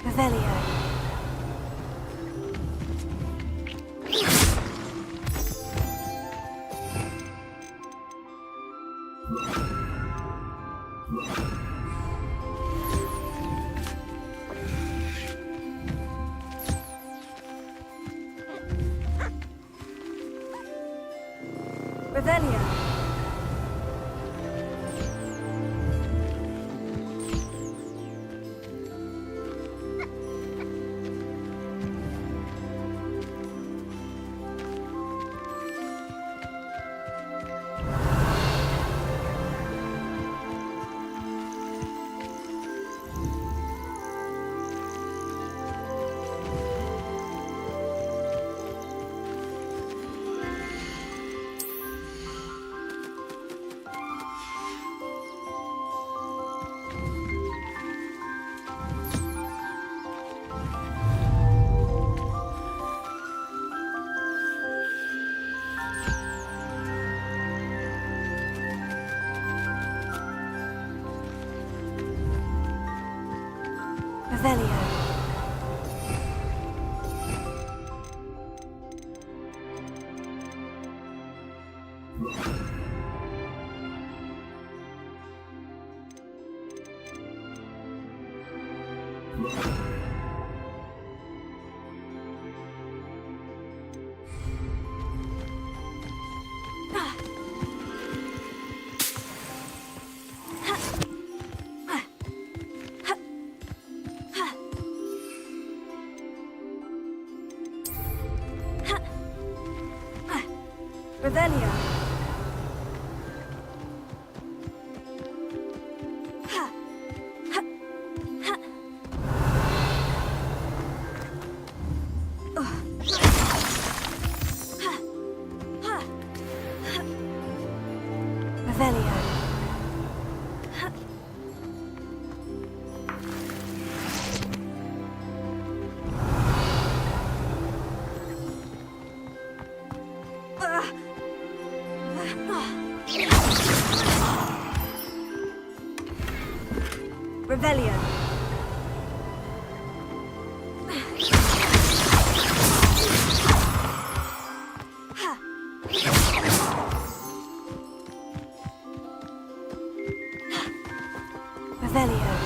Revelio. Revelio. Revelio. Revelio. Revelio. Revelio.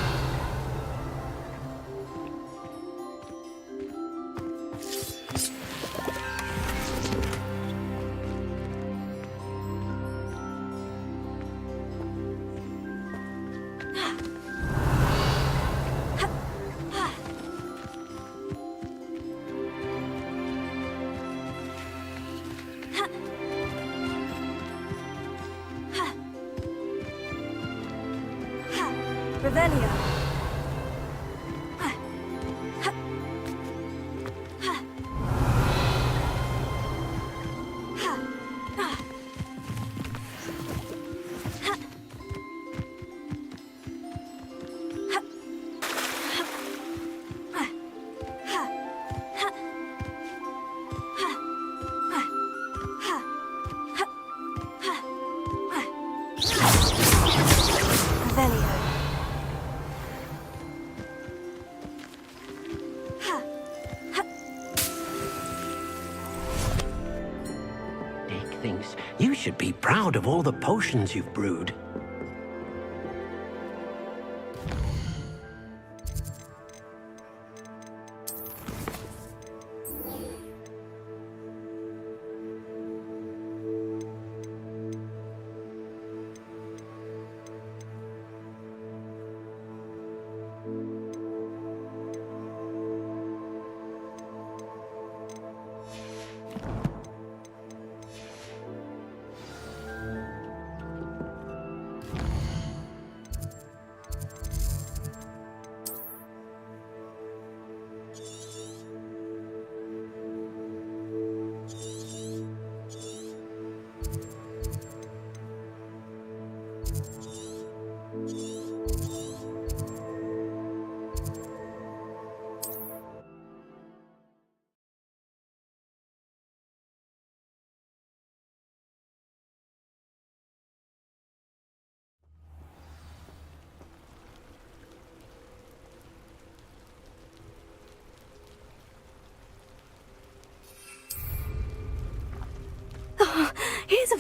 Revelio. Revelio. Nick thinks you should be proud of all the potions you've brewed.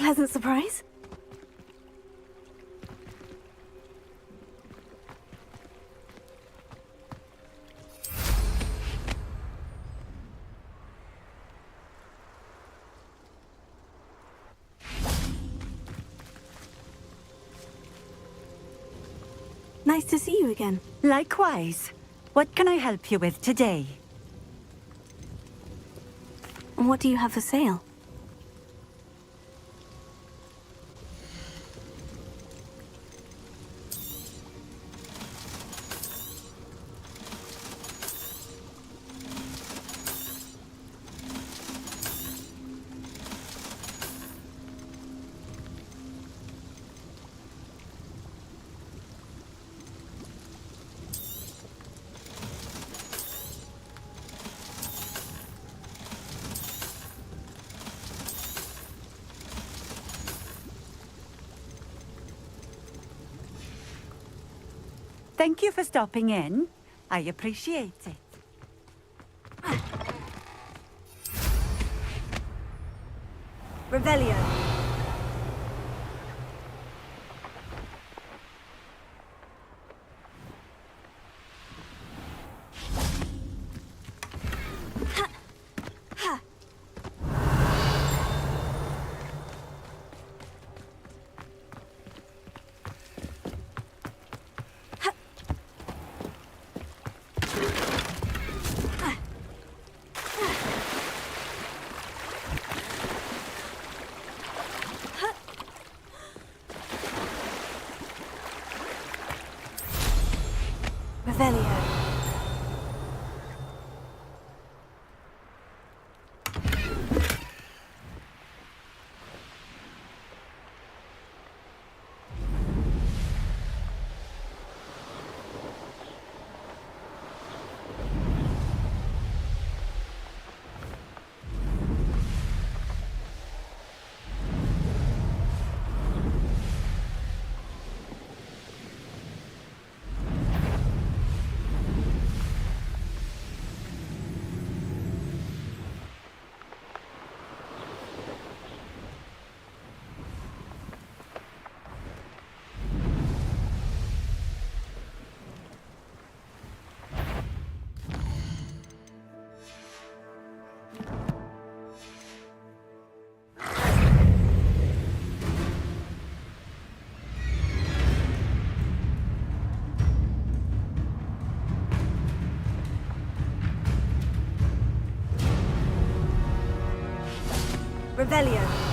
pleasant surprise? Nice to see you again. Likewise. What can I help you with today? What do you have for sale? Thank you for stopping in. I appreciate it. Revelio. Revelio. Revelio.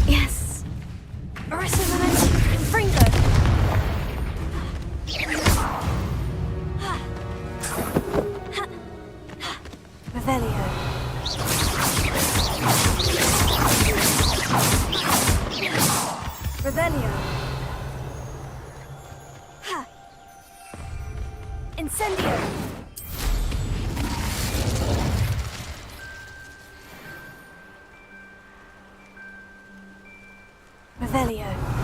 Yes. Revelio. Revelio. Ha. Incendio! Revelio.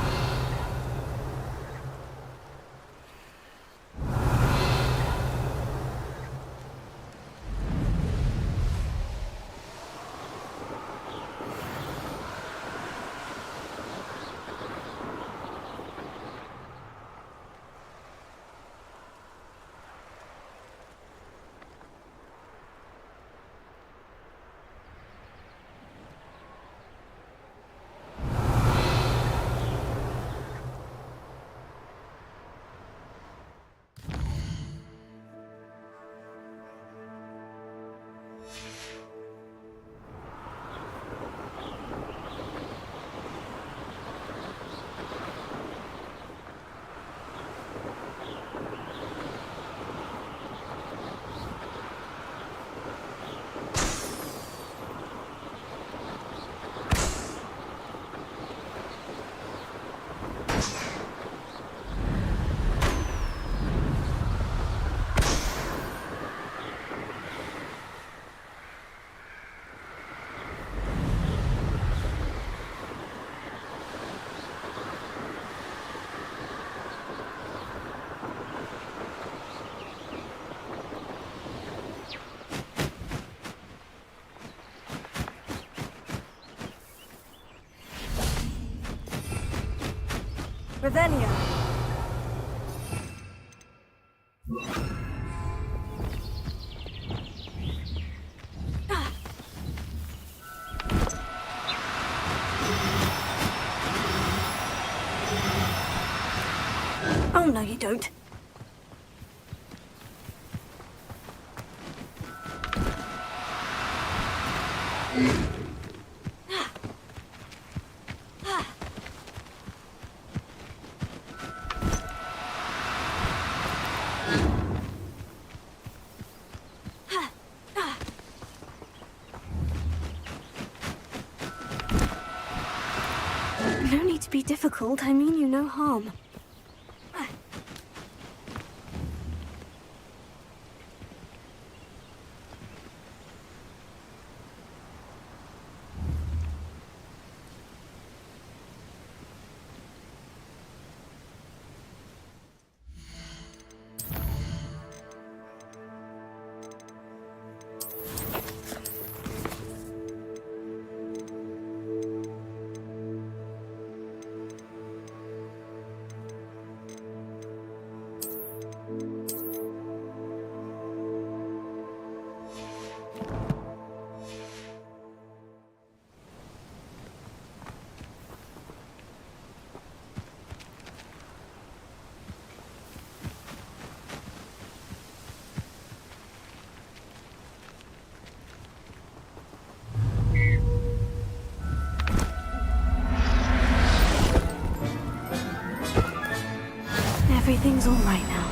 Revelio. Oh, no, you don't. No need to be difficult. I mean you no harm. Everything's all right now.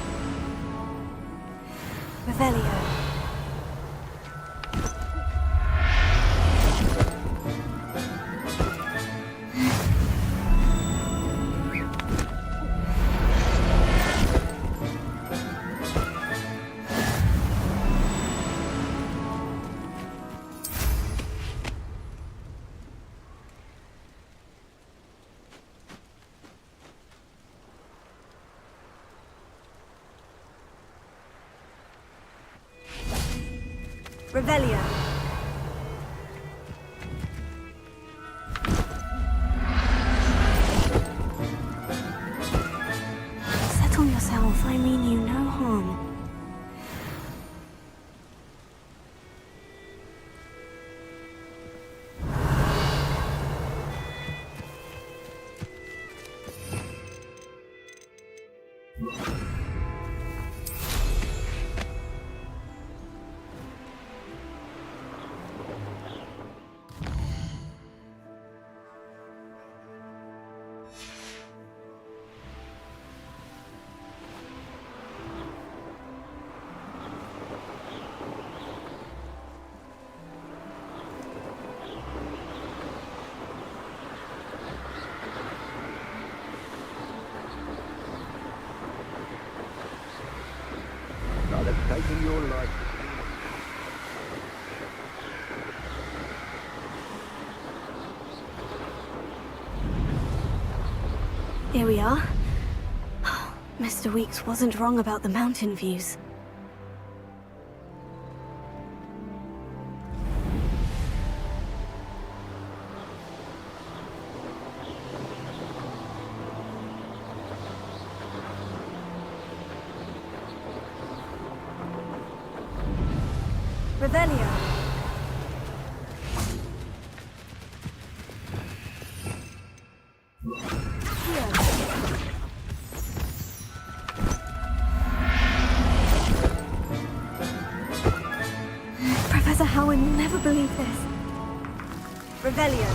Revelio. Revelio. Settle yourself. I mean you no harm. taking your life. Here we are. Mr. Weeks wasn't wrong about the mountain views. Revelio. Here. Professor Howard will never believe this. Revelio.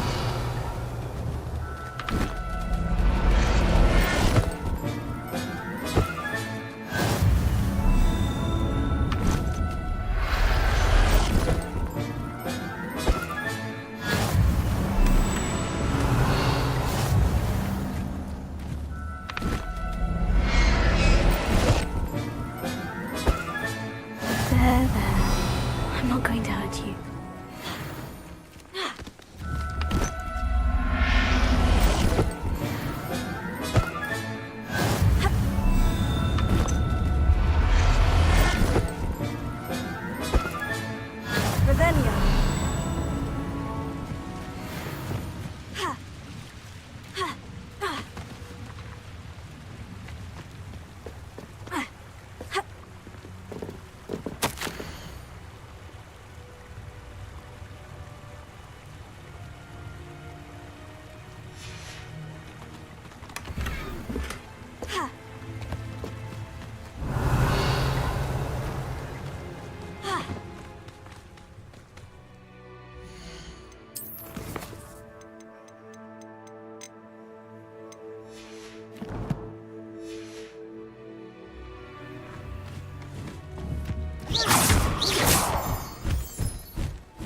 There. I'm not going to hurt you. Revelio.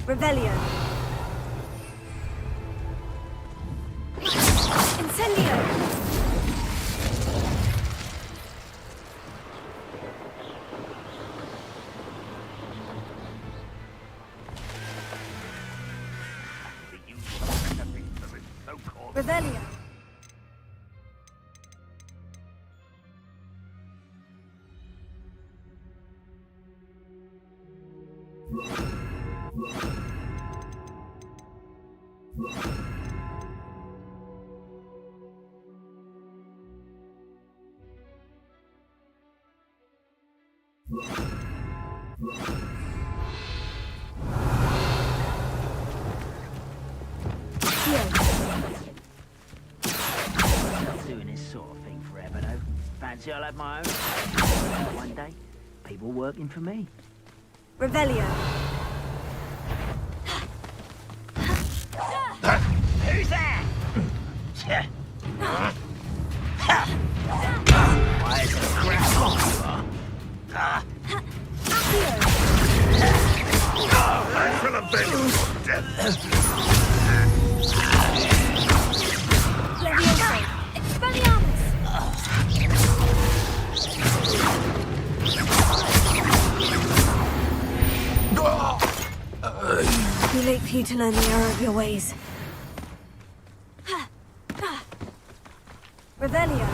Revelio. Incendio. Revelio. Doing this sort of thing forever, though. Fancy I'll have my own. One day, people working for me. Revelio. Who's that? Why is it a crap off you are? I shall avenge your death. Levioso. Expelliarmus. Too late for you to learn the error of your ways. Revelio.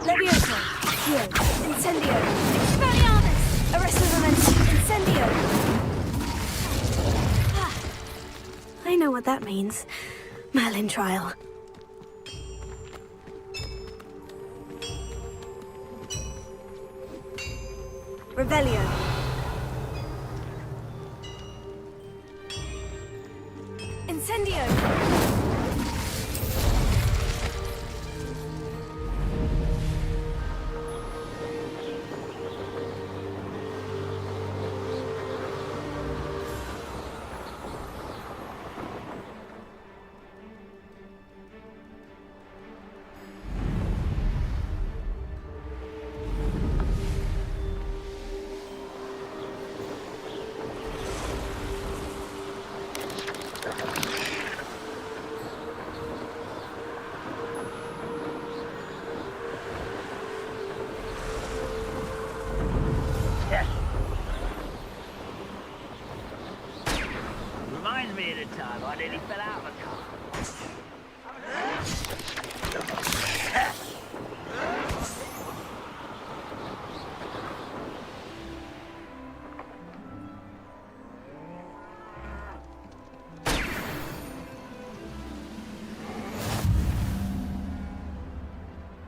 Levioso. Heal. Incendio. Expelliarmus. Arresto Momentum. Incendio. I know what that means. Merlin trial. Revelio. Incendio. time. I nearly fell out of a car.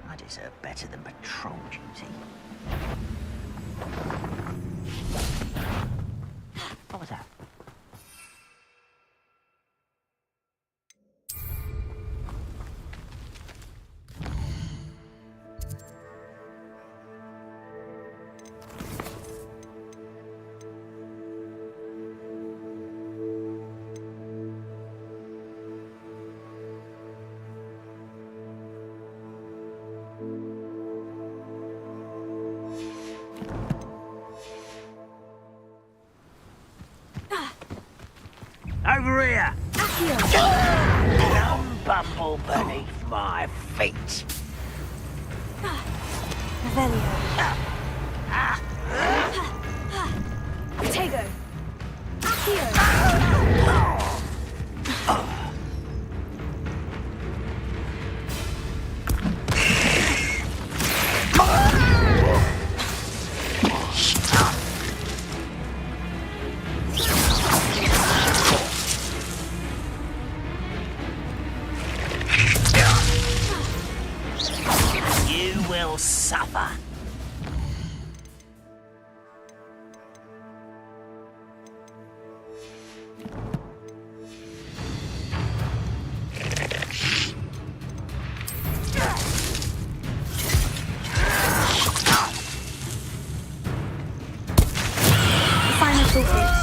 I deserve better than patrol duty. What was that? Over here! Don't bumble beneath my feet. Revelio. Tego. Accio. You will suffer. Final focus.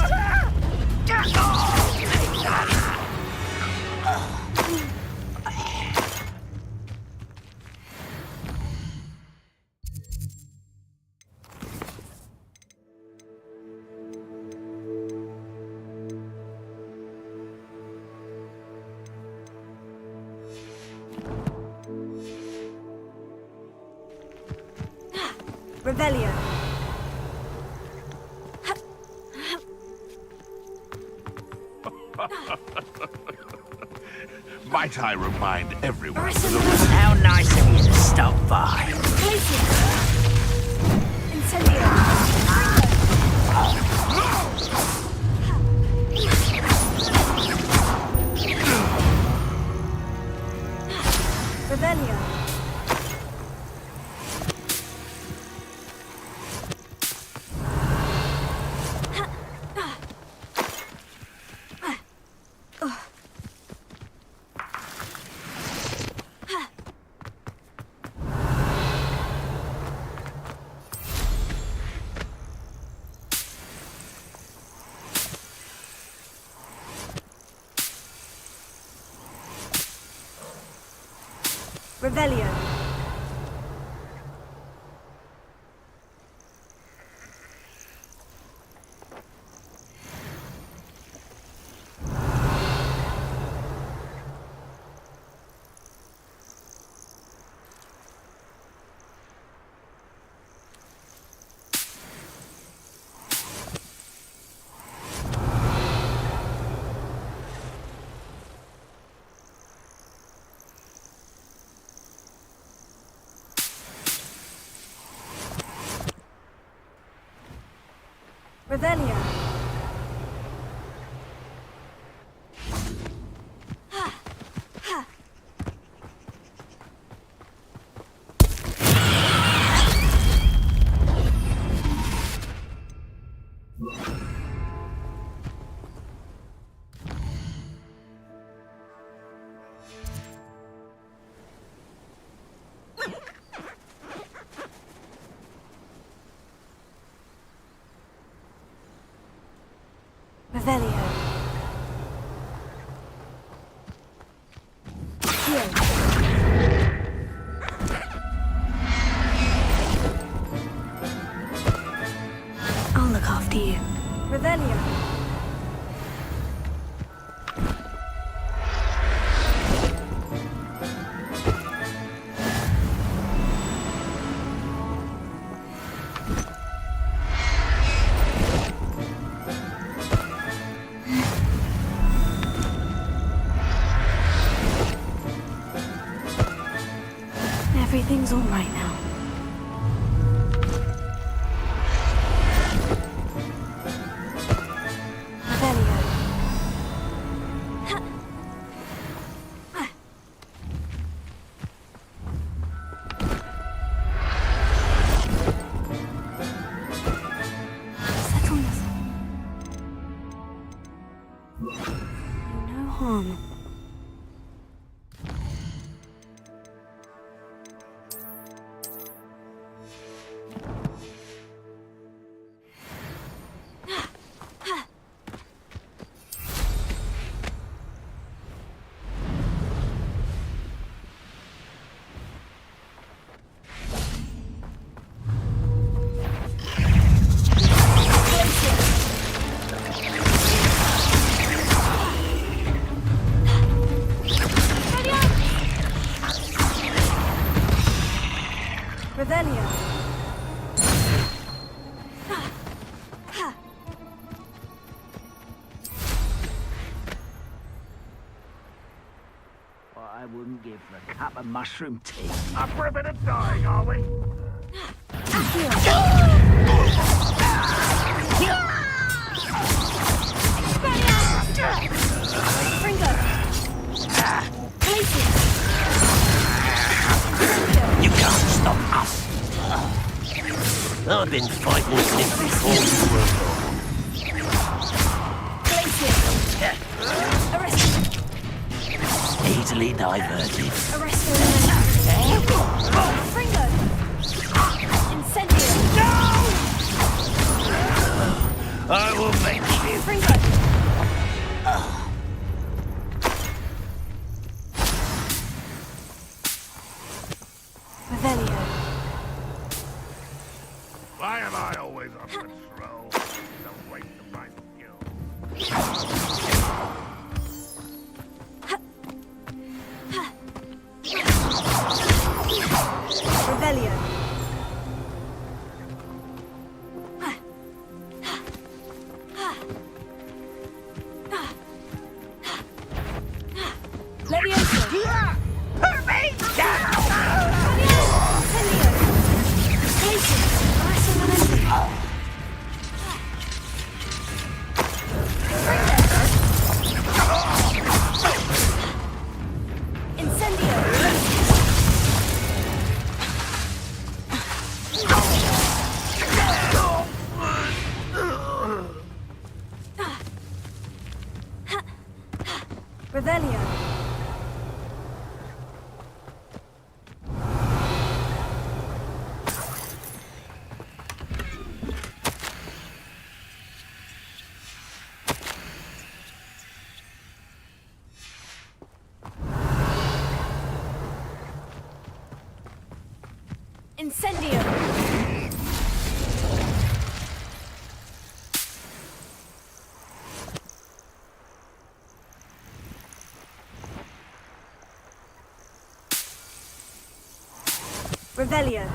Revelio. Might I remind everyone? How nice of you to stop by. Incendio. Revelio. Revelio. Revelio. Revelio. I'll look after you. Revelio. right now. Revelio. Settle yourself. No harm. Revelio. What I wouldn't give for a cup of mushroom tea. Up for a bit of dying, are we? Fringo. Place it. You can't stop us. I've been fighting since before you were born. Place it. Arrest him. Easily diverted. Arrest him. Fringo. Incendio. I will make you. Fringo. Revelio. Why am I always on patrol? Don't waste of my skill. Revelio. Levioso. Hurt me! Incendio. Place it. Arrest him. Incendio. Revelio. Incendio. Revelio.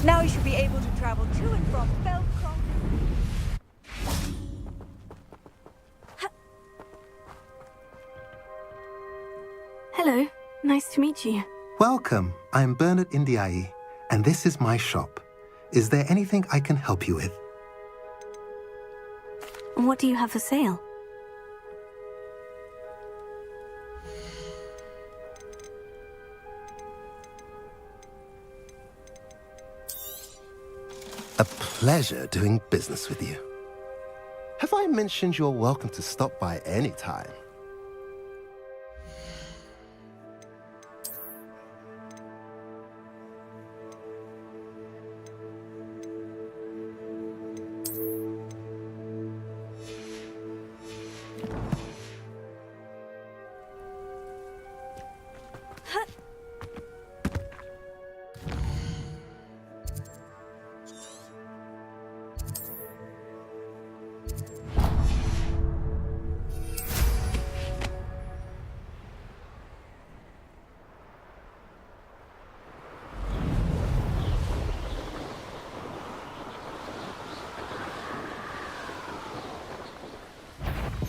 Now you should be able to travel to and from Feldcroft. Hello. Nice to meet you. Welcome. I'm Bernard Indiai, and this is my shop. Is there anything I can help you with? What do you have for sale? A pleasure doing business with you. Have I mentioned you're welcome to stop by any time?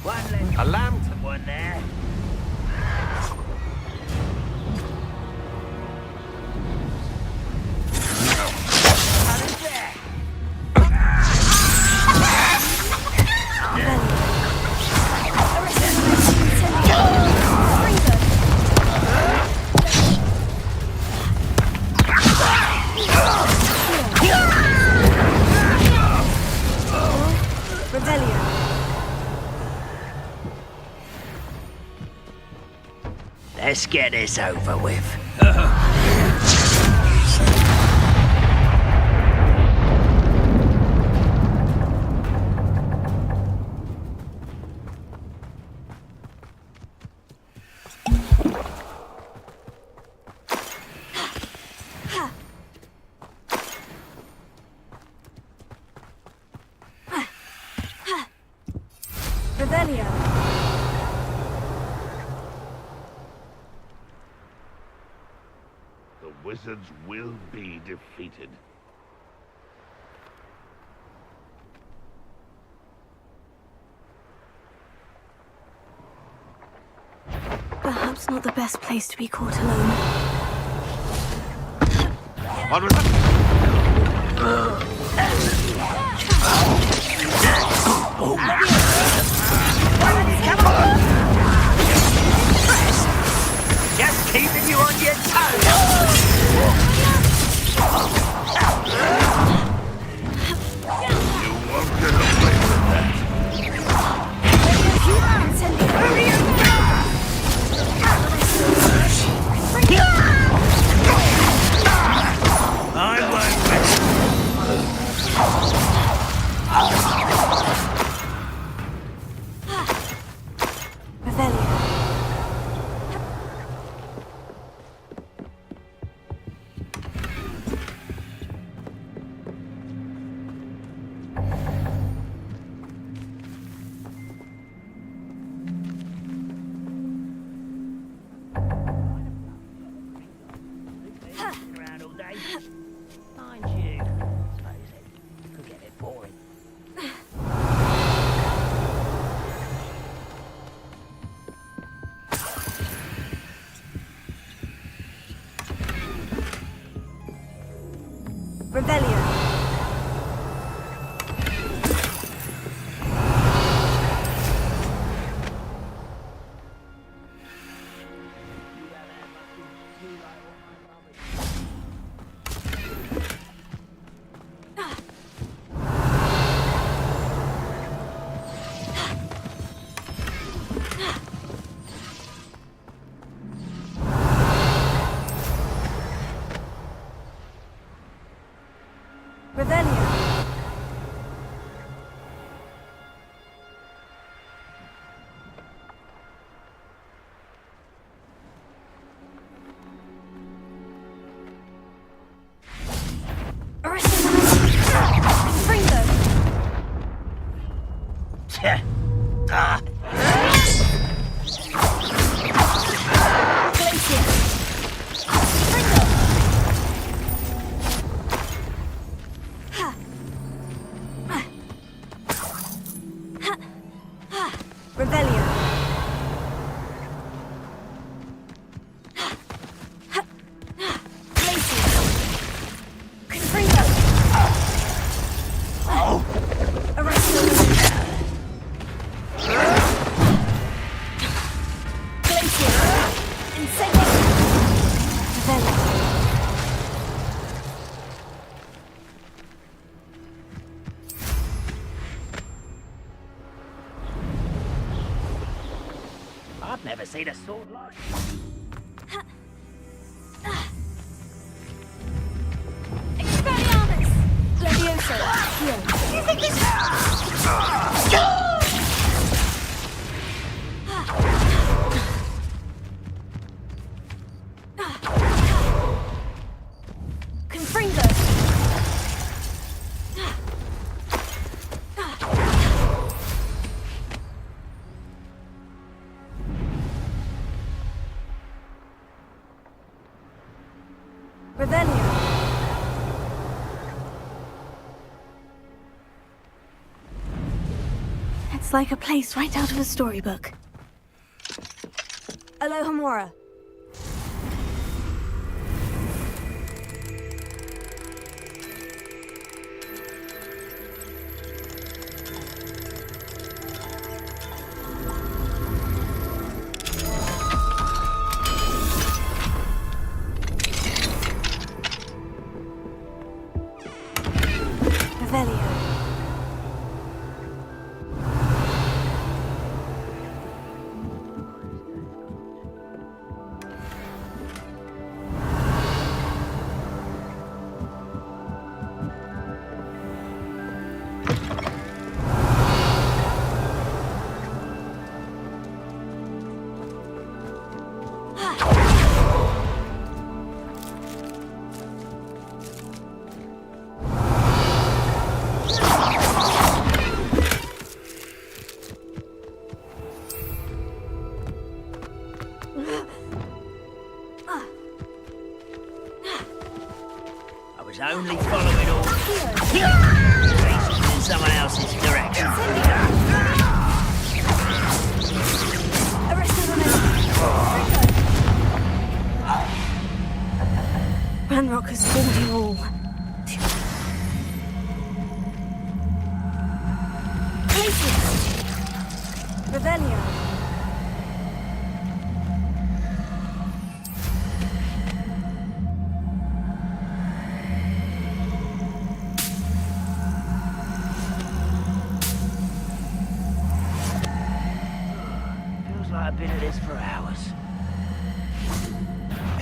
One less. A lantern. One there. Others there. Revelio. Let's get this over with. Revelio. The wizards will be defeated. Perhaps not the best place to be caught alone. What was that? Just keeping you on your toes. You won't get away with that. I won't let Revelio. around all day. Mind you, I suppose it could get a bit boring. Revelio. Revelio. Arrest them! Bring them! Ah, Glacier! Bring them! Ha! Ha! Ha! Ha! Revelio! Ha! Ha! Ha! Glacier! Confringo! Arrest them! Glacier! Incendio! Revelio! I've never seen a sword like Expelliarmus! Levioso! Heal! You think this... Confringo! Revelio! Let's It's like a place right out of a storybook. Alohomora. Only following all faces in someone else's direction. Ranrock has fooled you all. Places! Revelio. I've been at this for hours.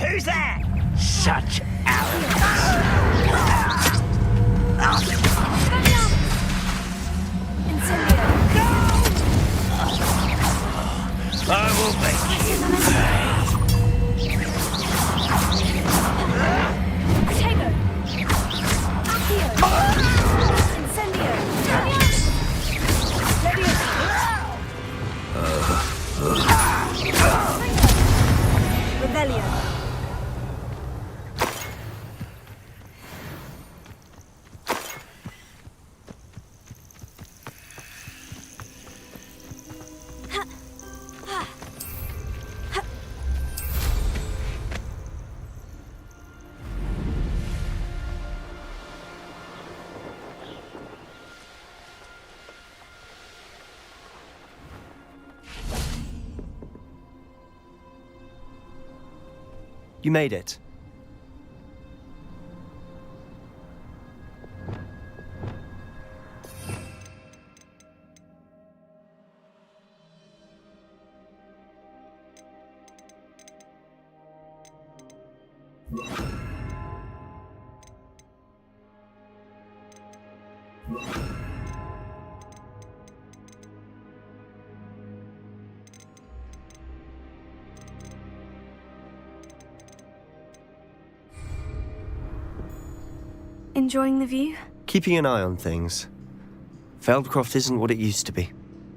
Who's that? Such arrogance. Incendio. I will make you pay. Potato. Accio. Incendio. Rebellion. You made it. Enjoying the view? Keeping an eye on things. Feldcroft isn't what it used to be.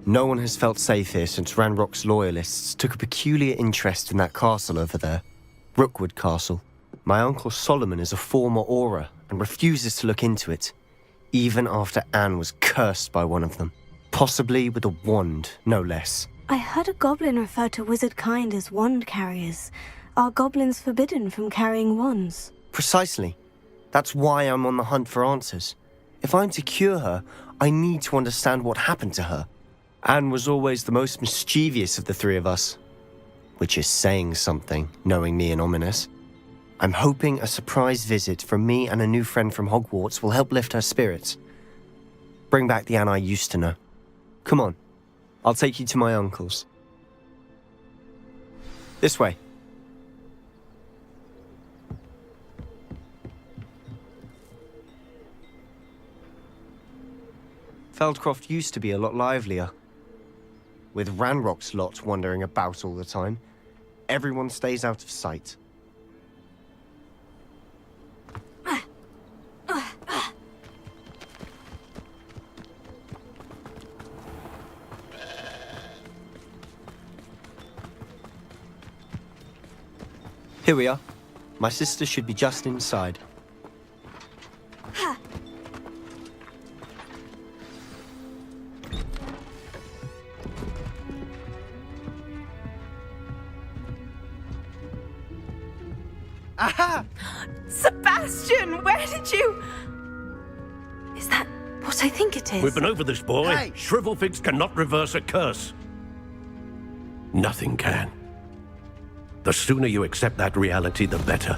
No one has felt safe here since Ranrock's loyalists took a peculiar interest in that castle over there. Rookwood Castle. My uncle Solomon is a former Auror and refuses to look into it, even after Anne was cursed by one of them. Possibly with a wand, no less. I heard a goblin refer to wizard kind as wand carriers. Are goblins forbidden from carrying wands? Precisely. That's why I'm on the hunt for answers. If I'm to cure her, I need to understand what happened to her. Anne was always the most mischievous of the three of us. Which is saying something, knowing me and Ominous. I'm hoping a surprise visit from me and a new friend from Hogwarts will help lift her spirits. Bring back the Anne I used to know. Come on, I'll take you to my uncle's. This way. Feldcroft used to be a lot livelier. With Ranrock's lot wandering about all the time, everyone stays out of sight. Here we are. My sister should be just inside. Aha! Sebastian, where did you... Is that what I think it is? We've been over this, boy. Hey! Shrivelfigs cannot reverse a curse. Nothing can. The sooner you accept that reality, the better.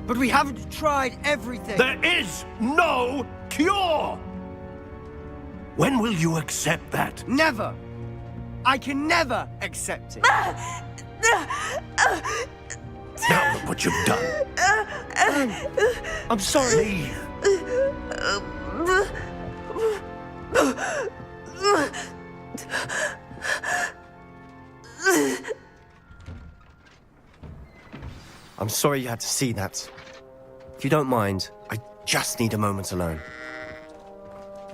But we haven't tried everything. There is no cure! When will you accept that? Never. I can never accept it. Now look what you've done. I'm sorry. I'm sorry you had to see that. If you don't mind, I just need a moment alone.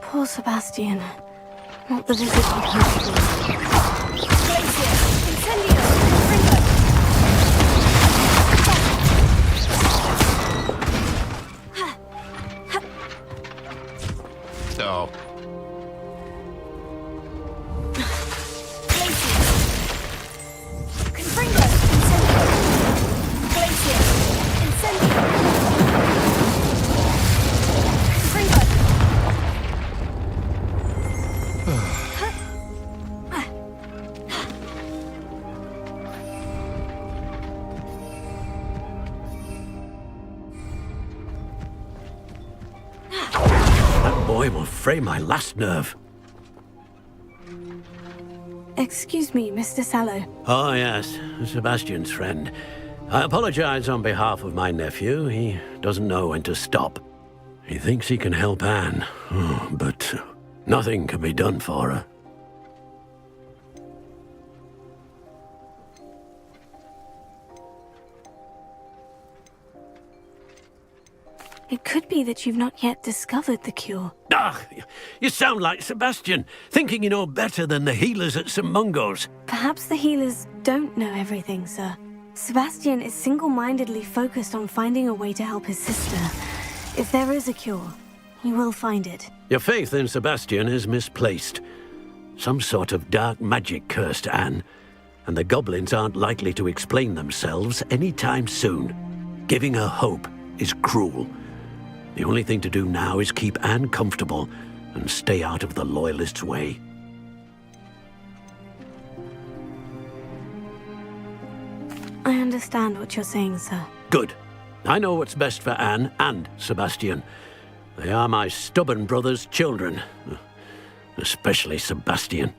Poor Sebastian. Not the visit he planned. Oh. That boy will fray my last nerve. Excuse me, Mr. Sallow. Oh, yes, Sebastian's friend. I apologize on behalf of my nephew. He doesn't know when to stop. He thinks he can help Anne, but nothing can be done for her. It could be that you've not yet discovered the cure. Ah, you sound like Sebastian, thinking you know better than the healers at St. Mungo's. Perhaps the healers don't know everything, sir. Sebastian is single-mindedly focused on finding a way to help his sister. If there is a cure, he will find it. Your faith in Sebastian is misplaced. Some sort of dark magic cursed Anne, and the goblins aren't likely to explain themselves anytime soon. Giving her hope is cruel. The only thing to do now is keep Anne comfortable and stay out of the Loyalists' way. I understand what you're saying, sir. Good. I know what's best for Anne and Sebastian. They are my stubborn brother's children. Especially Sebastian.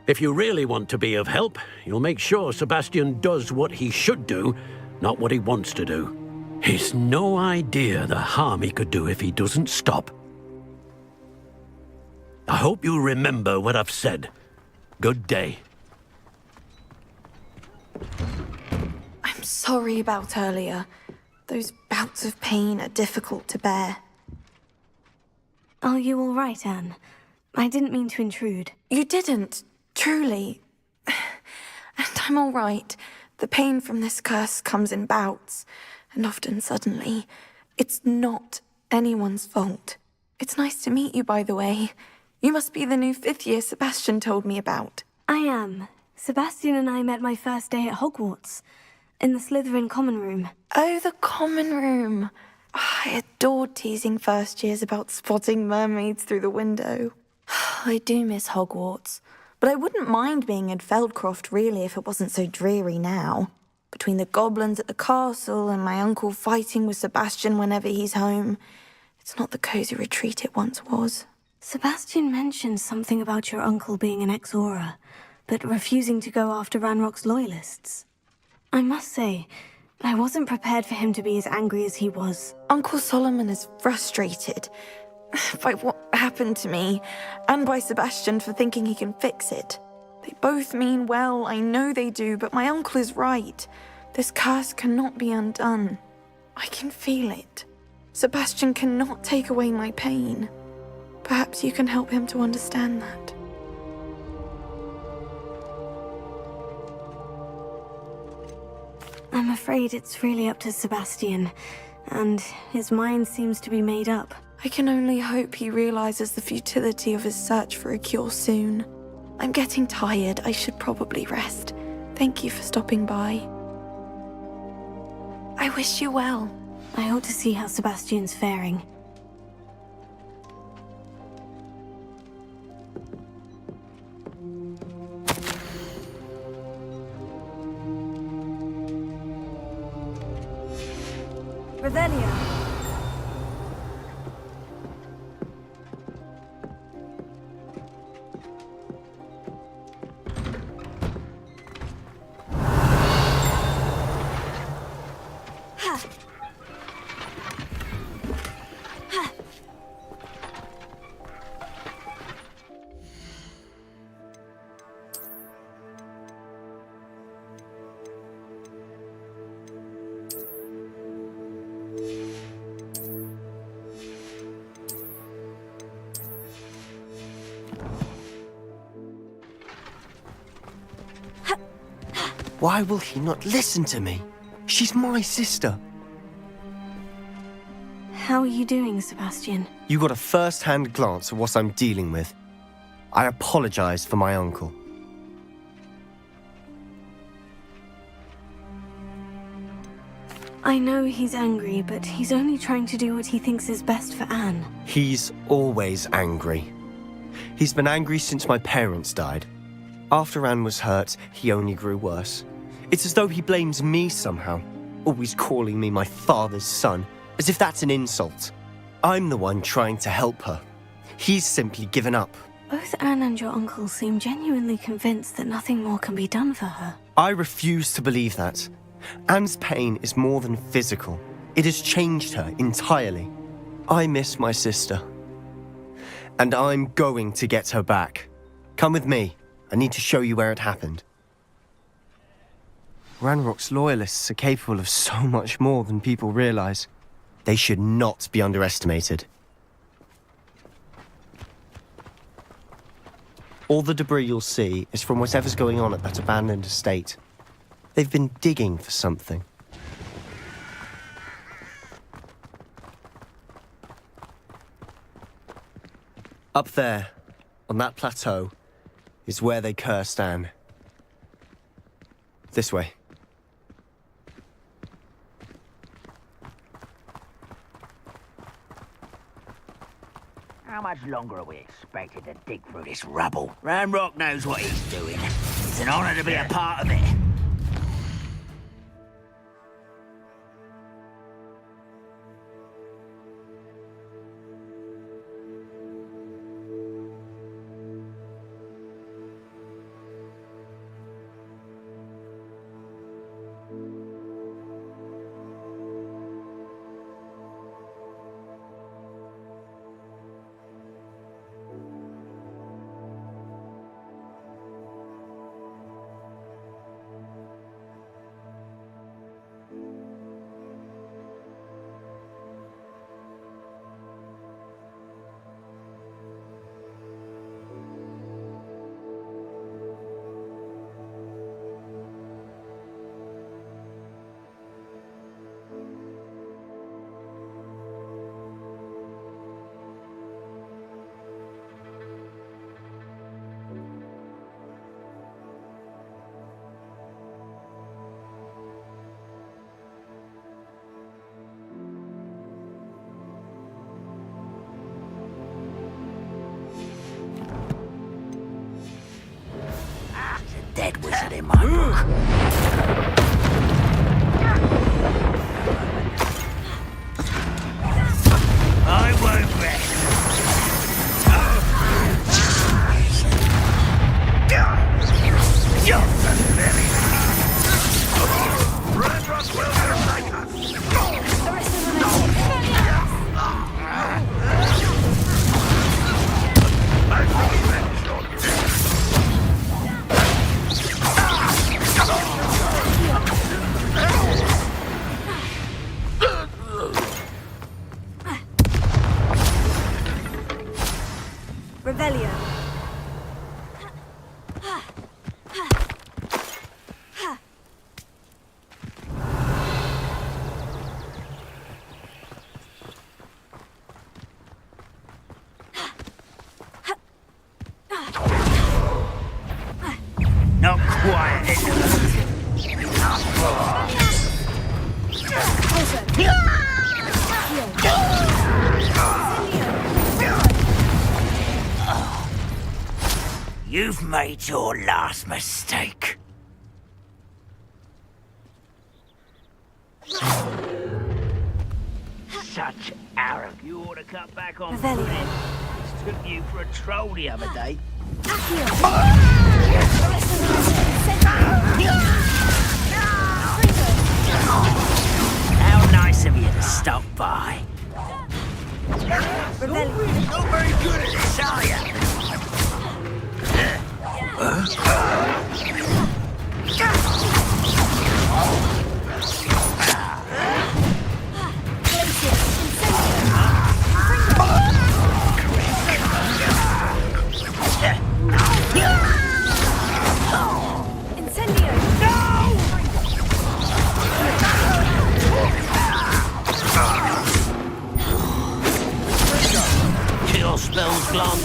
If you really want to be of help, you'll make sure Sebastian does what he should do, not what he wants to do. He's no idea the harm he could do if he doesn't stop. I hope you'll remember what I've said. Good day. I'm sorry about earlier. Those bouts of pain are difficult to bear. Are you all right, Anne? I didn't mean to intrude. You didn't, truly. And I'm all right. The pain from this curse comes in bouts, and often suddenly. It's not anyone's fault. It's nice to meet you, by the way. You must be the new 5th year Sebastian told me about. I am. Sebastian and I met my first day at Hogwarts, in the Slytherin common room. Oh, the common room. I adored teasing first years about spotting mermaids through the window. I do miss Hogwarts, but I wouldn't mind being in Feldcroft, really, if it wasn't so dreary now. Between the goblins at the castle and my uncle fighting with Sebastian whenever he's home, it's not the cosy retreat it once was. Sebastian mentioned something about your uncle being an ex-Auror, but refusing to go after Ranrock's Loyalists. I must say, I wasn't prepared for him to be as angry as he was. Uncle Solomon is frustrated by what happened to me, and by Sebastian for thinking he can fix it. They both mean well, I know they do, but my uncle is right. This curse cannot be undone. I can feel it. Sebastian cannot take away my pain. Perhaps you can help him to understand that. I'm afraid it's really up to Sebastian, and his mind seems to be made up. I can only hope he realizes the futility of his search for a cure soon. I'm getting tired. I should probably rest. Thank you for stopping by. I wish you well. I ought to see how Sebastian's faring. Revelio. Why will he not listen to me? She's my sister. How are you doing, Sebastian? You got a first-hand glance at what I'm dealing with. I apologize for my uncle. I know he's angry, but he's only trying to do what he thinks is best for Anne. He's always angry. He's been angry since my parents died. After Anne was hurt, he only grew worse. It's as though he blames me somehow, always calling me my father's son, as if that's an insult. I'm the one trying to help her. He's simply given up. Both Anne and your uncle seem genuinely convinced that nothing more can be done for her. I refuse to believe that. Anne's pain is more than physical. It has changed her entirely. I miss my sister. And I'm going to get her back. Come with me. I need to show you where it happened. Ranrock's loyalists are capable of so much more than people realize. They should not be underestimated. All the debris you'll see is from whatever's going on at that abandoned estate. They've been digging for something. Up there, on that plateau, is where they cursed Anne. This way. How much longer are we expected to dig through this rubble? Ranrock knows what he's doing. It's an honor to be a part of it. Dead wizard in my book. I won't rest. You're very Ranrock will strike Revelio. Not quiet. You've made your last mistake. Such arrogance. You ought to cut back on Revelio. bread. Took you for a troll the other day. How nice of you to stop by. You're really not very good at this, are you? Kill spells gone.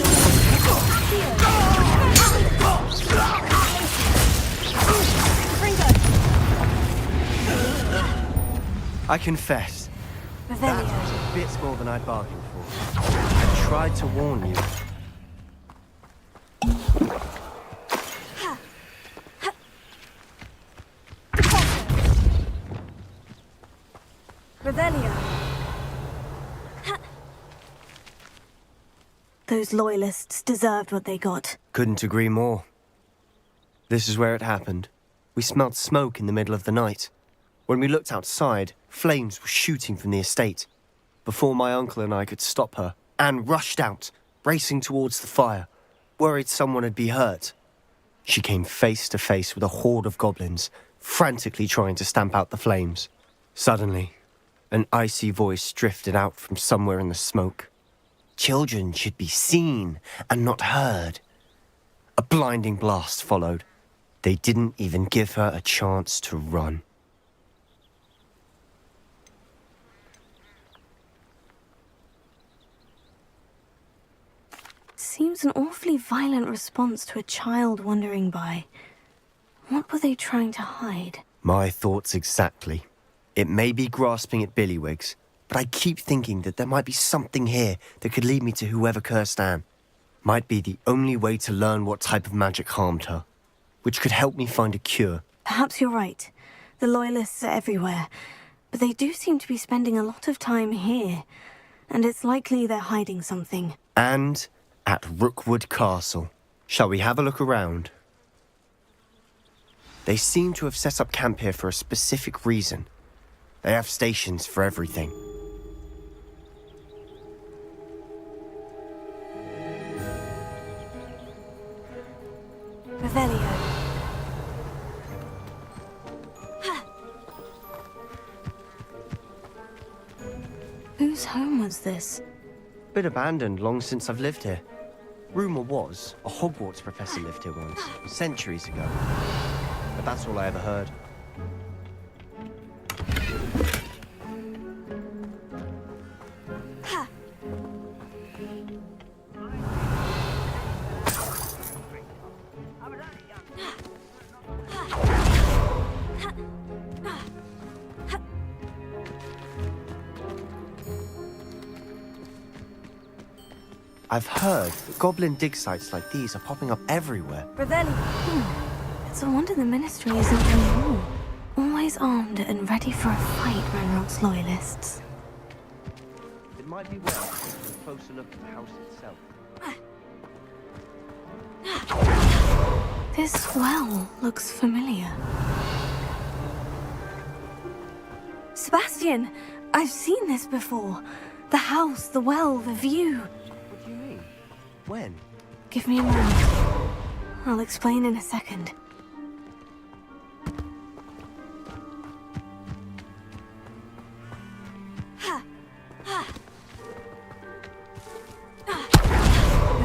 I confess, that Revelio. was a bit more than I bargained for. I tried to warn you. Revelio. Those loyalists deserved what they got. Couldn't agree more. This is where it happened. We smelled smoke in the middle of the night. When we looked outside, flames were shooting from the estate. Before my uncle and I could stop her, Anne rushed out, racing towards the fire, worried someone had been hurt. She came face to face with a horde of goblins, frantically trying to stamp out the flames. Suddenly, an icy voice drifted out from somewhere in the smoke. Children should be seen and not heard. A blinding blast followed. They didn't even give her a chance to run. Seems an awfully violent response to a child wandering by. What were they trying to hide? My thoughts exactly. It may be grasping at Billywigs, but I keep thinking that there might be something here that could lead me to whoever cursed Anne. Might be the only way to learn what type of magic harmed her, which could help me find a cure. Perhaps you're right. The Loyalists are everywhere, but they do seem to be spending a lot of time here, and it's likely they're hiding something. And at Rookwood Castle. Shall we have a look around? They seem to have set up camp here for a specific reason. They have stations for everything. Revelio. Whose home was this? Been abandoned long since I've lived here. Rumour was a Hogwarts professor lived here once, centuries ago. But that's all I ever heard. I've heard that goblin dig sites like these are popping up everywhere. Revelio. It's a wonder the Ministry isn't doing more. Always armed and ready for a fight, Ranrock's Loyalists. It might be worth taking a closer look at the house itself. This well looks familiar. Sebastian! I've seen this before. The house, the well, the view. What do you mean? When? Give me a moment. I'll explain in a second.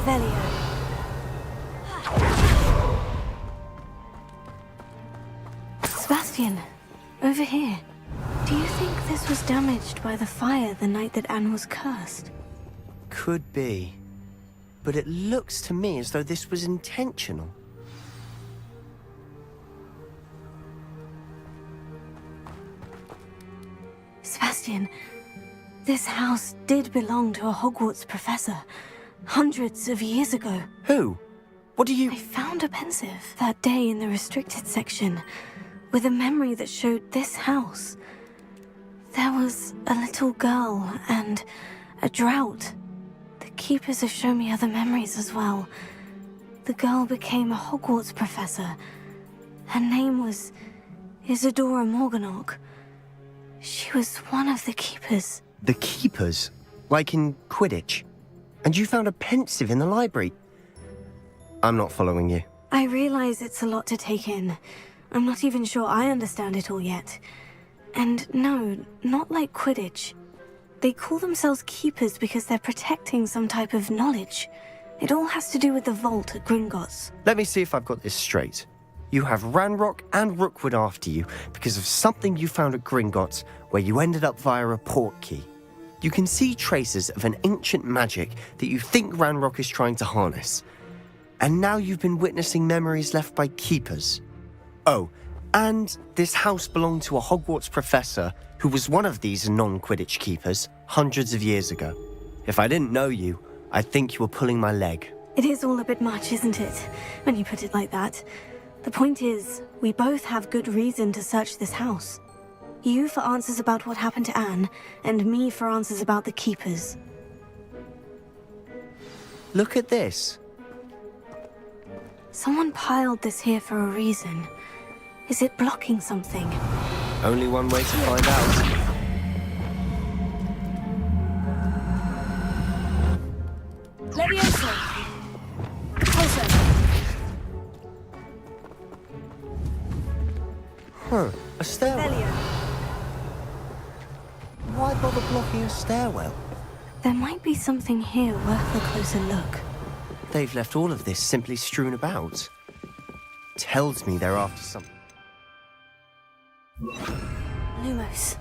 Revelio. Sebastian, over here. Do you think this was damaged by the fire the night that Anne was cursed? Could be. But it looks to me as though this was intentional. Sebastian. Sebastian, this house did belong to a Hogwarts professor, hundreds of years ago. Who? What do you... I found a pensive that day in the restricted section, with a memory that showed this house. There was a little girl and a drought. The keepers have shown me other memories as well. The girl became a Hogwarts professor. Her name was Isadora Morganach. She was one of the keepers. The keepers? Like in Quidditch? And you found a pensive in the library? I'm not following you. I realize it's a lot to take in. I'm not even sure I understand it all yet. And no, not like Quidditch. They call themselves keepers because they're protecting some type of knowledge. It all has to do with the vault at Gringotts. Let me see if I've got this straight. You have Ranrock and Rookwood after you because of something you found at Gringotts where you ended up via a portkey. You can see traces of an ancient magic that you think Ranrock is trying to harness. And now you've been witnessing memories left by keepers. Oh, and this house belonged to a Hogwarts professor who was one of these non-Quidditch keepers hundreds of years ago. If I didn't know you, I'd think you were pulling my leg. It is all a bit much, isn't it? When you put it like that. The point is, we both have good reason to search this house. You for answers about what happened to Anne, and me for answers about the keepers. Look at this. Someone piled this here for a reason. Is it blocking something? Only one way to find out. Levioso! Closer! Huh, a stairwell. Velio. Why bother blocking a stairwell? There might be something here worth a closer look. They've left all of this simply strewn about. Tells me they're after something. Lumos.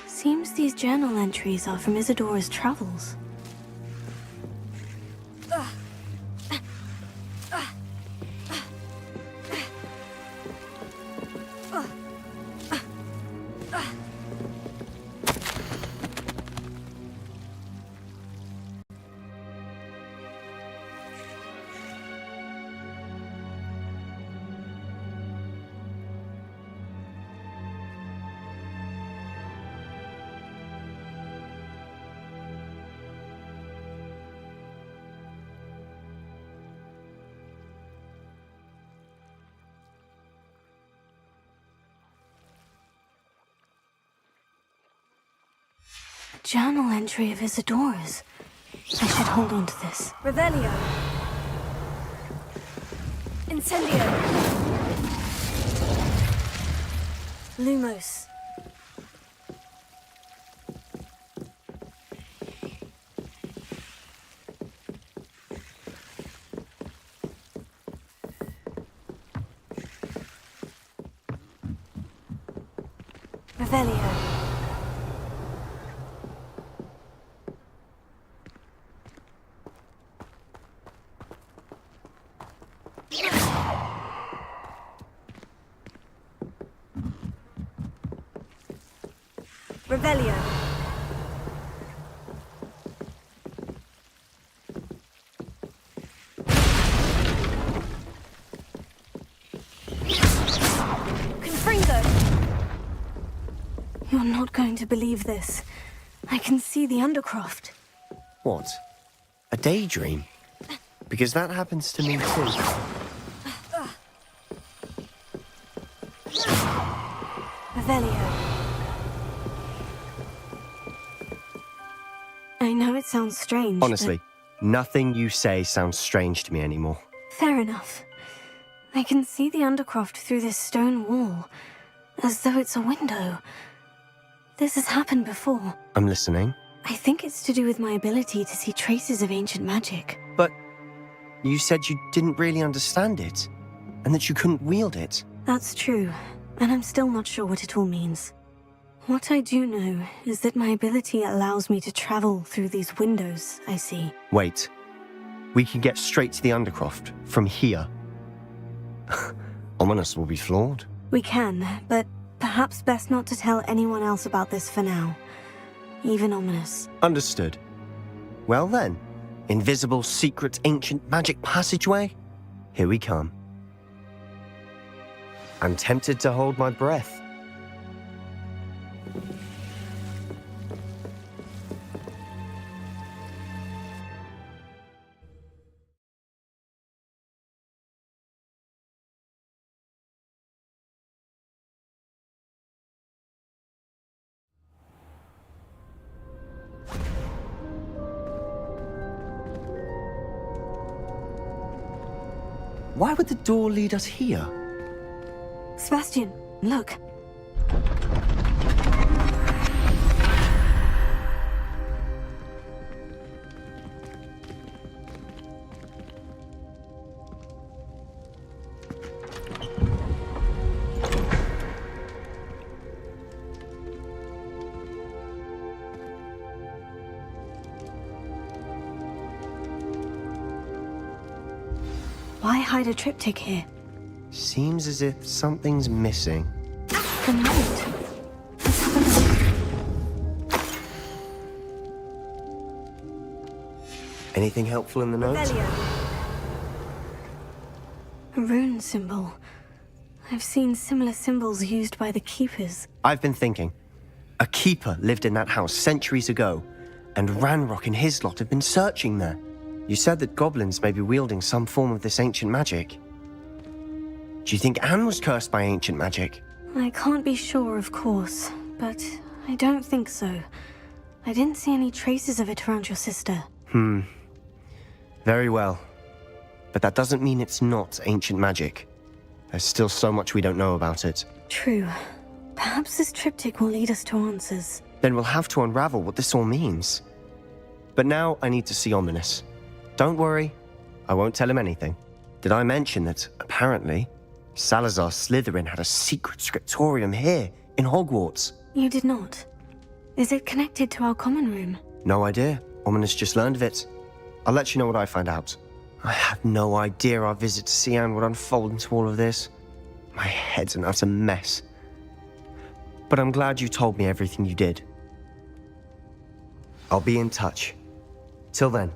Seems these journal entries are from Isadora's travels. Journal entry of Isadora's. I should hold on to this. Revelio. Incendio. Lumos. Revelio. Revelio. Confringo. You're not going to believe this. I can see the Undercroft. What? A daydream? Because that happens to me too. Revelio. I know it sounds strange. Honestly, nothing you say sounds strange to me anymore. Fair enough. I can see the Undercroft through this stone wall, as though it's a window. This has happened before. I'm listening. I think it's to do with my ability to see traces of ancient magic. But you said you didn't really understand it, and that you couldn't wield it. That's true, and I'm still not sure what it all means. What I do know is that my ability allows me to travel through these windows I see. Wait. We can get straight to the Undercroft from here. Ominous will be floored. We can, but perhaps best not to tell anyone else about this for now. Even Ominous. Understood. Well then, invisible, secret, ancient magic passageway? Here we come. I'm tempted to hold my breath. Why would the door lead us here? Sebastian, look. Why hide a triptych here? Seems as if something's missing. The note. Let's have a look. Anything helpful in the note? A rune symbol. I've seen similar symbols used by the keepers. I've been thinking. A keeper lived in that house centuries ago, and Ranrock and his lot have been searching there. You said that goblins may be wielding some form of this ancient magic. Do you think Anne was cursed by ancient magic? I can't be sure, of course, but I don't think so. I didn't see any traces of it around your sister. Very well. But that doesn't mean it's not ancient magic. There's still so much we don't know about it. True. Perhaps this triptych will lead us to answers. Then we'll have to unravel what this all means. But now I need to see Ominous. Don't worry, I won't tell him anything. Did I mention that, apparently, Salazar Slytherin had a secret scriptorium here, in Hogwarts? You did not. Is it connected to our common room? No idea. Ominous just learned of it. I'll let you know what I find out. I had no idea our visit to Cian would unfold into all of this. My head's an utter mess. But I'm glad you told me everything you did. I'll be in touch. Till then.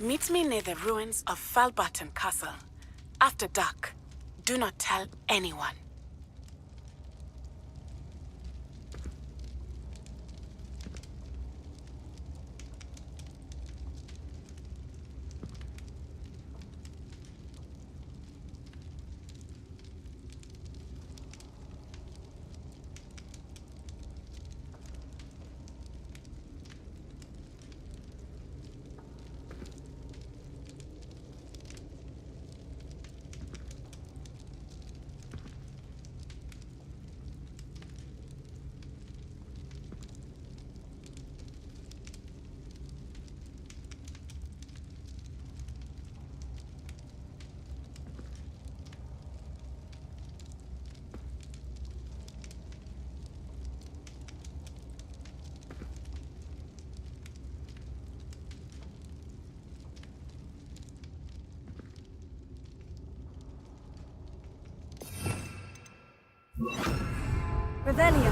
Meet me near the ruins of Falbarton Castle. After dark. Do not tell anyone. Revelio.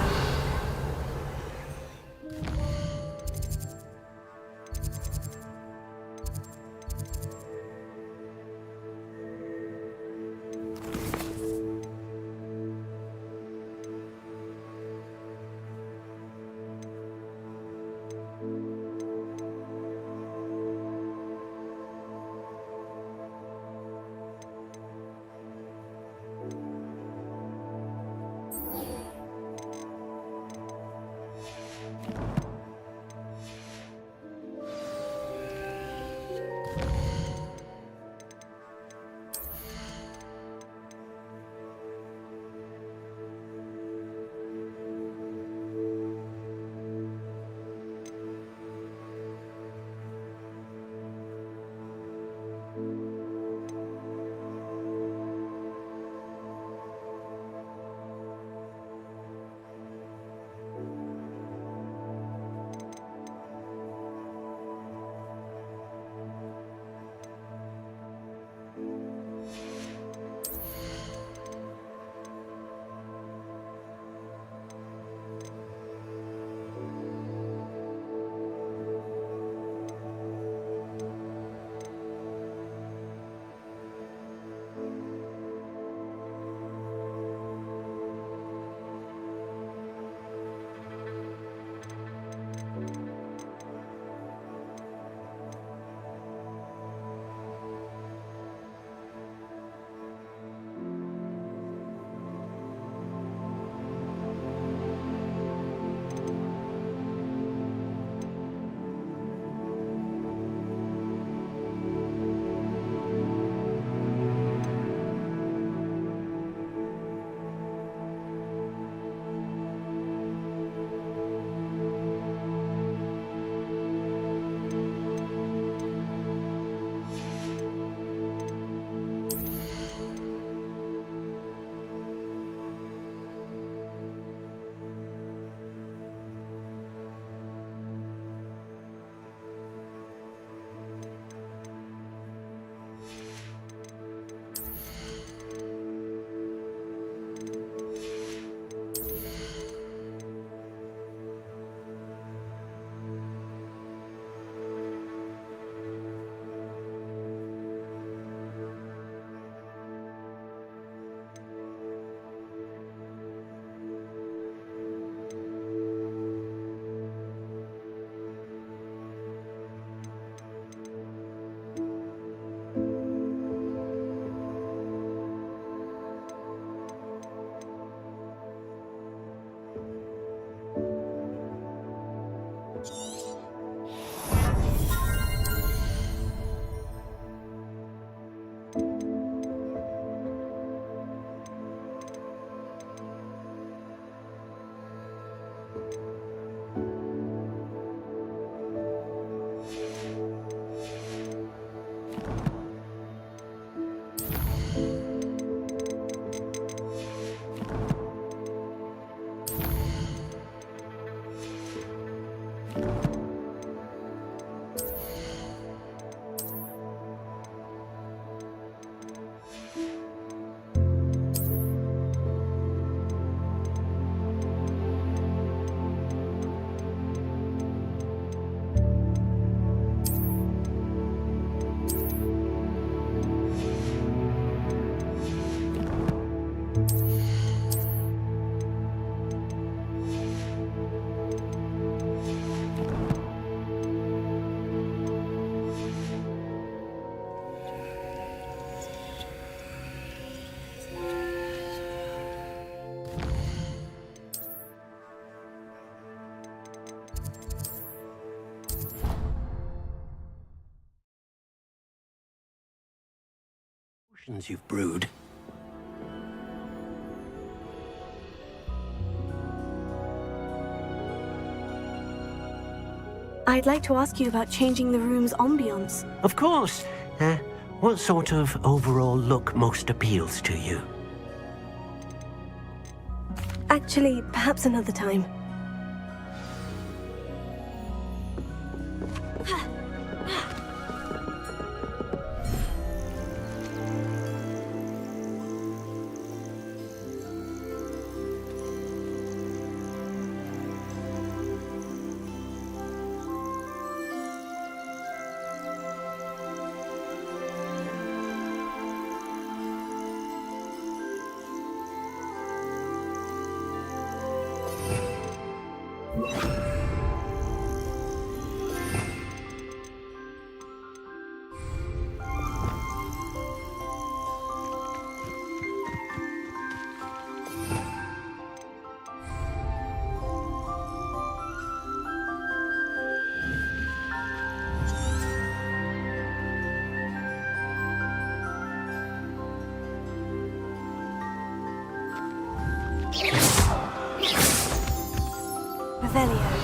you've brewed. I'd like to ask you about changing the room's ambience. Of course. What sort of overall look most appeals to you? Actually, perhaps another time. Revelio.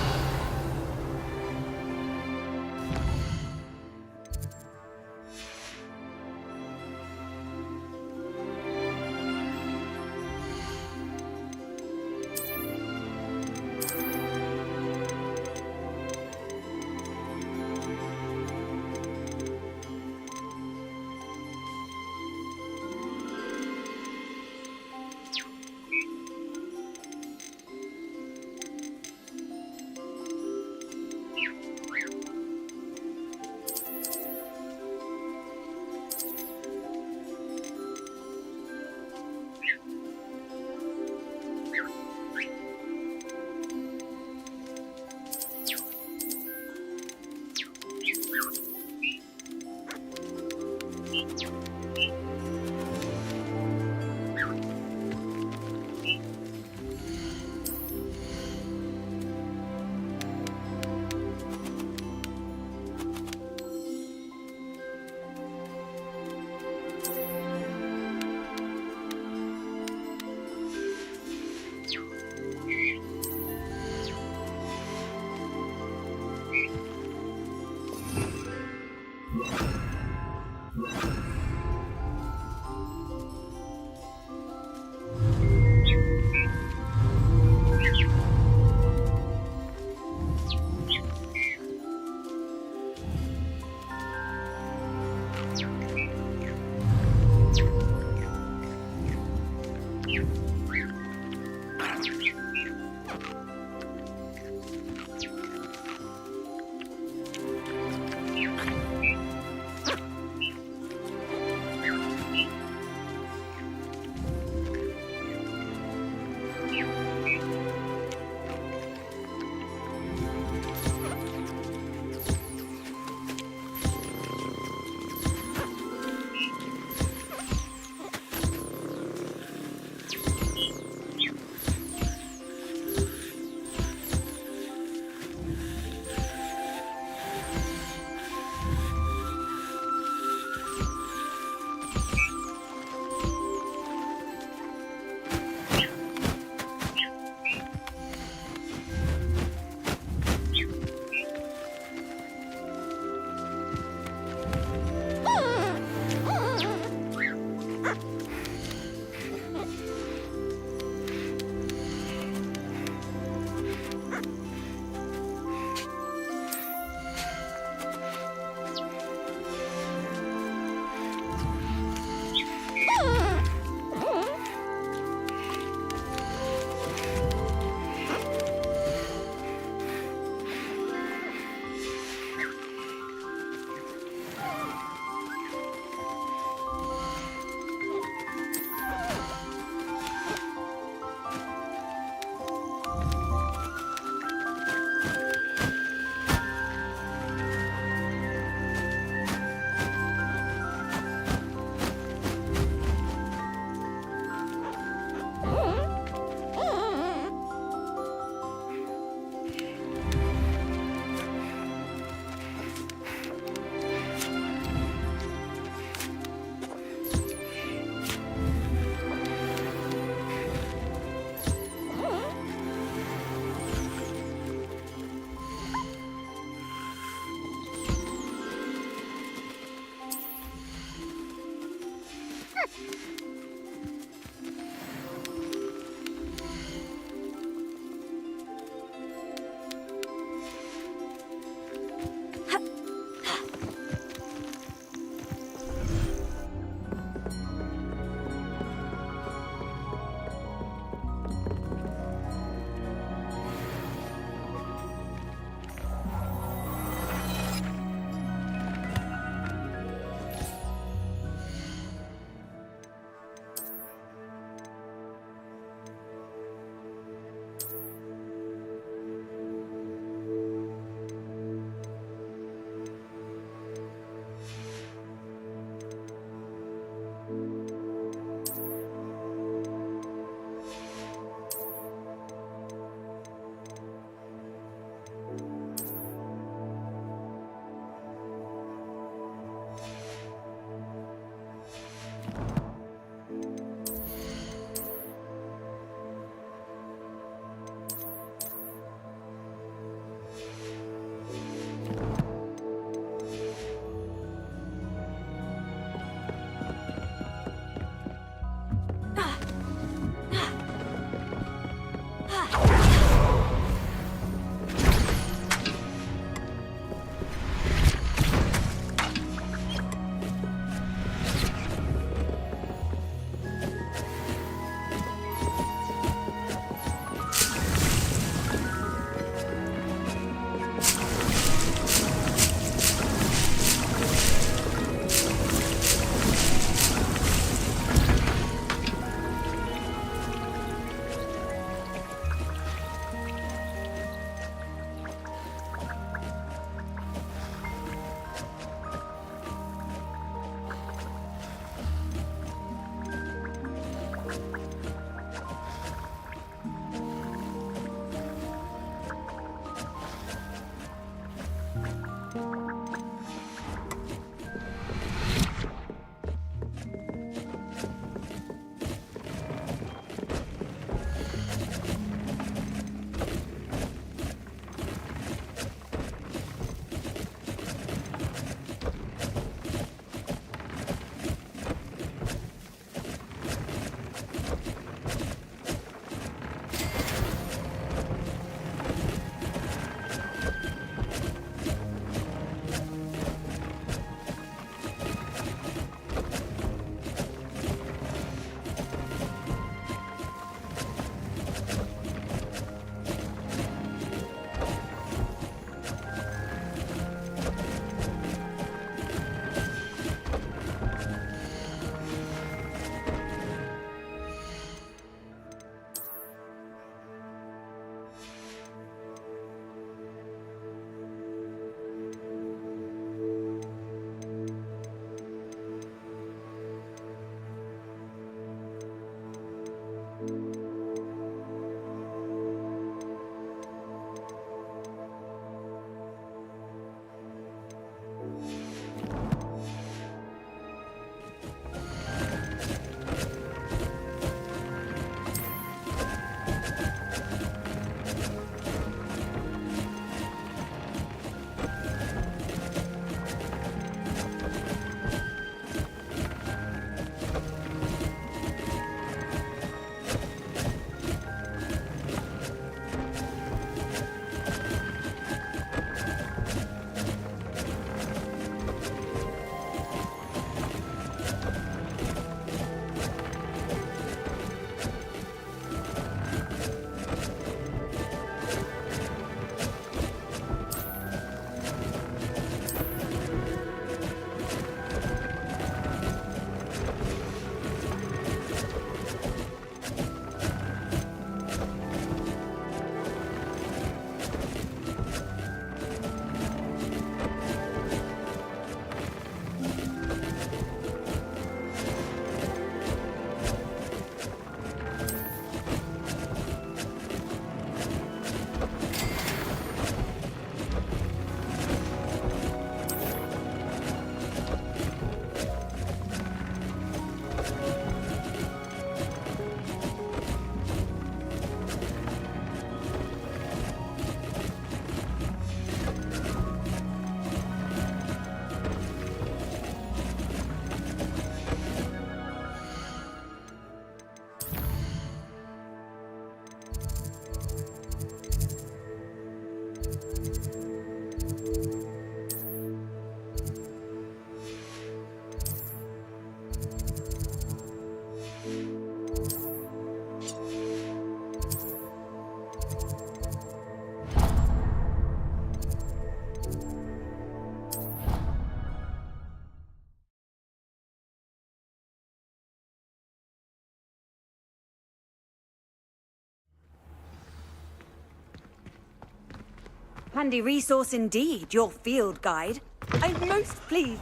Handy resource indeed, your field guide. I'm most pleased.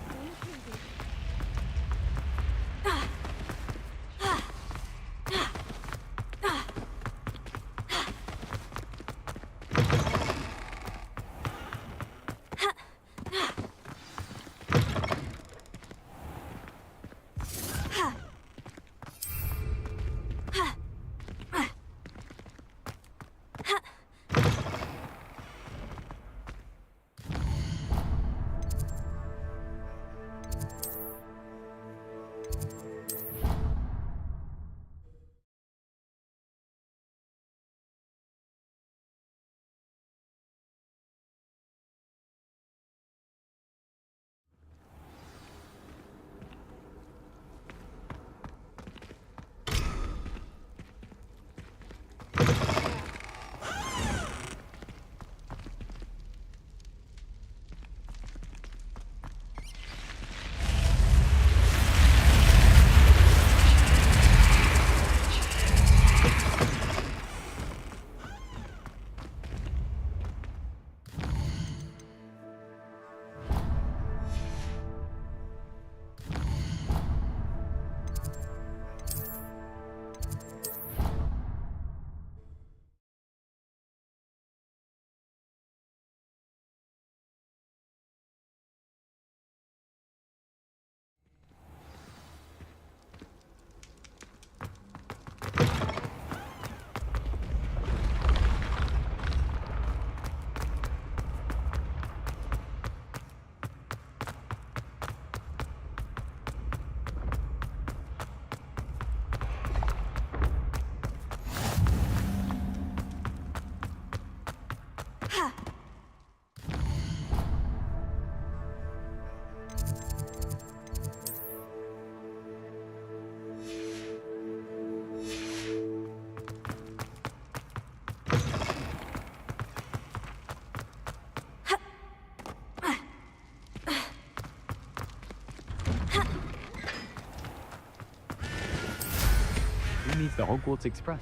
Who needs the Hogwarts Express?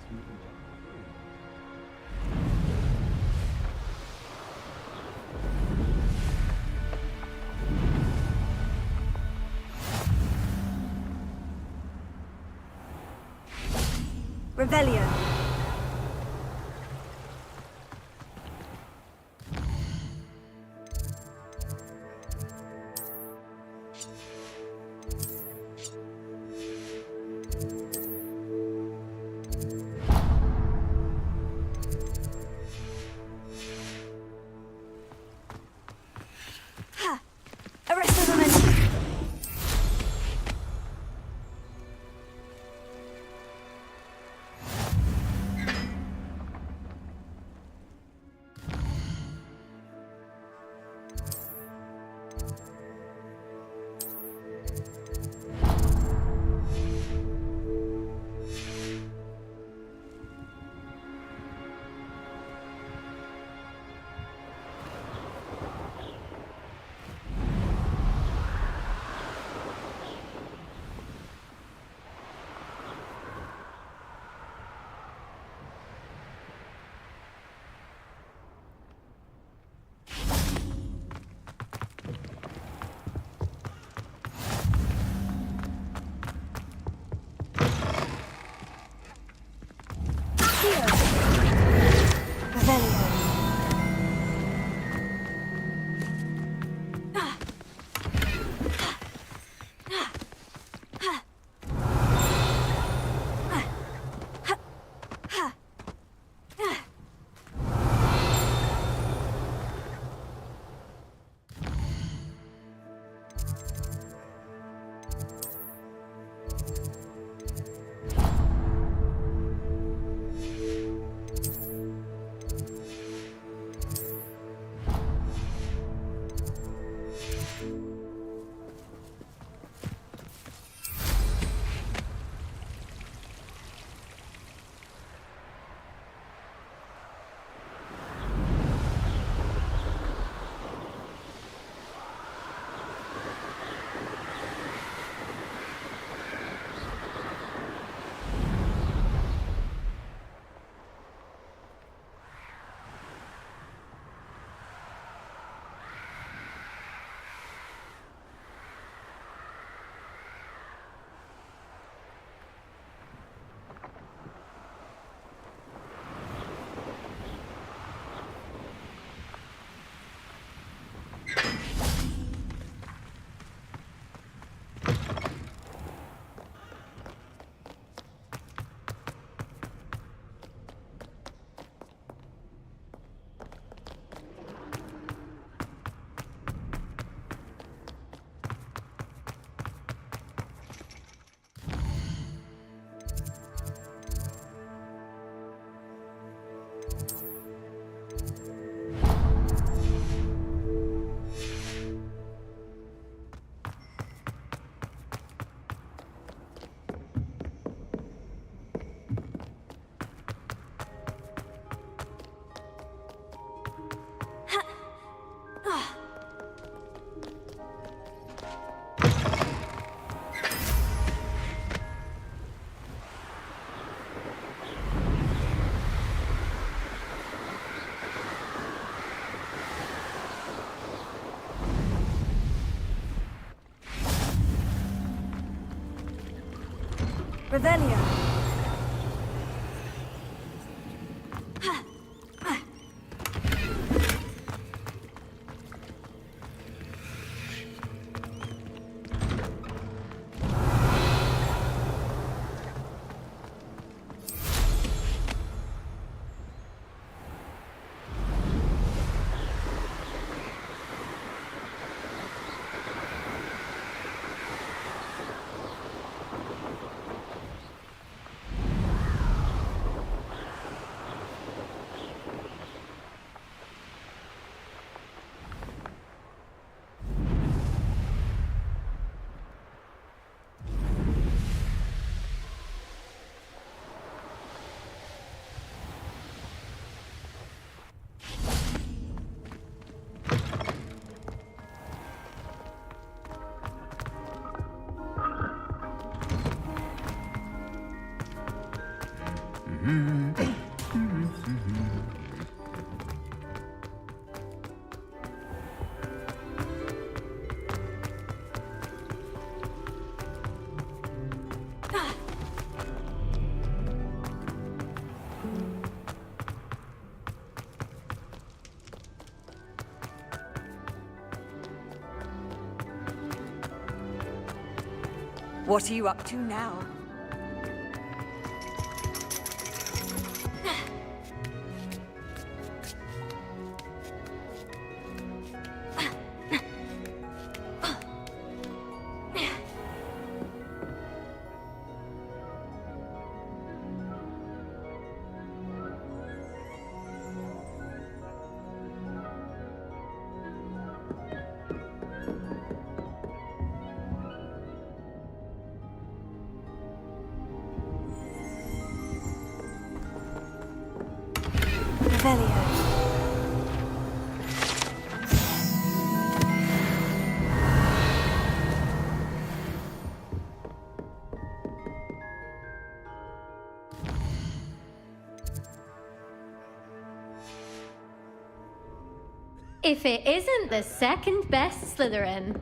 Revelio. Arrest the woman. Revelio. What are you up to now? Revelio. If it isn't the second best Slytherin.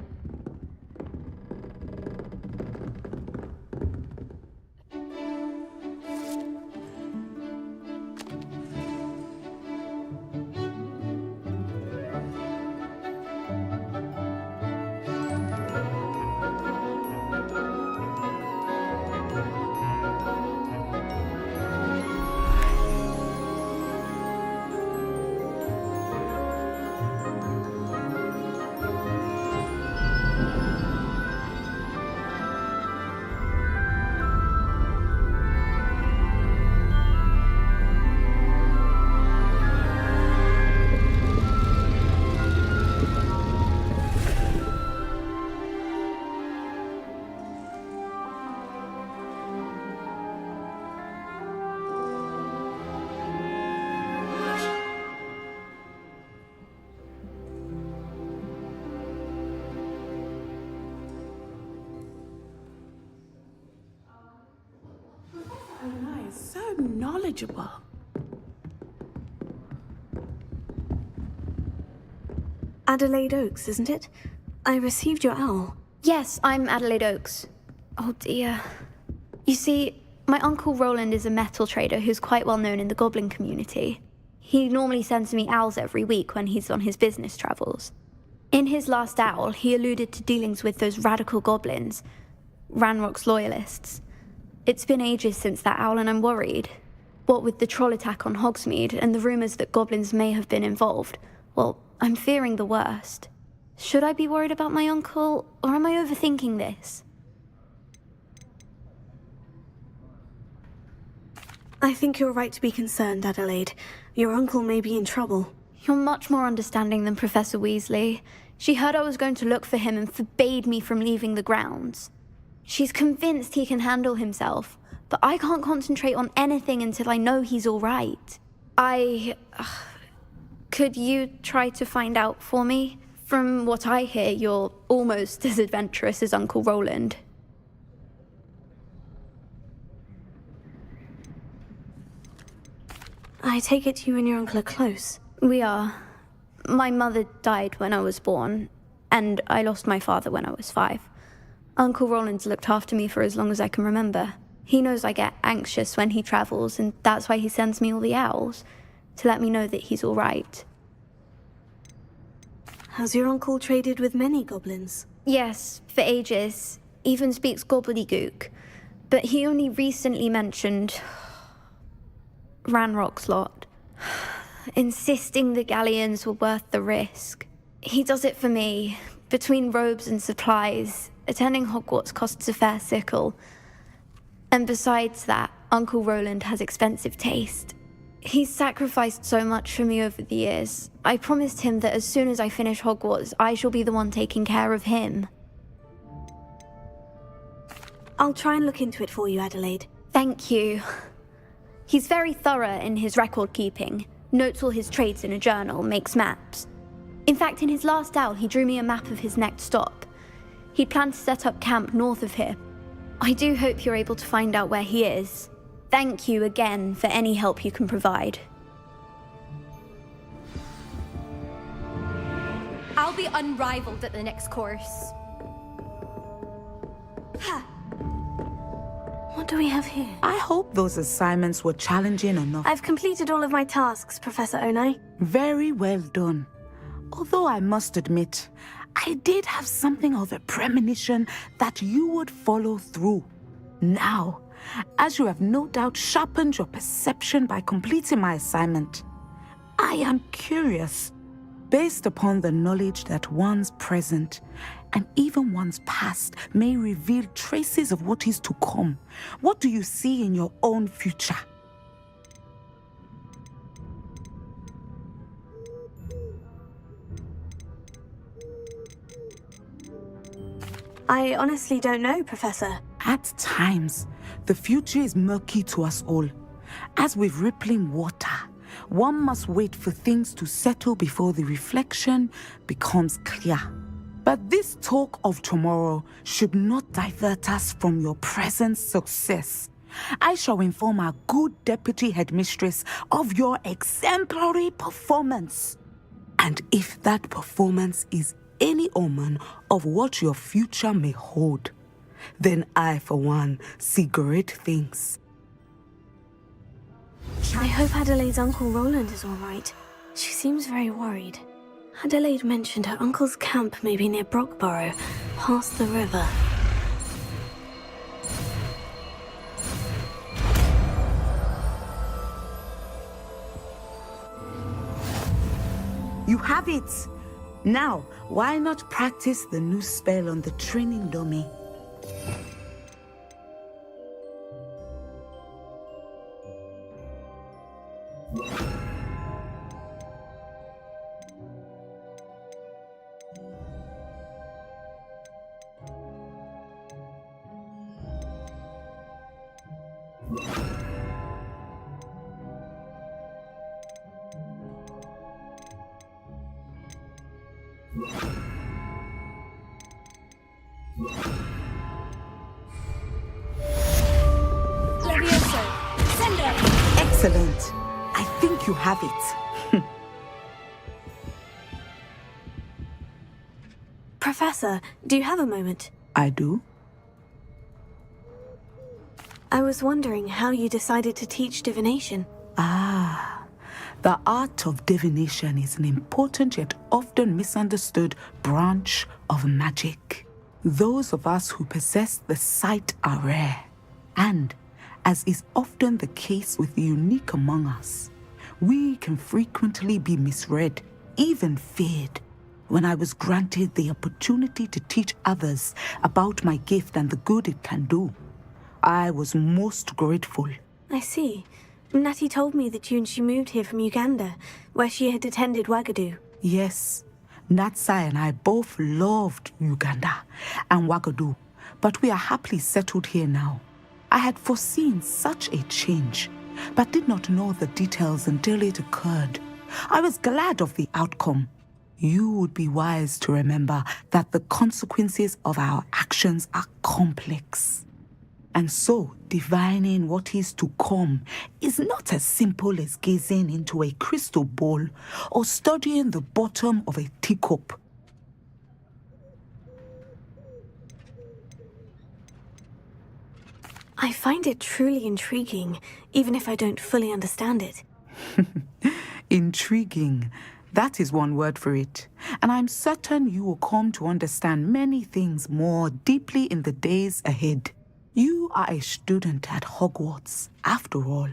So knowledgeable. Adelaide Oaks, isn't it? I received your owl. Yes, I'm Adelaide Oaks. Oh dear. You see, my uncle Roland is a metal trader who's quite well known in the goblin community. He normally sends me owls every week when he's on his business travels. In his last owl, he alluded to dealings with those radical goblins, Ranrock's loyalists. It's been ages since that owl and I'm worried. What with the troll attack on Hogsmeade and the rumours that goblins may have been involved, well, I'm fearing the worst. Should I be worried about my uncle, or am I overthinking this? I think you're right to be concerned, Adelaide. Your uncle may be in trouble. You're much more understanding than Professor Weasley. She heard I was going to look for him and forbade me from leaving the grounds. She's convinced he can handle himself, but I can't concentrate on anything until I know he's all right. Could you try to find out for me? From what I hear, you're almost as adventurous as Uncle Roland. I take it you and your uncle are close. We are. My mother died when I was born, and I lost my father when I was 5. Uncle Roland's looked after me for as long as I can remember. He knows I get anxious when he travels, and that's why he sends me all the owls, to let me know that he's all right. Has your uncle traded with many goblins? Yes, for ages. Even speaks gobbledygook. But he only recently mentioned Ranrock's lot, insisting the galleons were worth the risk. He does it for me. Between robes and supplies, attending Hogwarts costs a fair sickle. And besides that, Uncle Roland has expensive taste. He's sacrificed so much for me over the years. I promised him that as soon as I finish Hogwarts, I shall be the one taking care of him. I'll try and look into it for you, Adelaide. Thank you. He's very thorough in his record keeping, notes all his trades in a journal, makes maps. In fact, in his last owl, he drew me a map of his next stop. He'd planned to set up camp north of here. I do hope you're able to find out where he is. Thank you again for any help you can provide. I'll be unrivaled at the next course. What do we have here? I hope those assignments were challenging enough. I've completed all of my tasks, Professor Onai. Very well done. Although I must admit, I did have something of a premonition that you would follow through. Now, as you have no doubt sharpened your perception by completing my assignment, I am curious, based upon the knowledge that one's present and even one's past may reveal traces of what is to come. What do you see in your own future? I honestly don't know, Professor. At times, the future is murky to us all. As with rippling water, one must wait for things to settle before the reflection becomes clear. But this talk of tomorrow should not divert us from your present success. I shall inform our good deputy headmistress of your exemplary performance. And if that performance is any omen of what your future may hold, then I, for one, see great things. I hope Adelaide's Uncle Roland is all right. She seems very worried. Adelaide mentioned her uncle's camp may be near Brockborough, past the river. You have it! Now, why not practice the new spell on the training dummy? Excellent. I think you have it. Professor, do you have a moment? I do. I was wondering how you decided to teach divination. The art of divination is an important yet often misunderstood branch of magic. Those of us who possess the sight are rare, and, as is often the case with the unique among us, we can frequently be misread, even feared. When I was granted the opportunity to teach others about my gift and the good it can do, I was most grateful. I see. Natty told me that you and she moved here from Uganda, where she had attended Wagadu. Yes, Natsai and I both loved Uganda and Wagadu, but we are happily settled here now. I had foreseen such a change, but did not know the details until it occurred. I was glad of the outcome. You would be wise to remember that the consequences of our actions are complex. And so, divining what is to come is not as simple as gazing into a crystal ball or studying the bottom of a teacup. I find it truly intriguing, even if I don't fully understand it. Intriguing. That is one word for it. And I'm certain you will come to understand many things more deeply in the days ahead. You are a student at Hogwarts, after all.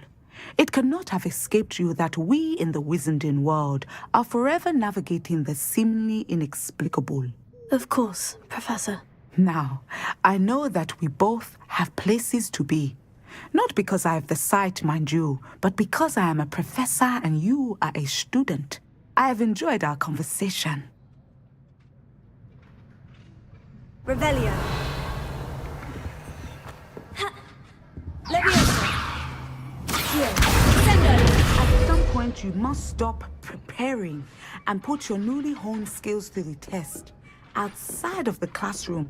It cannot have escaped you that we in the Wizarding world are forever navigating the seemingly inexplicable. Of course, Professor. Now, I know that we both have places to be. Not because I have the sight, mind you, but because I am a professor and you are a student. I have enjoyed our conversation. Revelio. At some point, you must stop preparing and put your newly honed skills to the test outside of the classroom.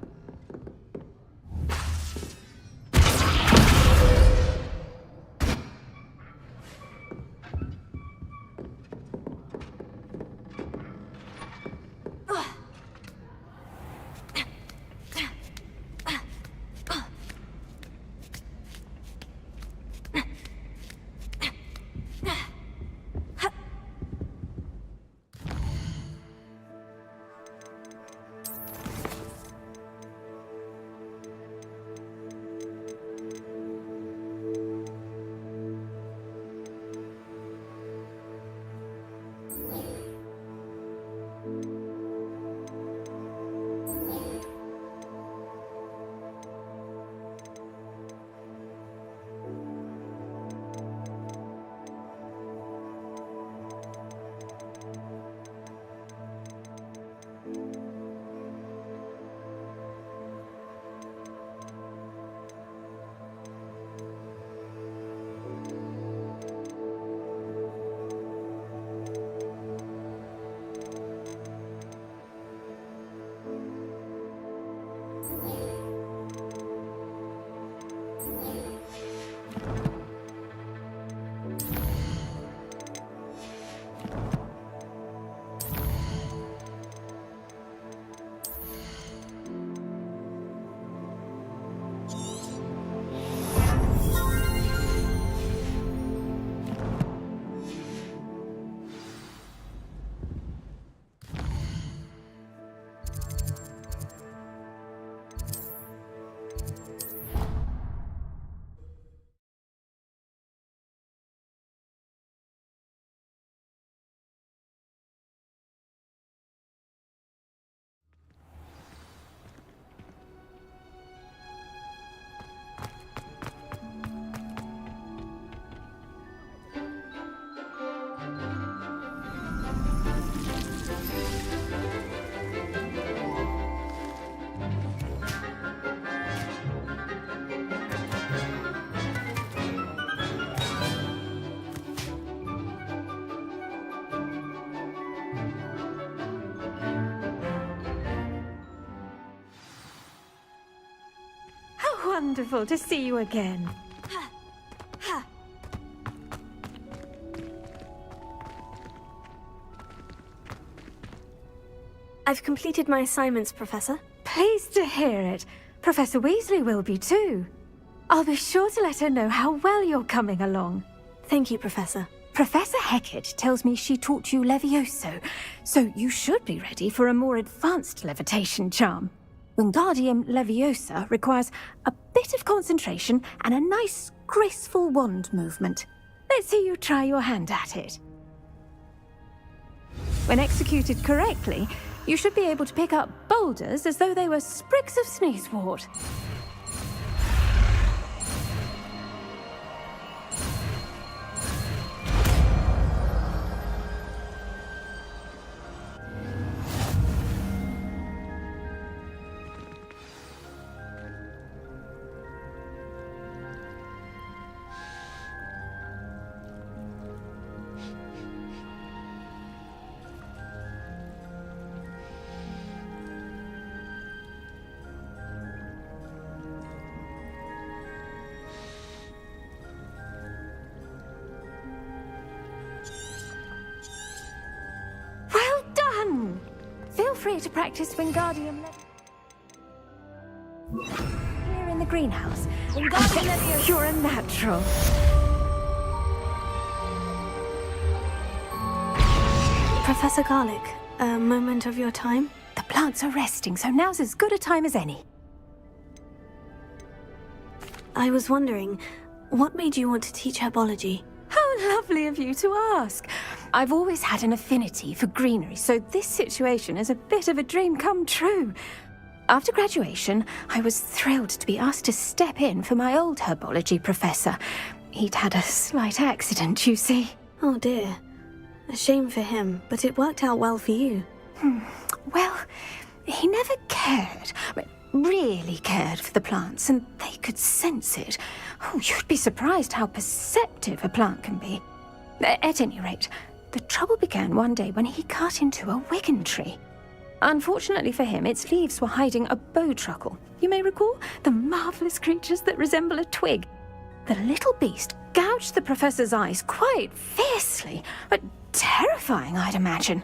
Wonderful to see you again. I've completed my assignments, Professor. Pleased to hear it. Professor Weasley will be too. I'll be sure to let her know how well you're coming along. Thank you, Professor. Professor Hecat tells me she taught you Levioso, so you should be ready for a more advanced levitation charm. Wingardium Leviosa requires a bit of concentration and a nice, graceful wand movement. Let's see you try your hand at it. When executed correctly, you should be able to pick up boulders as though they were sprigs of sneezewort. Feel free to practice Wingardium Here in the greenhouse. You're a natural. Professor Garlic, a moment of your time? The plants are resting, so now's as good a time as any. I was wondering, what made you want to teach herbology? How lovely of you to ask. I've always had an affinity for greenery, so this situation is a bit of a dream come true. After graduation, I was thrilled to be asked to step in for my old herbology professor. He'd had a slight accident, you see. Oh dear. A shame for him, but it worked out well for you. Well, he never cared. Really cared for the plants, and they could sense it. Oh, you'd be surprised how perceptive a plant can be. At any rate, the trouble began one day when he cut into a wigan tree. Unfortunately for him, its leaves were hiding a bowtruckle. You may recall the marvellous creatures that resemble a twig. The little beast gouged the professor's eyes quite fiercely, but terrifying, I'd imagine.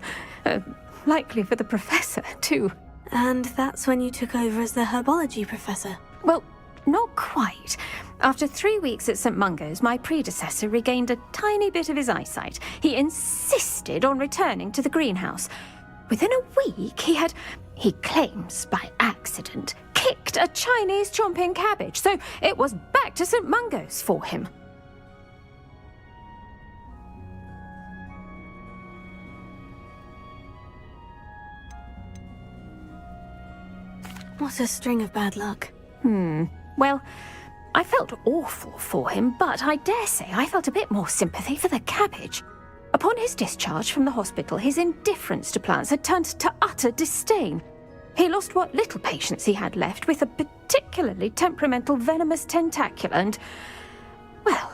Likely for the professor, too. And that's when you took over as the herbology professor? Well, not quite. After 3 weeks at St. Mungo's, my predecessor regained a tiny bit of his eyesight. He insisted on returning to the greenhouse. Within a week, he claims by accident, kicked a Chinese chomping cabbage, so it was back to St. Mungo's for him. What a string of bad luck. Well, I felt awful for him, but I dare say I felt a bit more sympathy for the cabbage. Upon his discharge from the hospital, his indifference to plants had turned to utter disdain. He lost what little patience he had left with a particularly temperamental venomous tentacula and, well,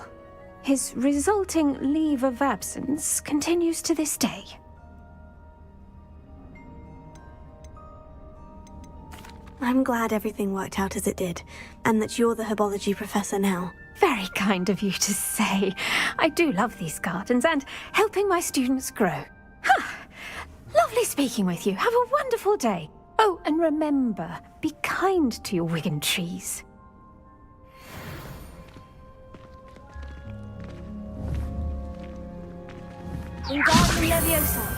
his resulting leave of absence continues to this day. I'm glad everything worked out as it did, and that you're the herbology professor now. Very kind of you to say. I do love these gardens and helping my students grow. Lovely speaking with you. Have a wonderful day. Oh, and remember, be kind to your wigan trees. Wingardium Leviosa.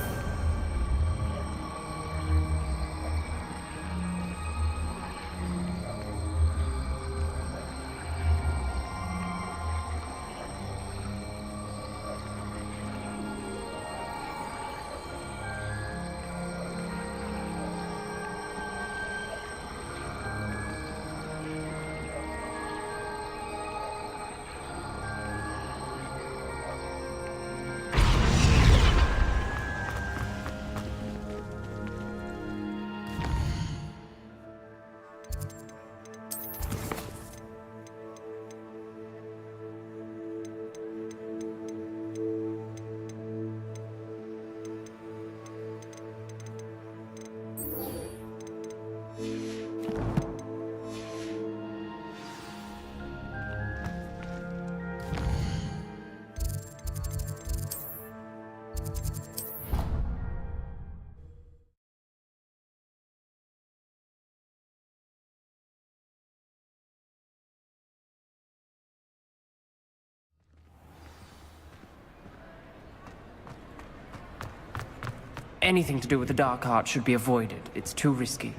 Anything to do with the dark arts should be avoided. It's too risky.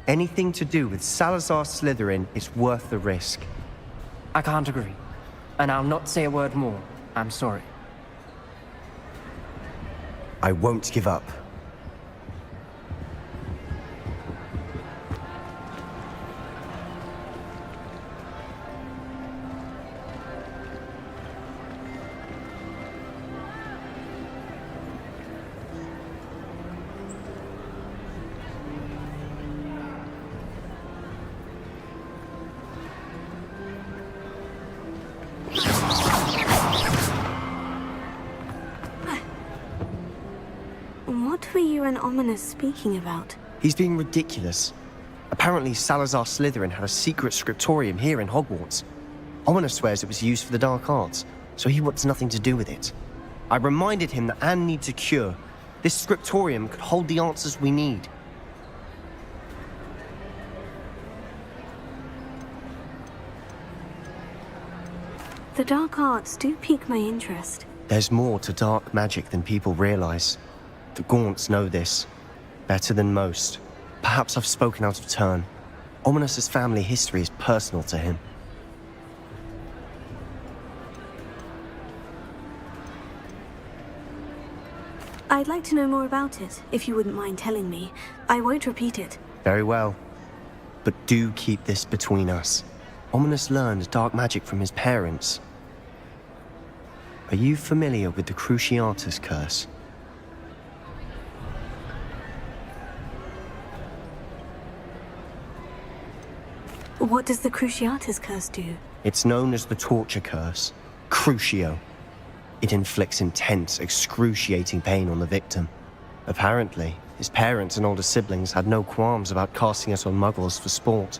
Anything to do with Salazar Slytherin is worth the risk. I can't agree. And I'll not say a word more. I'm sorry. I won't give up. What were you and Ominous speaking about? He's being ridiculous. Apparently, Salazar Slytherin had a secret scriptorium here in Hogwarts. Ominous swears it was used for the dark arts, so he wants nothing to do with it. I reminded him that Anne needs a cure. This scriptorium could hold the answers we need. The dark arts do pique my interest. There's more to dark magic than people realize. The Gaunts know this better than most. Perhaps I've spoken out of turn. Ominous's family history is personal to him. I'd like to know more about it, if you wouldn't mind telling me. I won't repeat it. Very well. But do keep this between us. Ominous learned dark magic from his parents. Are you familiar with the Cruciatus curse? What does the Cruciatus curse do? It's known as the torture curse, Crucio. It inflicts intense, excruciating pain on the victim. Apparently, his parents and older siblings had no qualms about casting it on muggles for sport.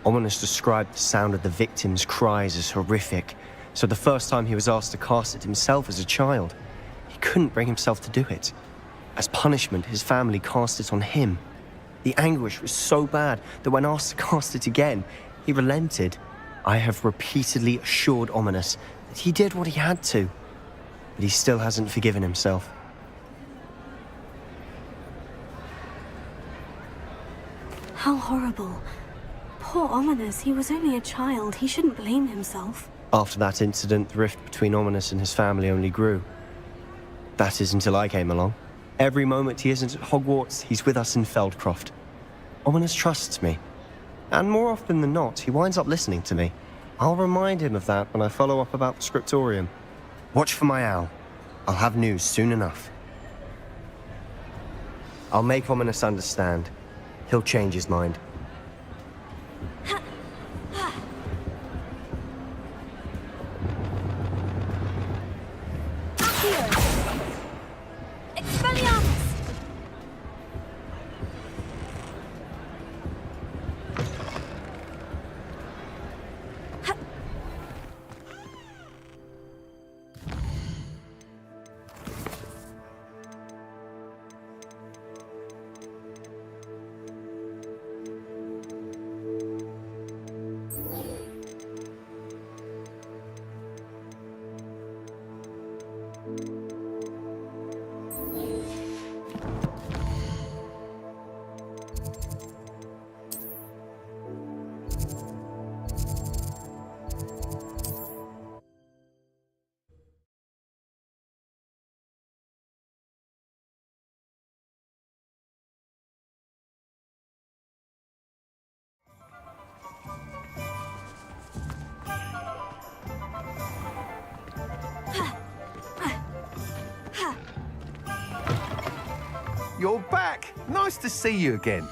Ominous described the sound of the victim's cries as horrific, so the first time he was asked to cast it himself as a child, he couldn't bring himself to do it. As punishment, his family cast it on him. The anguish was so bad that when asked to cast it again, he relented. I have repeatedly assured Ominous that he did what he had to, but he still hasn't forgiven himself. How horrible. Poor Ominous, he was only a child. He shouldn't blame himself. After that incident, the rift between Ominous and his family only grew. That is until I came along. Every moment he isn't at Hogwarts, he's with us in Feldcroft. Ominous trusts me. And more often than not, he winds up listening to me. I'll remind him of that when I follow up about the scriptorium. Watch for my owl. I'll have news soon enough. I'll make Ominous understand. He'll change his mind. You're back! Nice to see you again.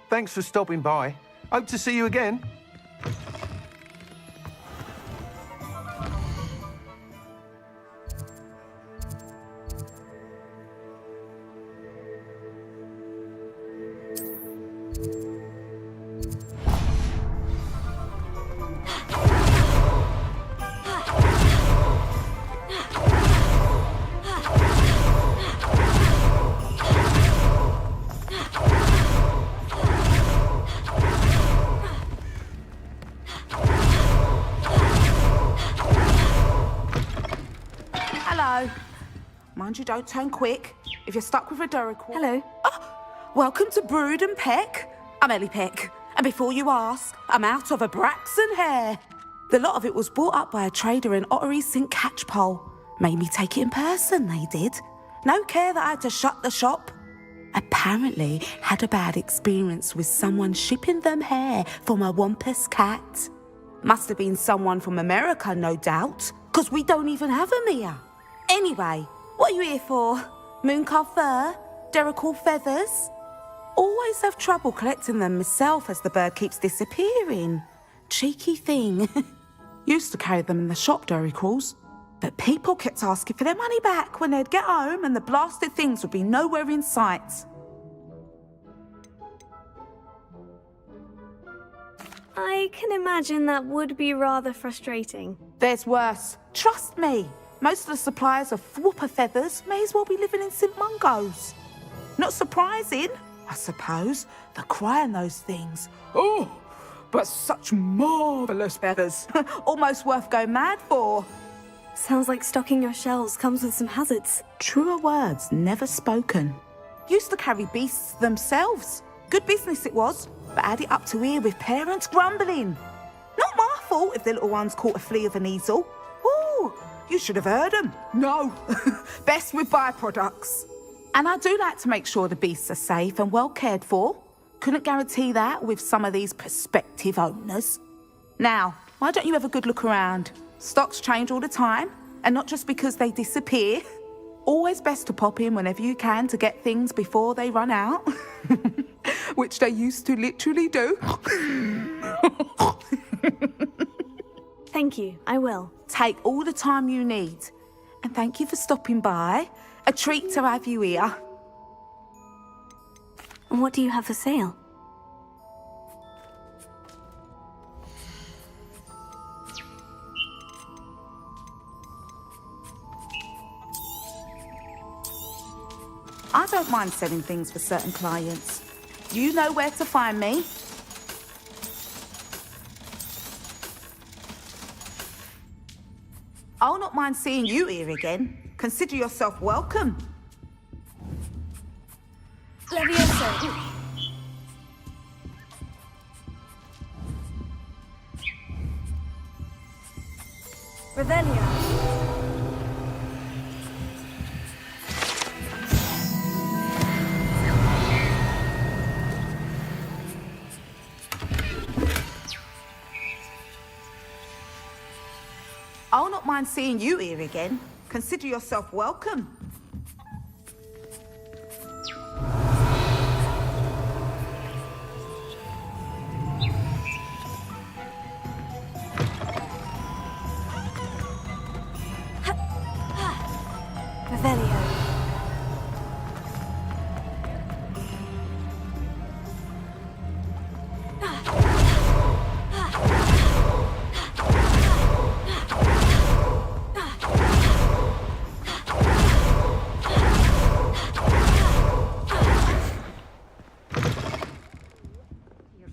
Thanks for stopping by. Hope to see you again. Mind you don't turn quick. If you're stuck with a Duracell... Hello. Oh, welcome to Brood and Peck. I'm Ellie Peck. And before you ask, I'm out of a Braxton hair. The lot of it was bought up by a trader in Ottery St. Catchpole. Made me take it in person, they did. No care that I had to shut the shop. Apparently had a bad experience with someone shipping them hair for my Wampus cat. Must have been someone from America, no doubt, because we don't even have them here. Anyway, what are you here for? Mooncar fur? Duracell feathers? Always have trouble collecting them myself as the bird keeps disappearing. Cheeky thing. Used to carry them in the shop, Duracalls. But people kept asking for their money back when they'd get home and the blasted things would be nowhere in sight. I can imagine that would be rather frustrating. There's worse. Trust me. Most of the suppliers of whooper feathers may as well be living in St. Mungo's. Not surprising, I suppose. The cry in those things. Oh, but such marvellous feathers. Almost worth going mad for. Sounds like stocking your shelves comes with some hazards. Truer words never spoken. Used to carry beasts themselves. Good business it was, but add it up to here with parents grumbling. Not my fault if the little ones caught a flea of an easel. Ooh, you should have heard them. No, best with byproducts. And I do like to make sure the beasts are safe and well cared for. Couldn't guarantee that with some of these prospective owners. Now, why don't you have a good look around? Stocks change all the time, and not just because they disappear. Always best to pop in whenever you can to get things before they run out. Which they used to literally do. Thank you, I will. Take all the time you need. And thank you for stopping by. A treat to have you here. What do you have for sale? I don't mind selling things for certain clients. You know where to find me. I'll not mind seeing you here again. Consider yourself welcome. Levioso. Revelio. I'll not mind seeing you here again. Consider yourself welcome. Revelio.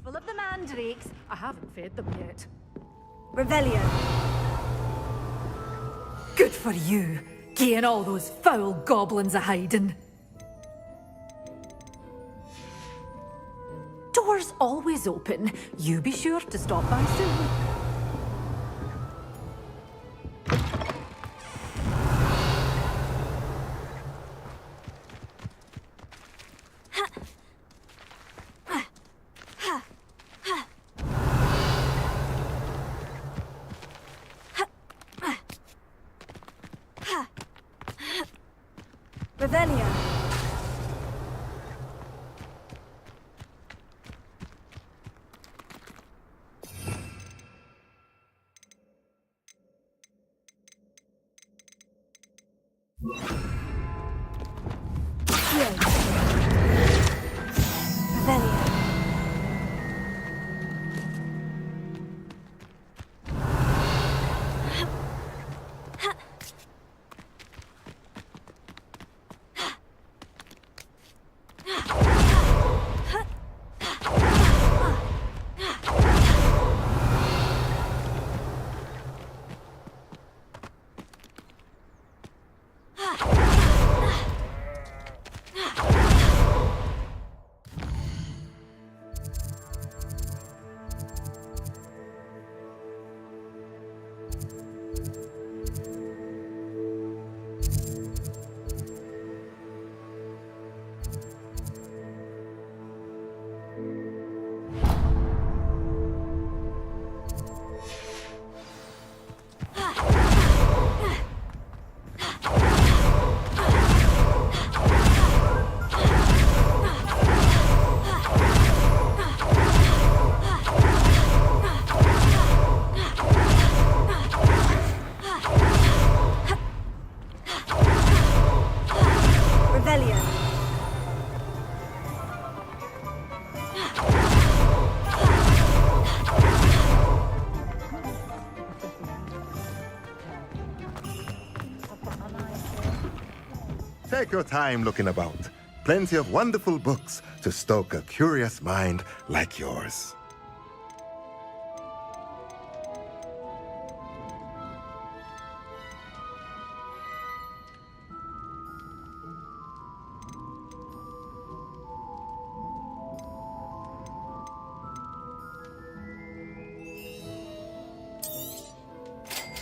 Full of the mandrakes. I haven't fed them yet. Revelio. Good for you, getting all those foul goblins a hiding. Doors always open. You be sure to stop by soon. Revelio. Revelio. take your time looking about. Plenty of wonderful books to stoke a curious mind like yours.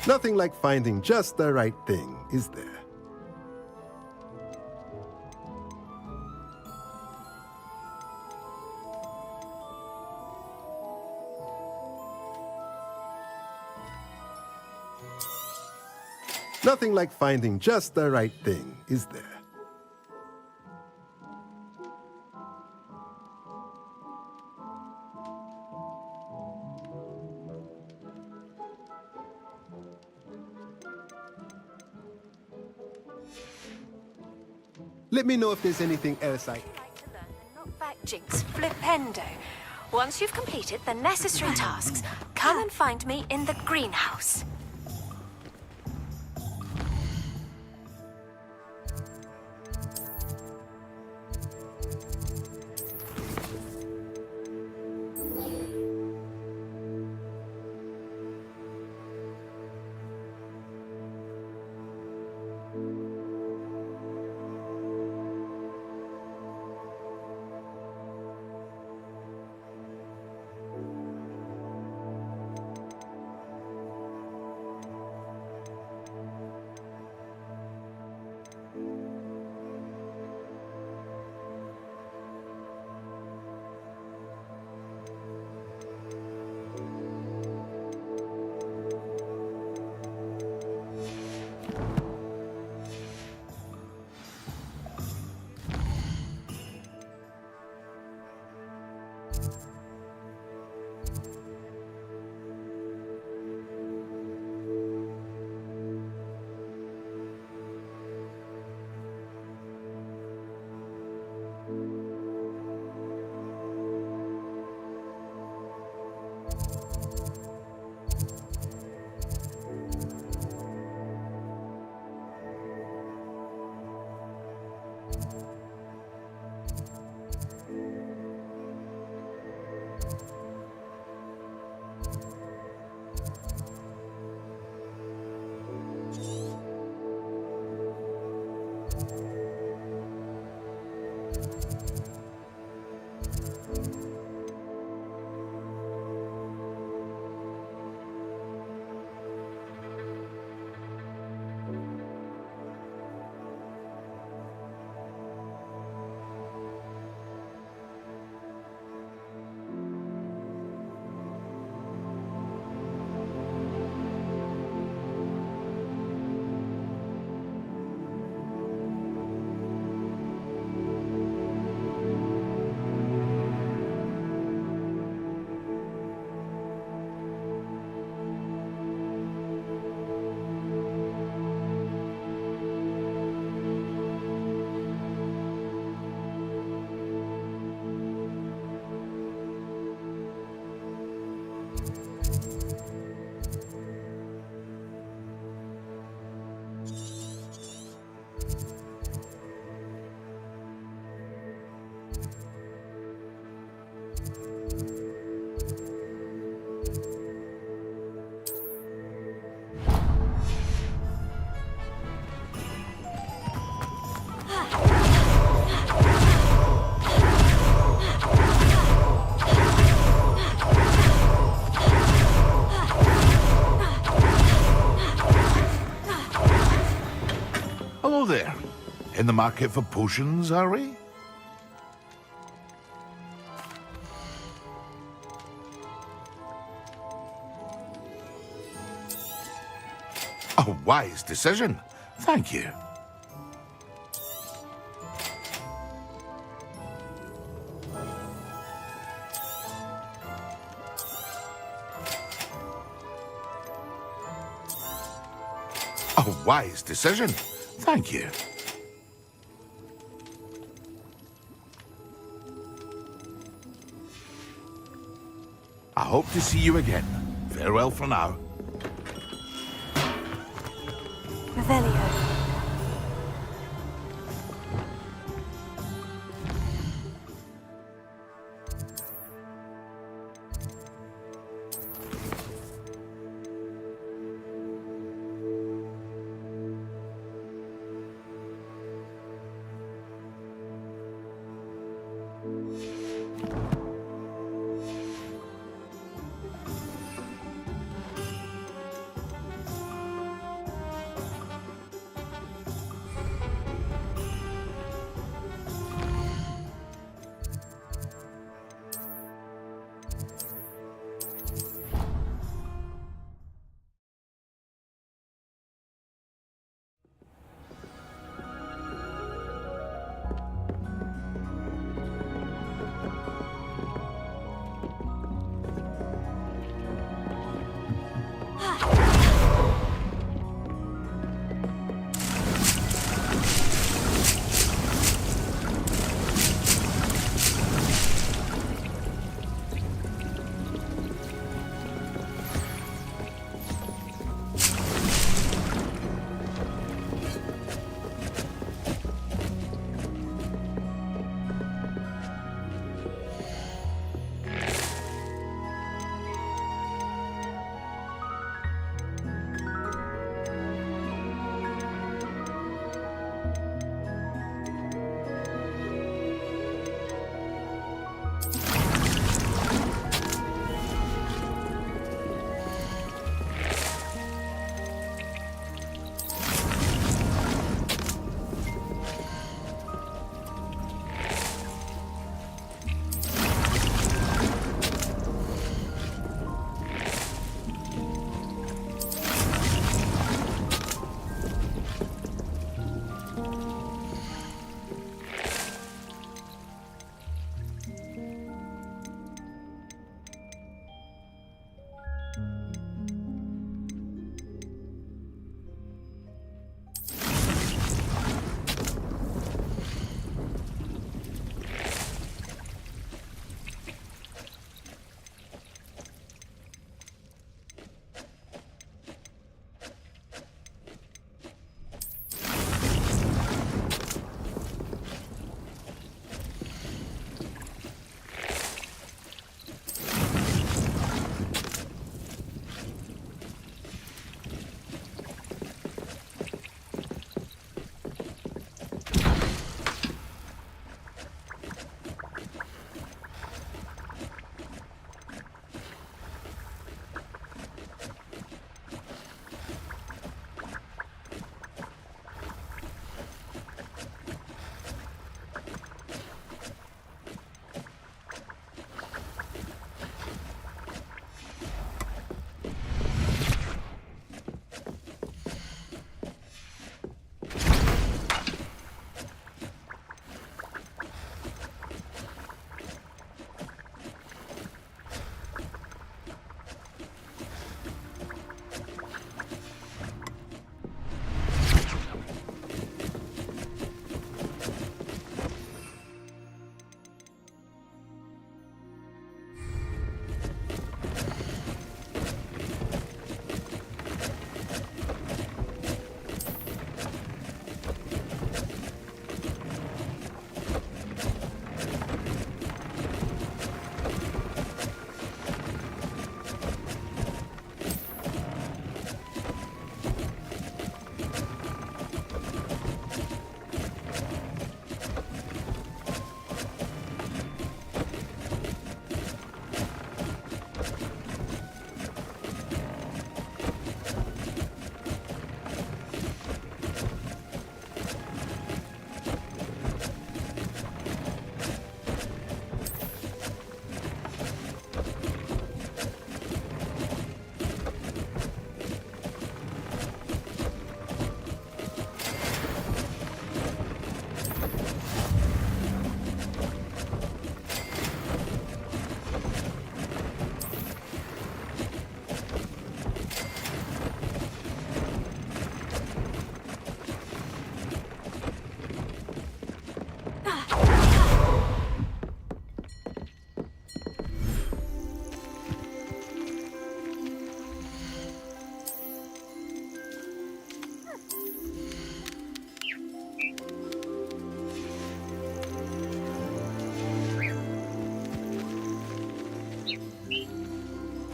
Nothing like finding just the right thing, is there? Nothing like finding just the right thing, is there? Let me know if there's anything else I... Knockback Jinx Flipendo. Once you've completed the necessary tasks, come and find me in the greenhouse. Hello there. In the market for potions, are we? A wise decision. Thank you. A wise decision. Thank you. I hope to see you again. Farewell for now. Revelio.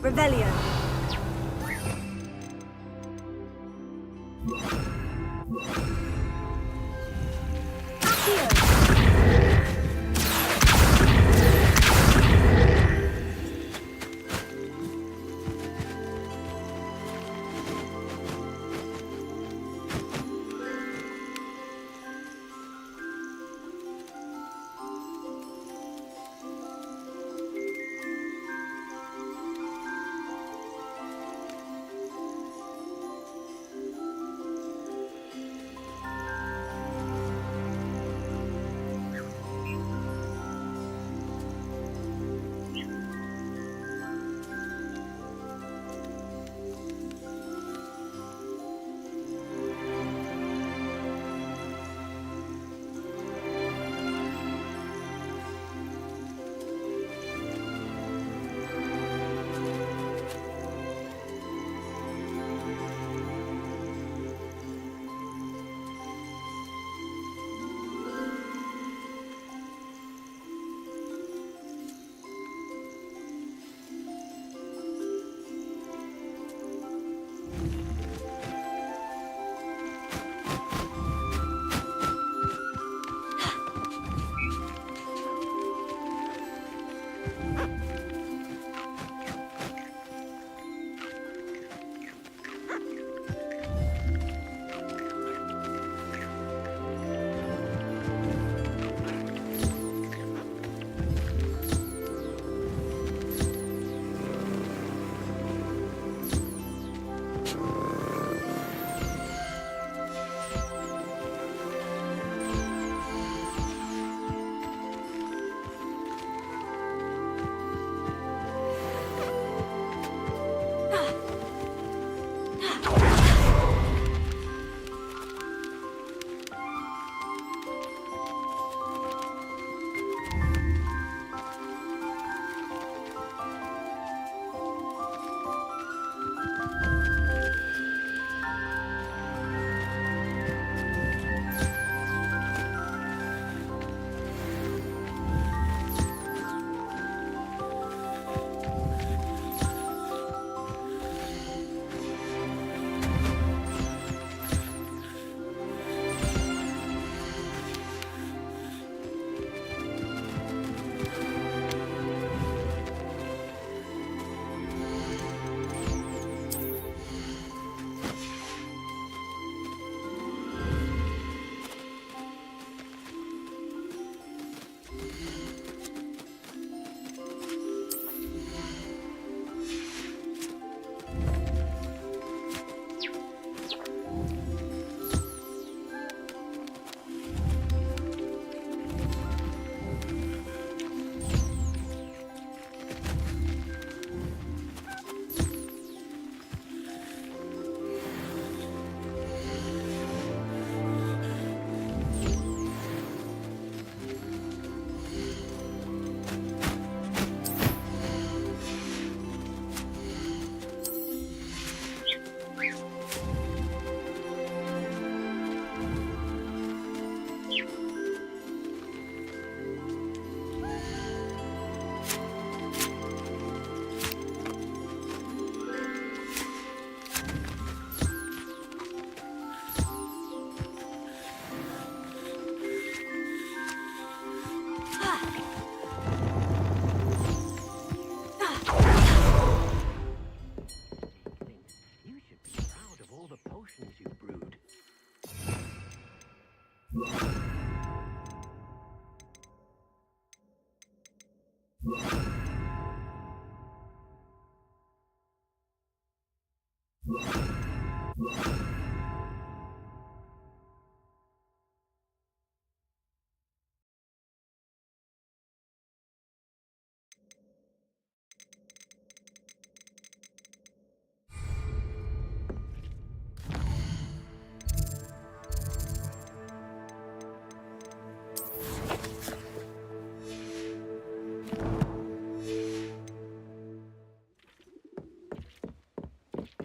Revelio.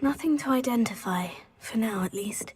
Nothing to identify, for now at least.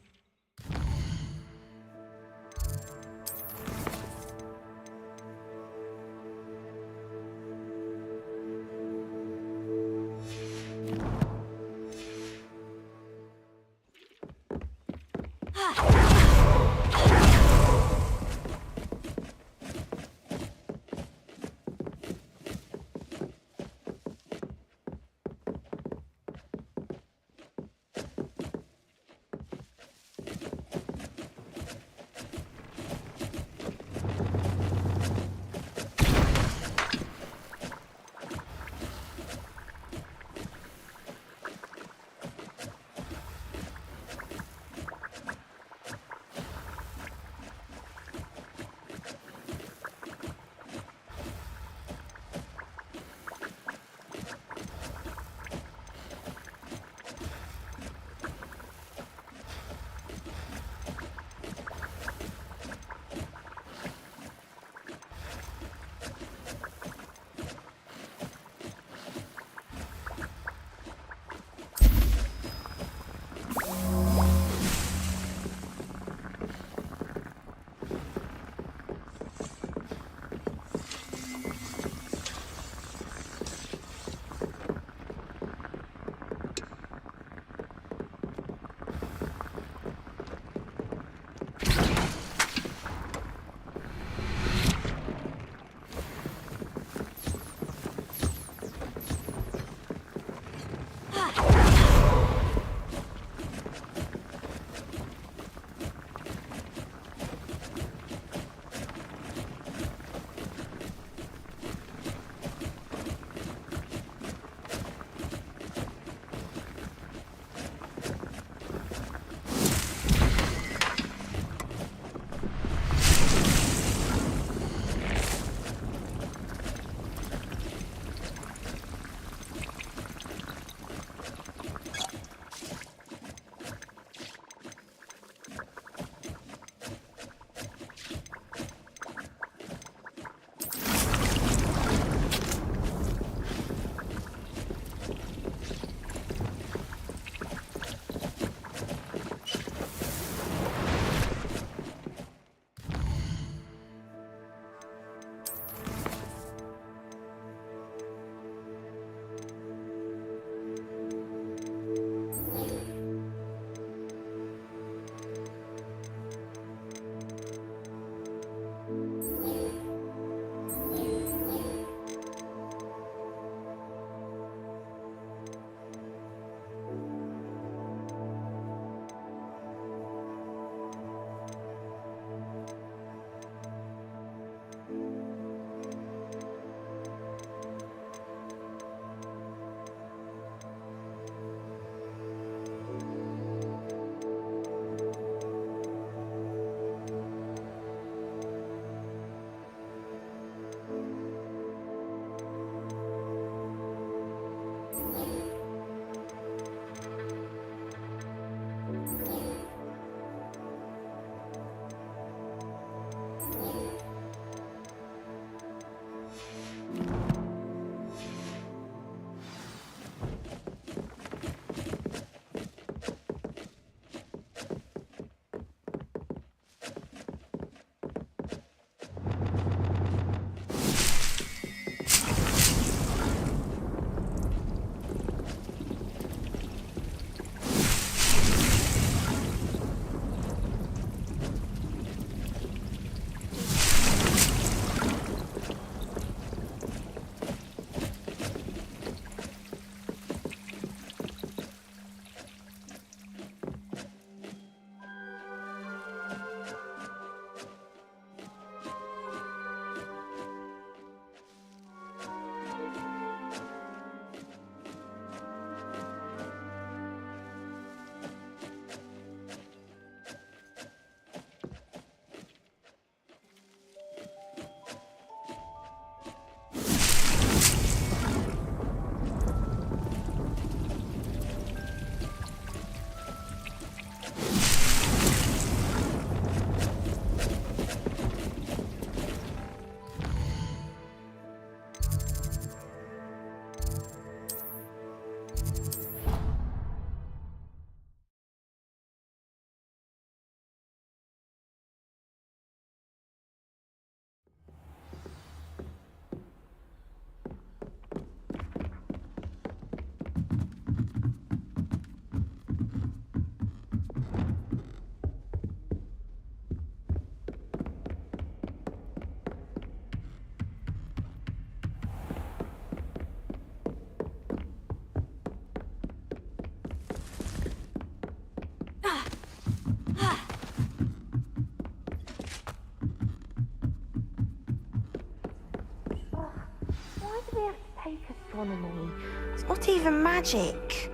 do they have to take astronomy? It's not even magic.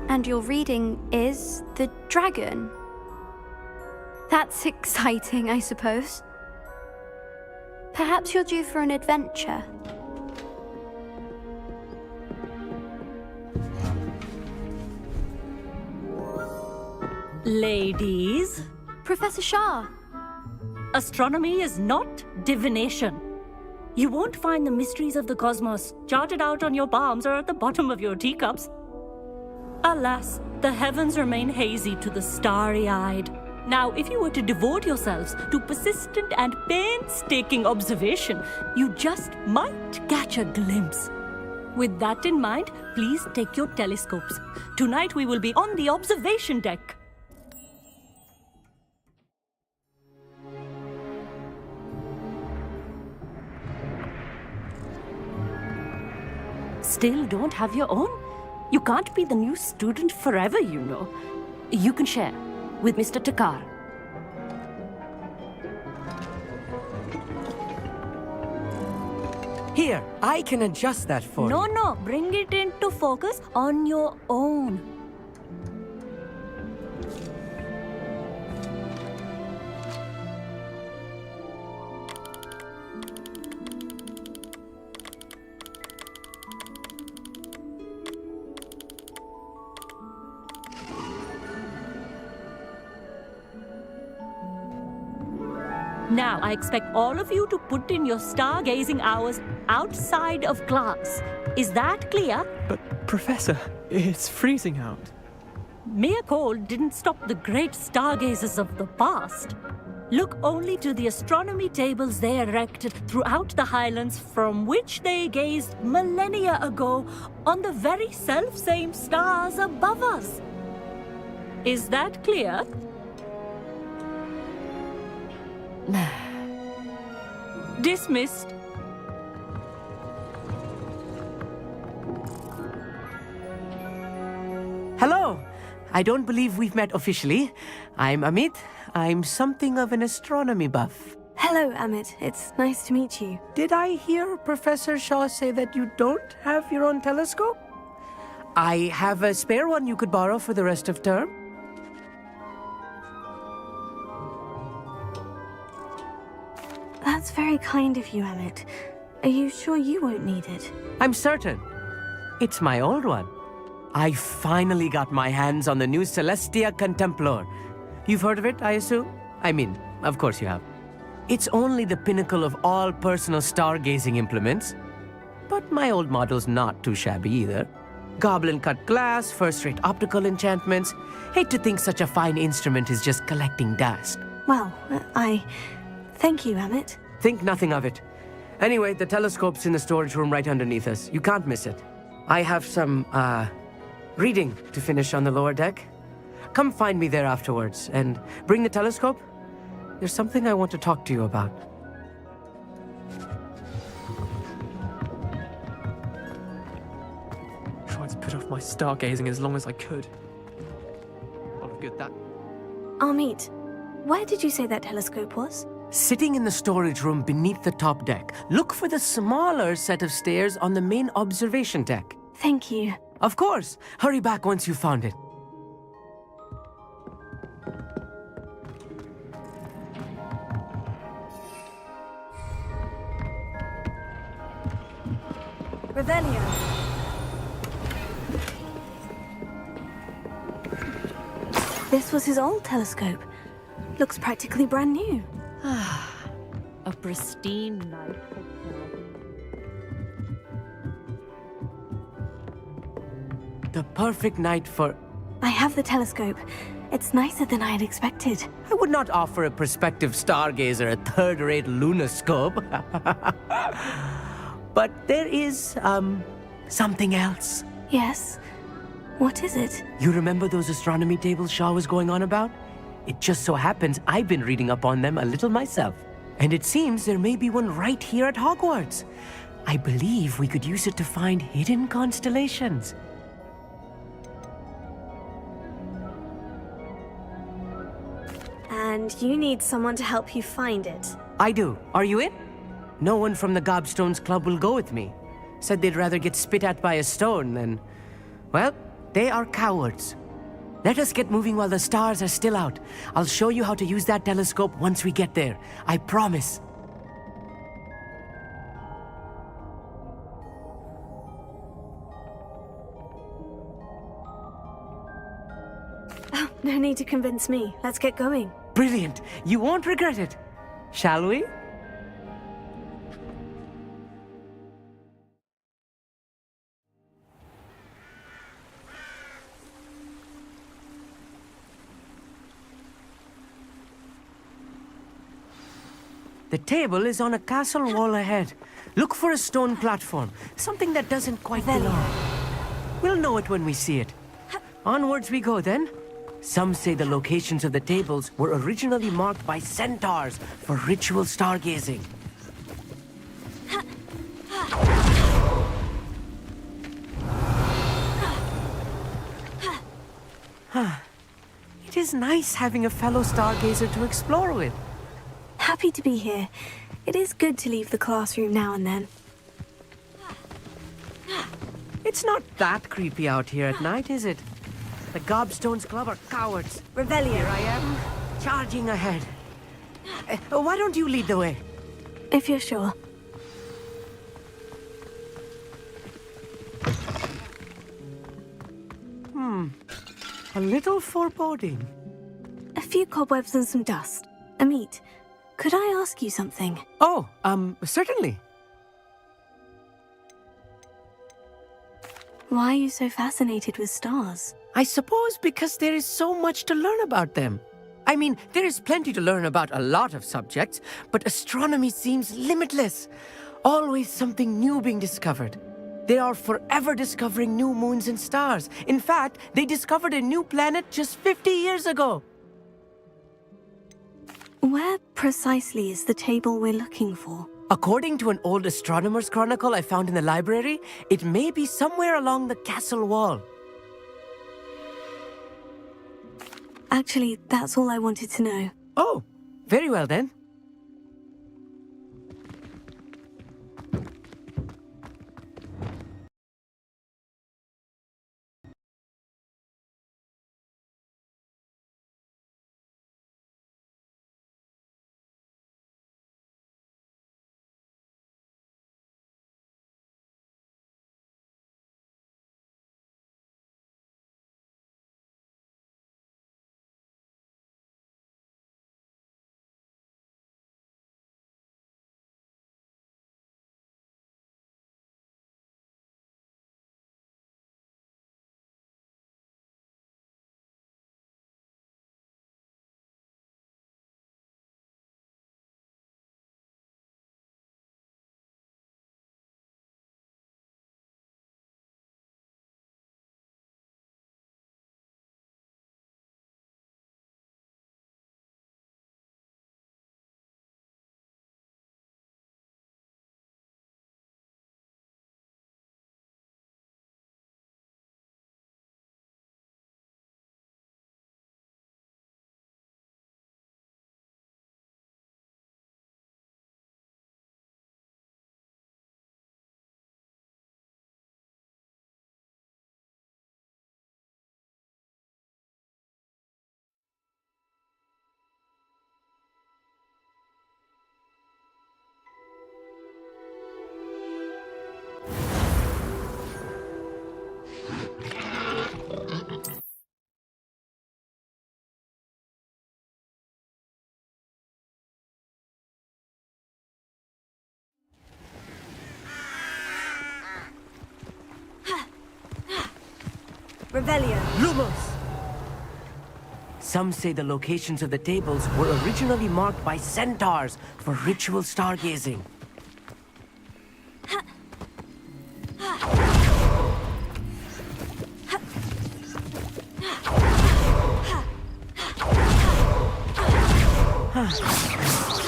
And your reading is the dragon. That's exciting, I suppose. Perhaps you're due for an adventure. Ladies, Professor Shah. astronomy is not divination. You won't find the mysteries of the cosmos charted out on your palms or at the bottom of your teacups. Alas, the heavens remain hazy to the starry-eyed. Now, if you were to devote yourselves to persistent and painstaking observation, you just might catch a glimpse. With that in mind, please take your telescopes. Tonight we will be on the observation deck. Still don't have your own? You can't be the new student forever, you know. You can share with Mr. Takar. Here, I can adjust that for you. No, bring it into focus on your own. Now, I expect all of you to put in your stargazing hours outside of class. Is that clear? But, Professor, it's freezing out. Mere cold didn't stop the great stargazers of the past. Look only to the astronomy tables they erected throughout the highlands from which they gazed millennia ago on the very self-same stars above us. Is that clear? Dismissed. Hello. I don't believe we've met officially. I'm Amit. I'm something of an astronomy buff. Hello, Amit. It's nice to meet you. Did I hear Professor Shaw say that you don't have your own telescope? I have a spare one you could borrow for the rest of term. That's very kind of you, Amit. Are you sure you won't need it? I'm certain. It's my old one. I finally got my hands on the new Celestia Contemplar. You've heard of it, I assume? I mean, of course you have. It's only the pinnacle of all personal stargazing implements. But my old model's not too shabby either. Goblin-cut glass, first-rate optical enchantments. Hate to think such a fine instrument is just collecting dust. Well, thank you, Amit. Think nothing of it. Anyway, the telescope's in the storage room right underneath us. You can't miss it. I have some, reading to finish on the lower deck. Come find me there afterwards, and bring the telescope. There's something I want to talk to you about. Tried to put off my stargazing as long as I could. Not of good that. Amit, where did you say that telescope was? Sitting in the storage room beneath the top deck. Look for the smaller set of stairs on the main observation deck. Thank you. Of course. Hurry back once you've found it. Revelio. This was his old telescope. Looks practically brand new. A pristine night. The perfect night for... I have the telescope. It's nicer than I had expected. I would not offer a prospective stargazer a third-rate lunoscope. But there is, something else. Yes? What is it? You remember those astronomy tables Shaw was going on about? It just so happens I've been reading up on them a little myself. And it seems there may be one right here at Hogwarts. I believe we could use it to find hidden constellations. And you need someone to help you find it. I do. Are you in? no one from the Gobstones Club will go with me. Said they'd rather get spit at by a stone than... Well, they are cowards. Let us get moving while the stars are still out. I'll show you how to use that telescope once we get there. I promise. Oh, no need to convince me. Let's get going. Brilliant. You won't regret it. Shall we? The table is on a castle wall ahead. Look for a stone platform, something that doesn't quite belong. We'll know it when we see it. Onwards we go then. Some say the locations of the tables were originally marked by centaurs for ritual stargazing. It is nice having a fellow stargazer to explore with. Happy to be here. It is good to leave the classroom now and then. It's not that creepy out here at night, is it? The Gobstones Club are cowards. Revelio. Here I am, charging ahead. Why don't you lead the way? If you're sure. A little foreboding. A few cobwebs and some dust. Amit, could I ask you something? Oh, certainly. Why are you so fascinated with stars? I suppose because there is so much to learn about them. I mean, there is plenty to learn about a lot of subjects, but astronomy seems limitless. Always something new being discovered. They are forever discovering new moons and stars. In fact, they discovered a new planet just 50 years ago. Where precisely is the table we're looking for? According to an old astronomer's chronicle I found in the library, it may be somewhere along the castle wall. Actually, that's all I wanted to know. Oh, very well then. Revelio. Lumos! Some say the locations of the tables were originally marked by centaurs for ritual stargazing.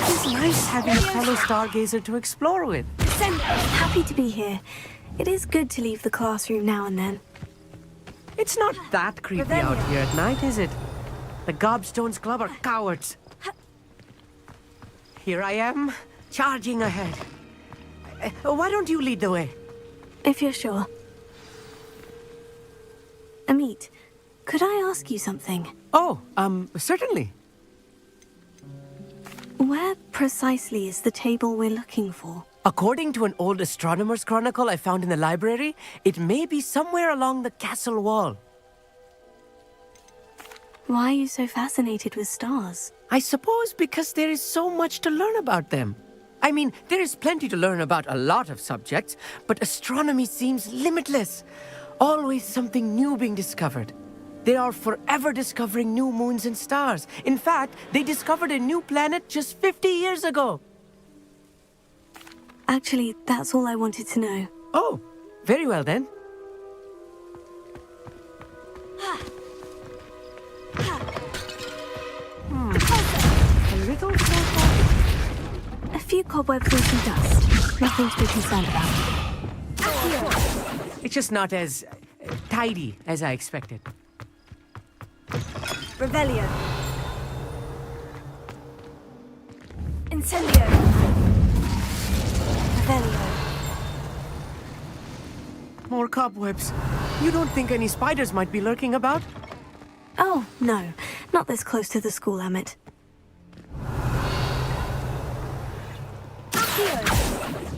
It's nice having a fellow stargazer to explore with. Happy to be here. It is good to leave the classroom now and then. It's not that creepy out here at night, is it? The Gobstones Club are cowards. Here I am, charging ahead. Why don't you lead the way? If you're sure. Amit, could I ask you something? Oh, certainly. Where precisely is the table we're looking for? According to an old astronomer's chronicle I found in the library, it may be somewhere along the castle wall. Why are you so fascinated with stars? I suppose because there is so much to learn about them. I mean, there is plenty to learn about a lot of subjects, but astronomy seems limitless. Always something new being discovered. They are forever discovering new moons and stars. In fact, they discovered a new planet just 50 years ago. Actually, that's all I wanted to know. Oh, very well then. A little closer. A few cobwebs and some dust. Nothing to be concerned about. It's just not as tidy as I expected. Revelio. Incendio. Revelio. More cobwebs. You don't think any spiders might be lurking about? Oh, no. Not this close to the school, Amit. Accio.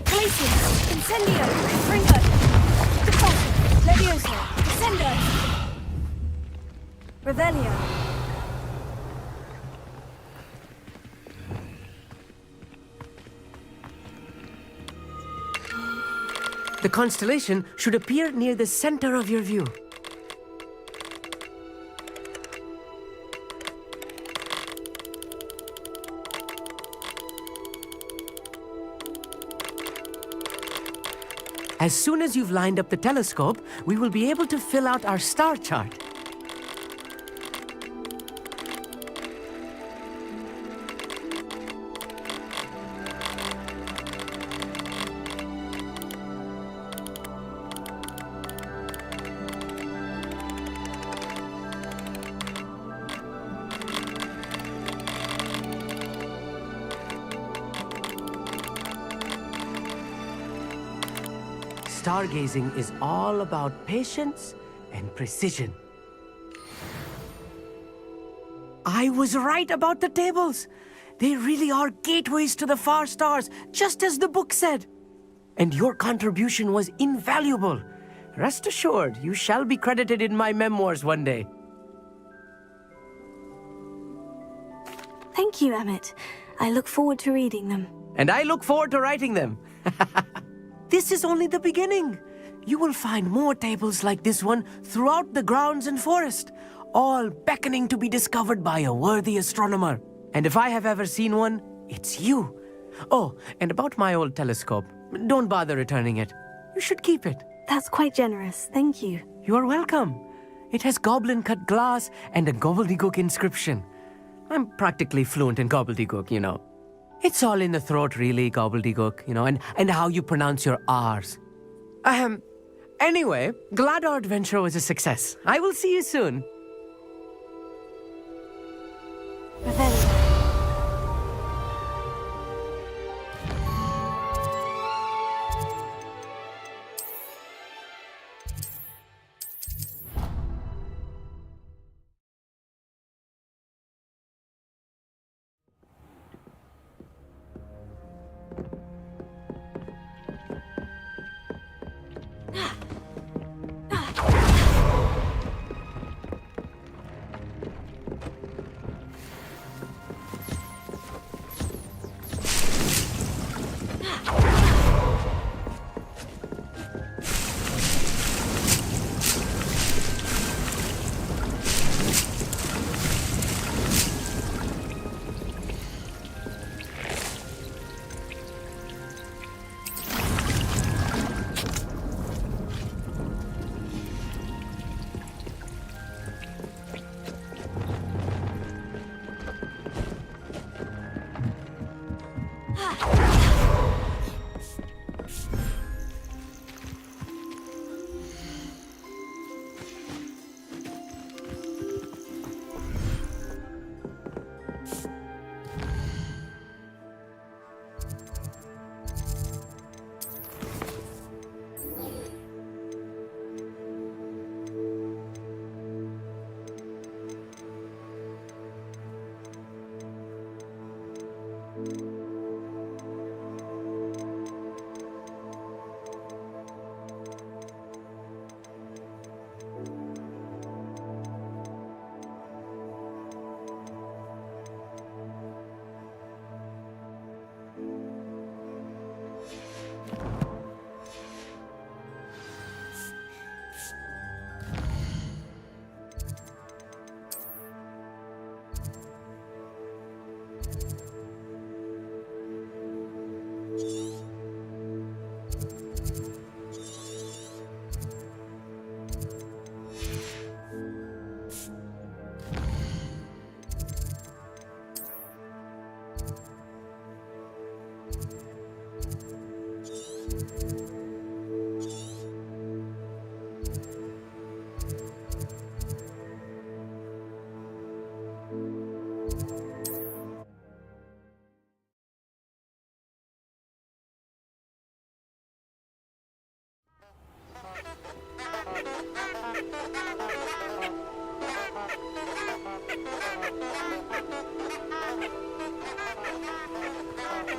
Glacius. Incendio. Ringo. Default. Levioso. Descendo. Revelio. The constellation should appear near the center of your view. As soon as you've lined up the telescope, we will be able to fill out our star chart. Stargazing is all about patience and precision. I was right about the tables. They really are gateways to the far stars, just as the book said. And your contribution was invaluable. Rest assured, you shall be credited in my memoirs one day. Thank you, Amit. I look forward to reading them. And I look forward to writing them. This is only the beginning. You will find more tables like this one throughout the grounds and forest, all beckoning to be discovered by a worthy astronomer. And if I have ever seen one, it's you. Oh, and about my old telescope, don't bother returning it. You should keep it. That's quite generous. Thank you. You're welcome. It has goblin-cut glass and a gobbledygook inscription. I'm practically fluent in gobbledygook, you know. It's all in the throat, really, gobbledygook, you know, and how you pronounce your R's. Anyway, glad our adventure was a success. I will see you soon.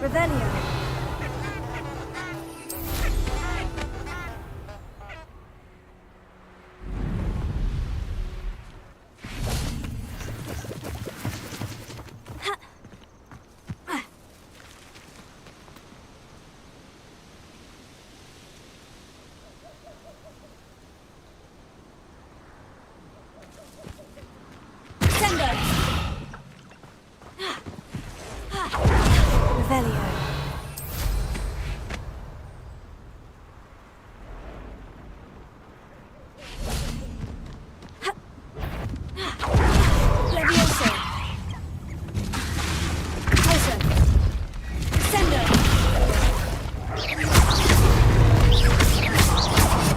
Revelio. Revelio. Levioso. Closer. Descendo.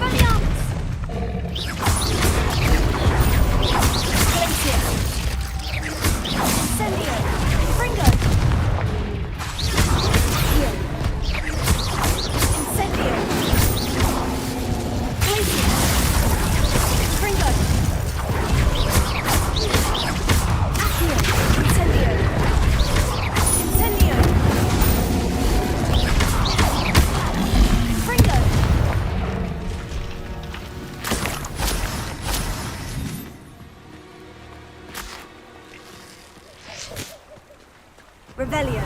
Valiant. Glacier. Incendio. Fringo. Here. Incendio. Glacier. Fringo. Accio. Incendio. Incendio. Fringo. Revelio.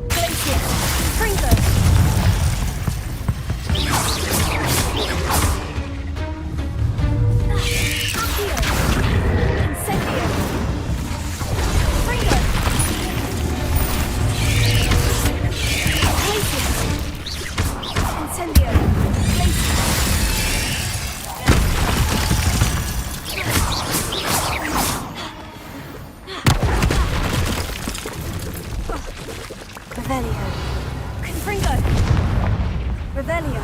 Glacier. Fringo. Accio. Incendio. Fringo. Glacier. Incendio. Glacier. Revelio. Confringo. Revelio.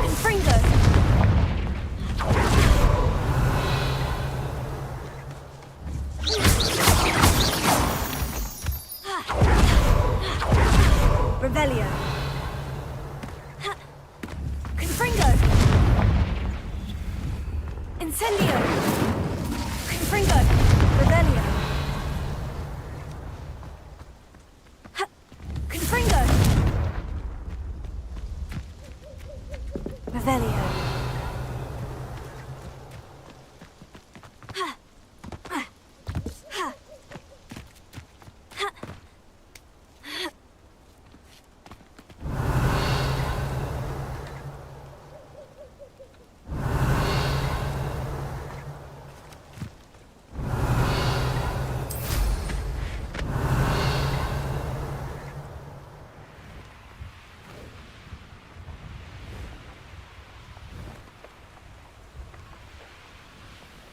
Confringo. Revelio. Confringo. Incendio. Confringo. Revelio. Confringo. Revelio.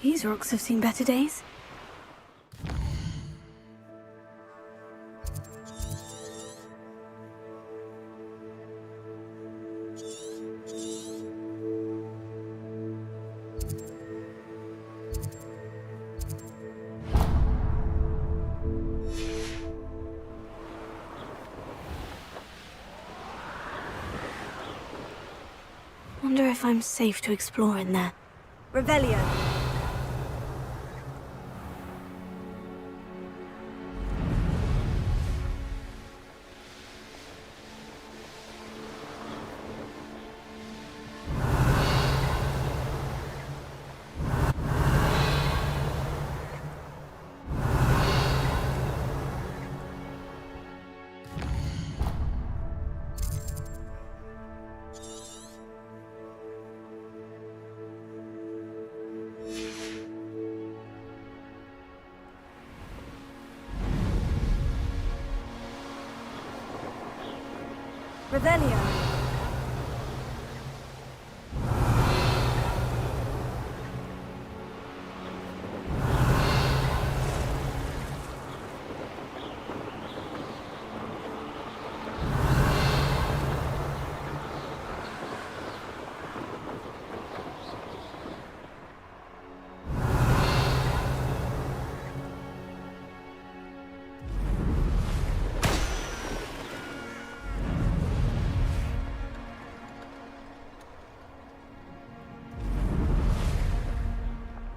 These rocks have seen better days. Wonder if I'm safe to explore in there. Revelio. Revelio.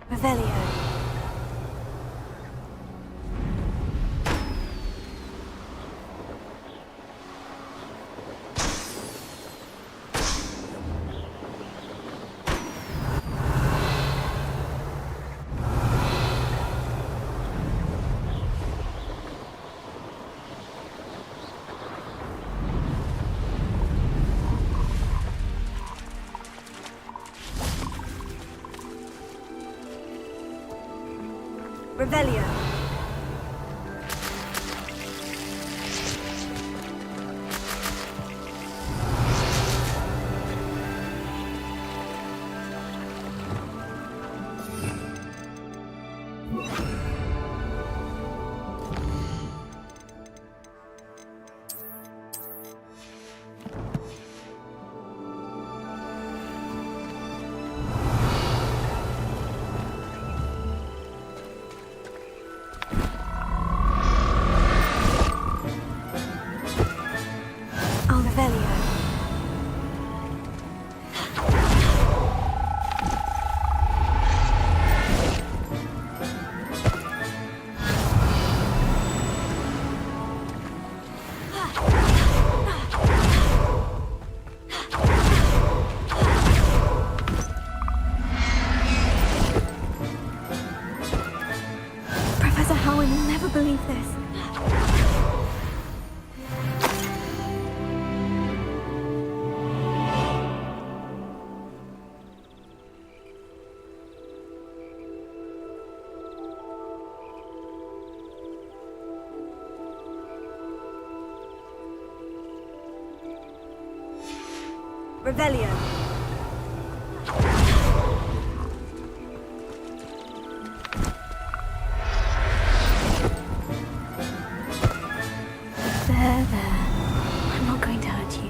Revelio. Revelio. Professor Howard will never believe this. Revelio. There. I'm not going to hurt you.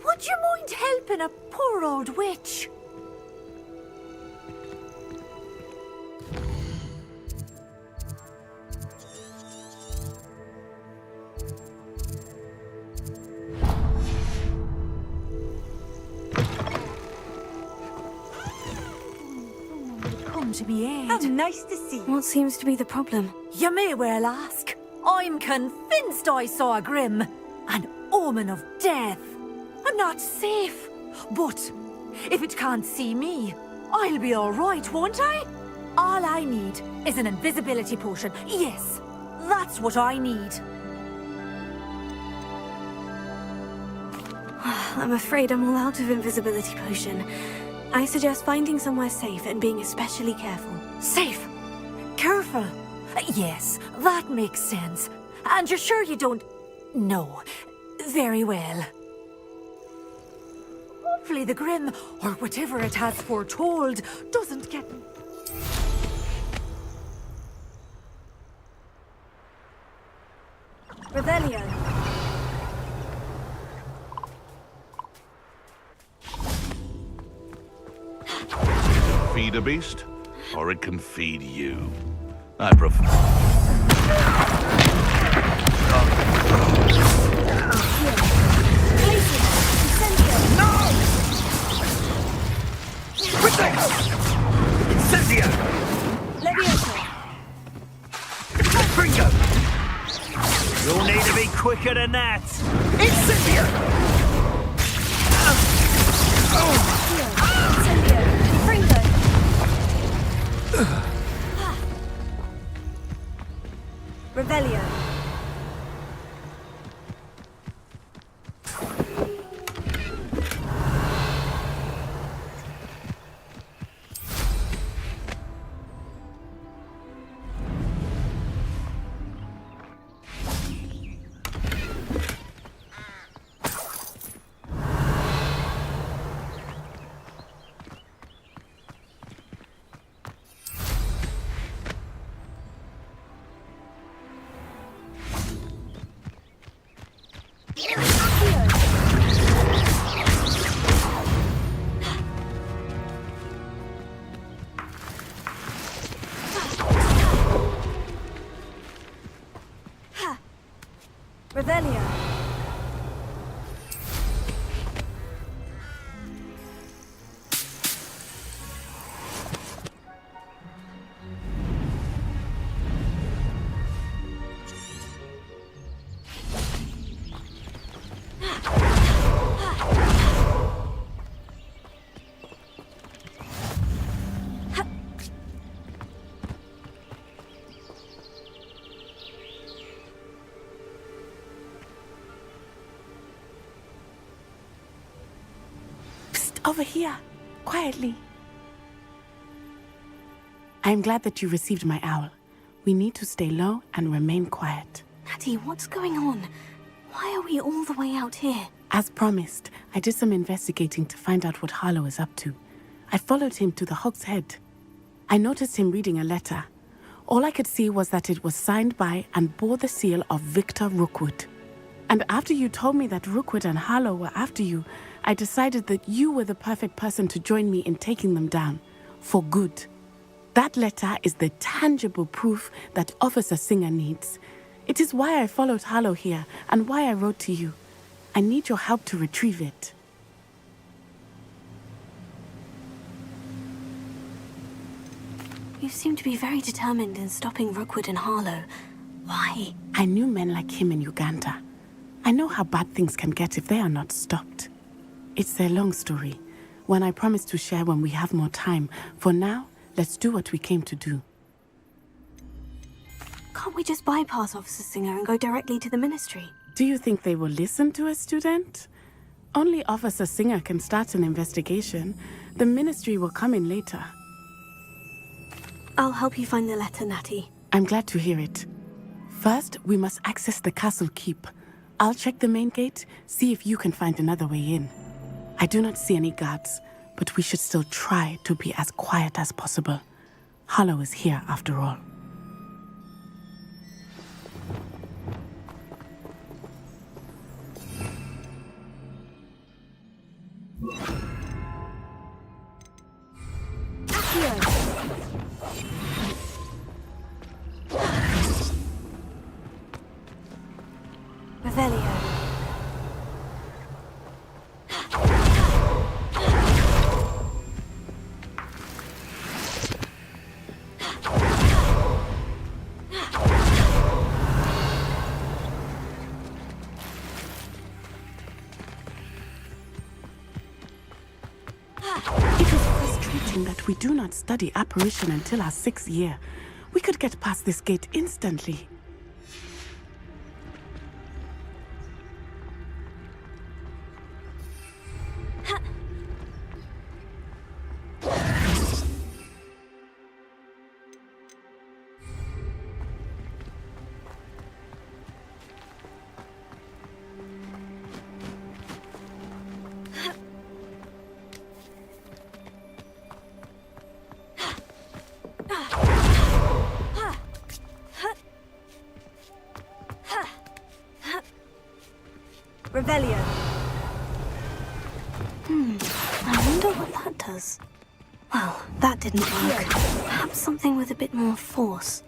Would you mind helping a poor old witch? Come to me aid. How nice to see you. What seems to be the problem? You may well ask. I'm convinced I saw a grim, an omen of death. I'm not safe, but if it can't see me, I'll be all right, won't I? All I need is an invisibility potion. Yes, that's what I need. I'm afraid I'm all out of invisibility potion. I suggest finding somewhere safe and being especially careful. Safe? Careful? Yes, that makes sense. And you're sure you don't... No. Very well. Hopefully the Grim, or whatever it has foretold, doesn't get me. Revelio. Feed a beast, or it can feed you. I prefer... Incendio! Levioso! Gringo! You'll need to be quicker than that! Incendio! Incendio! Fringo! Revelio! Revelio! Over here, quietly. I'm glad that you received my owl. We need to stay low and remain quiet. Natty, what's going on? Why are we all the way out here? As promised, I did some investigating to find out what Harlow is up to. I followed him to the Hog's Head. I noticed him reading a letter. All I could see was that it was signed by and bore the seal of Victor Rookwood. And after you told me that Rookwood and Harlow were after you, I decided that you were the perfect person to join me in taking them down. For good. That letter is the tangible proof that Officer Singer needs. It is why I followed Harlow here and why I wrote to you. I need your help to retrieve it. You seem to be very determined in stopping Rookwood and Harlow. Why? I knew men like him in Uganda. I know how bad things can get if they are not stopped. It's a long story, one I promise to share when we have more time. For now, let's do what we came to do. Can't we just bypass Officer Singer and go directly to the ministry? Do you think they will listen to a student? Only Officer Singer can start an investigation. The ministry will come in later. I'll help you find the letter, Natty. I'm glad to hear it. First, we must access the castle keep. I'll check the main gate, see if you can find another way in. I do not see any guards, but we should still try to be as quiet as possible. Harlow is here after all. Revelio. That we do not study apparition until our 6th year. We could get past this gate instantly. Revelio. I wonder what that does. Well, that didn't work. Perhaps something with a bit more force.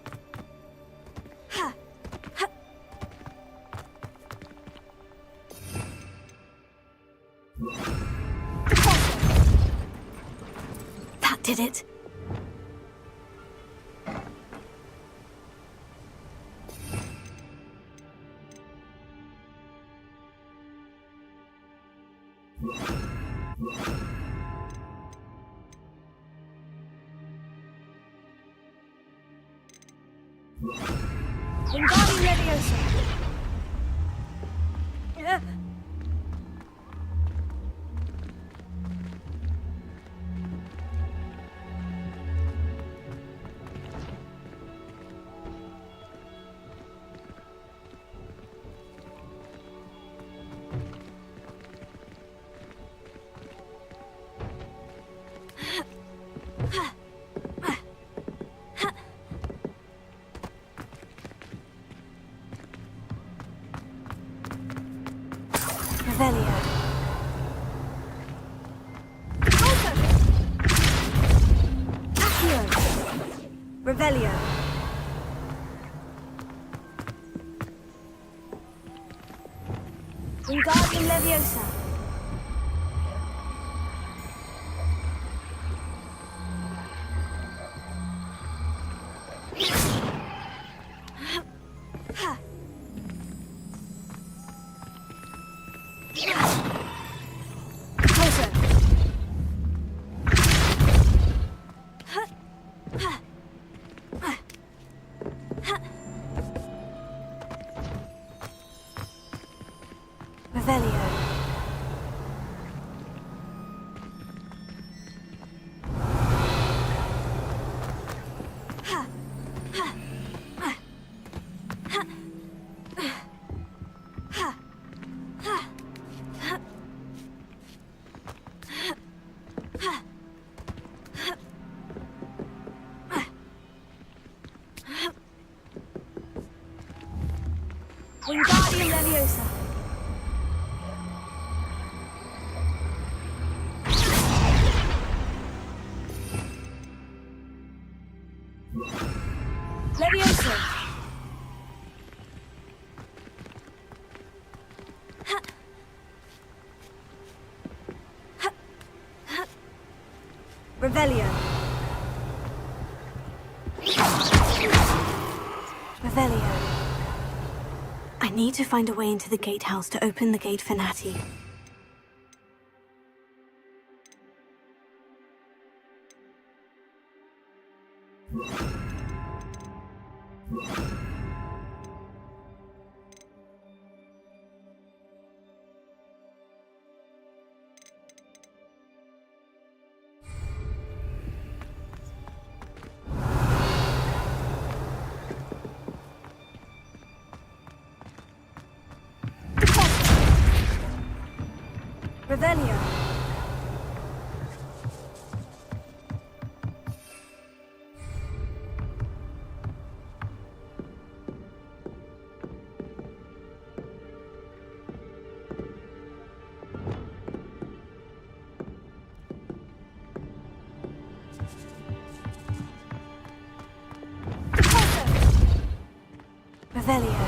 That did it. Wingardium Leviosa. Revelio. Accio. Revelio. Wingardium Leviosa. Revelio. Wingardium Leviosa. Leviosa. Revelio. Revelio. I need to find a way into the gatehouse to open the gate for Natty. Revelio. Revelio.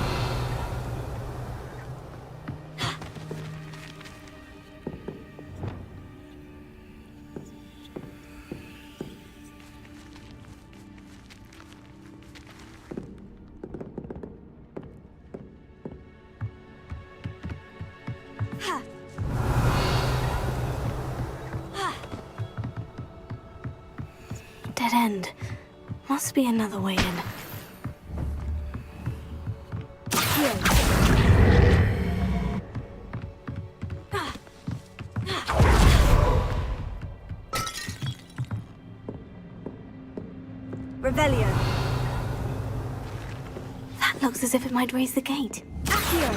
Dead end. Must be another way in. Revelio. That looks as if it might raise the gate. Accio.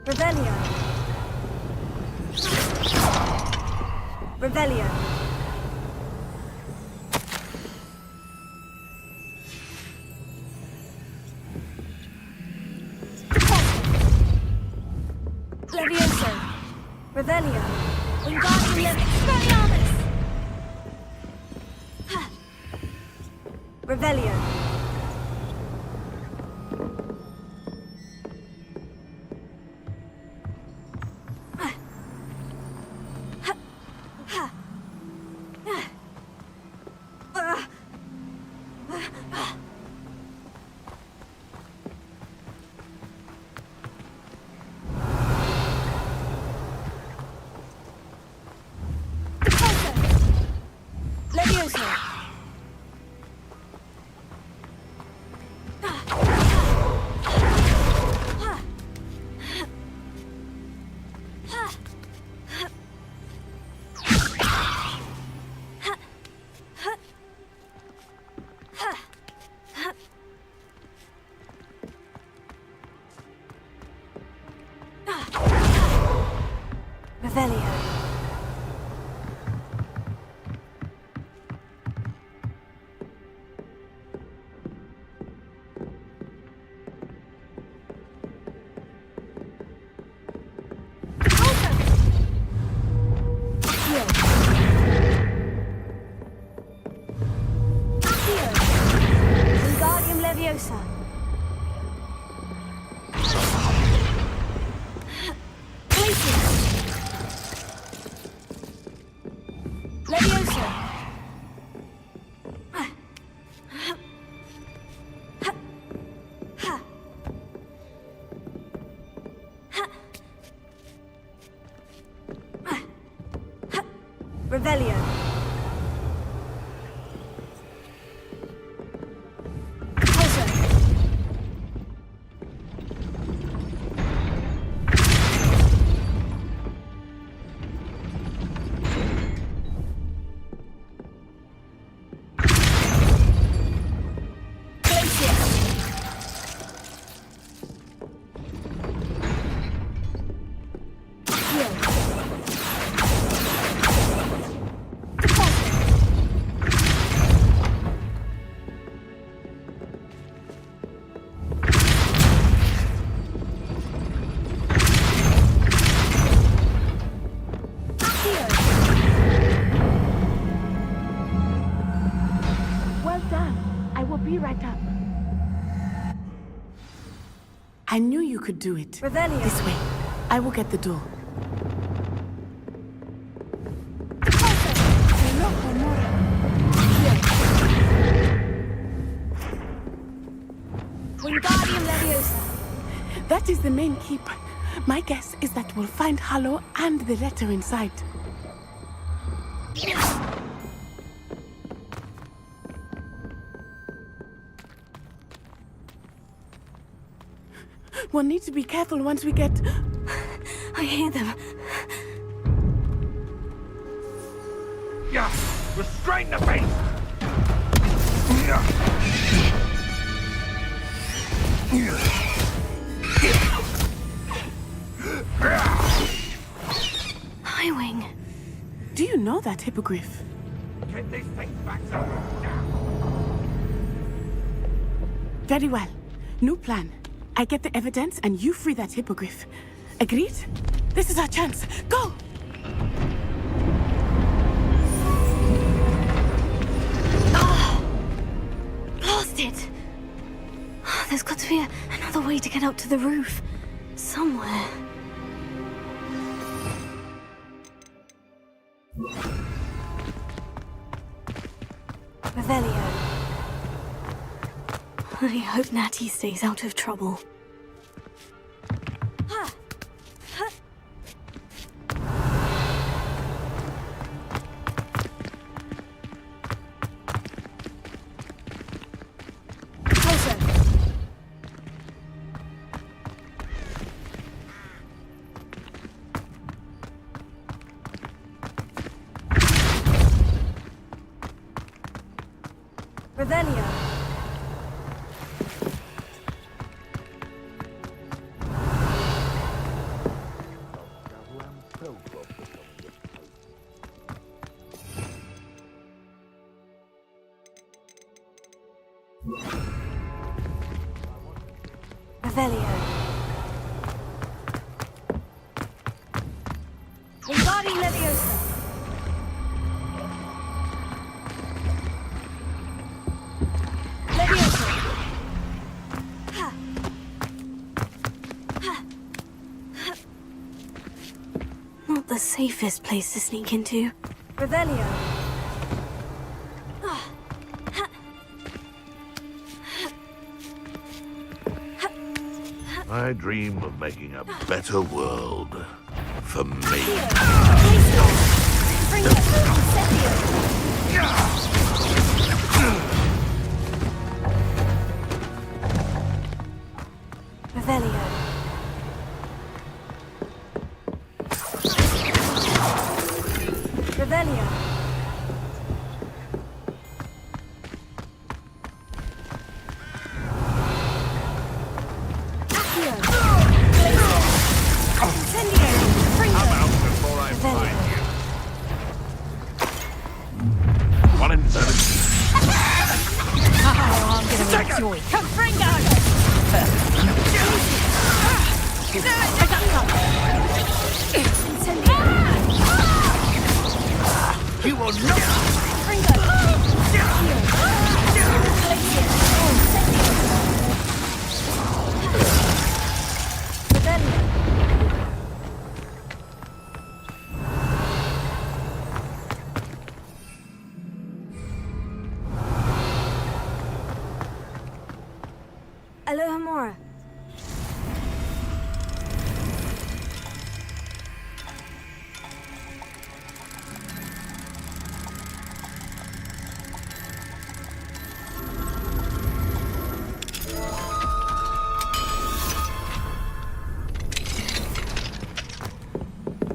Revelio. Revelio. Levioso. Revelio. Wingardium Leviosa. Revelio. Revelio. Wingardium Leviosa. Leviosa. Revelio. I knew you could do it. Revelio. This way. I will get the door. Wingardium Leviosa. That is the main keep. My guess is that we'll find Hallow and the letter inside. We'll need to be careful once we get... I hear them. Yeah, restrain the beast! Highwing. Do you know that hippogriff? Get these things back to now. Very well. New plan. I get the evidence and you free that hippogriff. Agreed? This is our chance. Go! Blasted! There's got to be another way to get up to the roof. Somewhere. Revelio. I hope Natty stays out of trouble. Revelio. Revelio. Wingardium Leviosa. the safest place to sneak into. Revelio. I dream of making a better world for me. Revelio. Revelio. I'm out before I find you. One in service. Oh, I'm gonna enjoy. Confringo! You will not. Alohomora.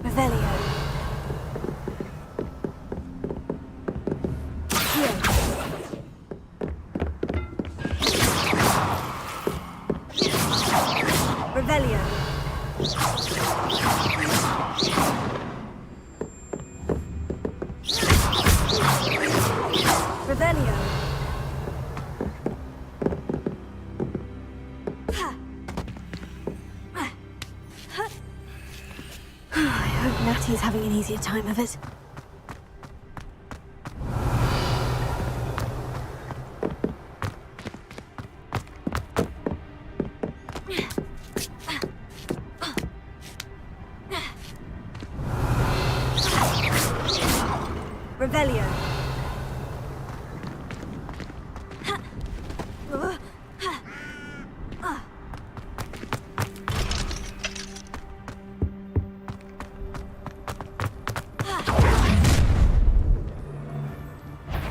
Revelio. Revelio. Revelio. I hope Natty's having an easier time of it. Revelio.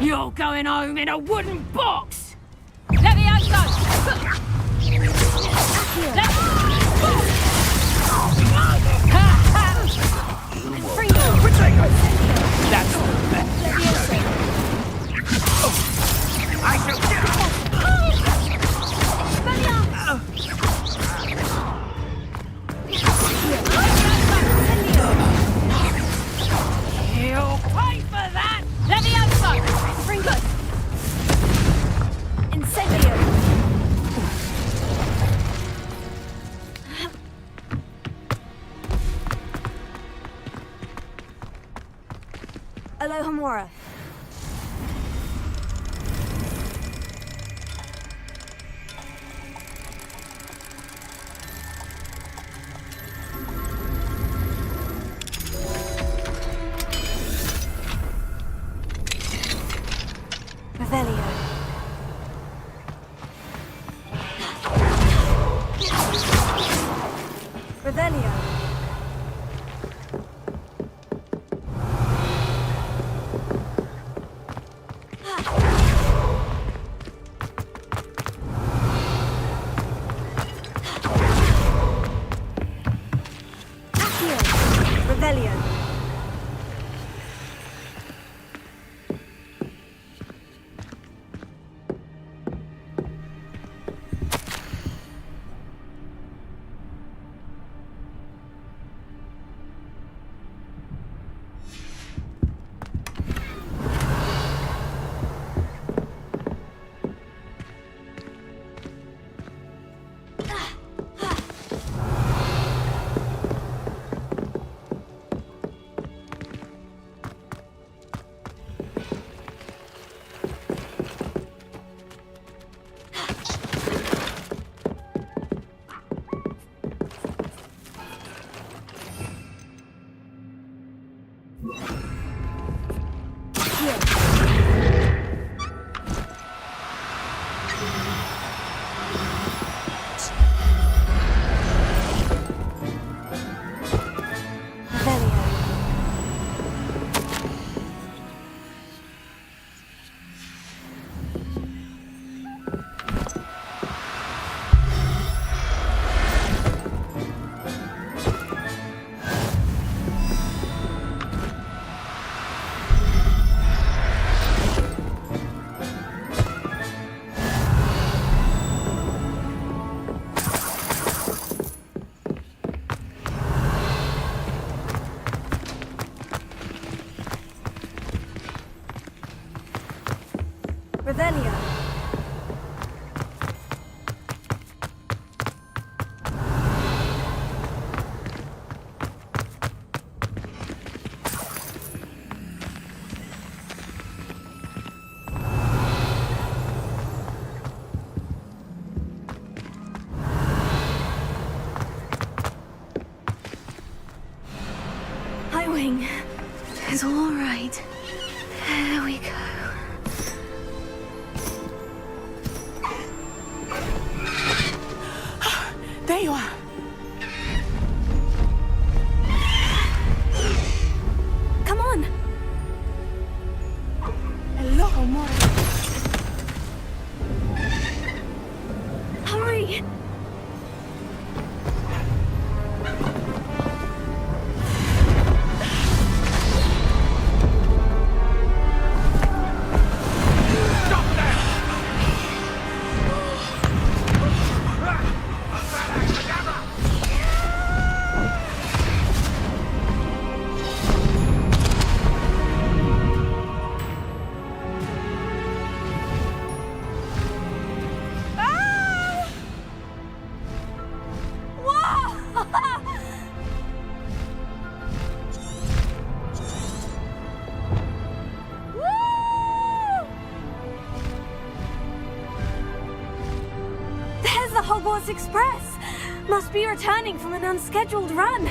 You're going home in a wooden box! Levioso! That's the best. I shall You'll pay for that! Levioso! Fringo. Incendio. Alohomora. Revelio. Revelio. Revelio. Revelio. Highwing. It's all right. There we go. There you are. Come on. Hello, amore. Hurry. There's the Hogwarts Express. Must be returning from an unscheduled run.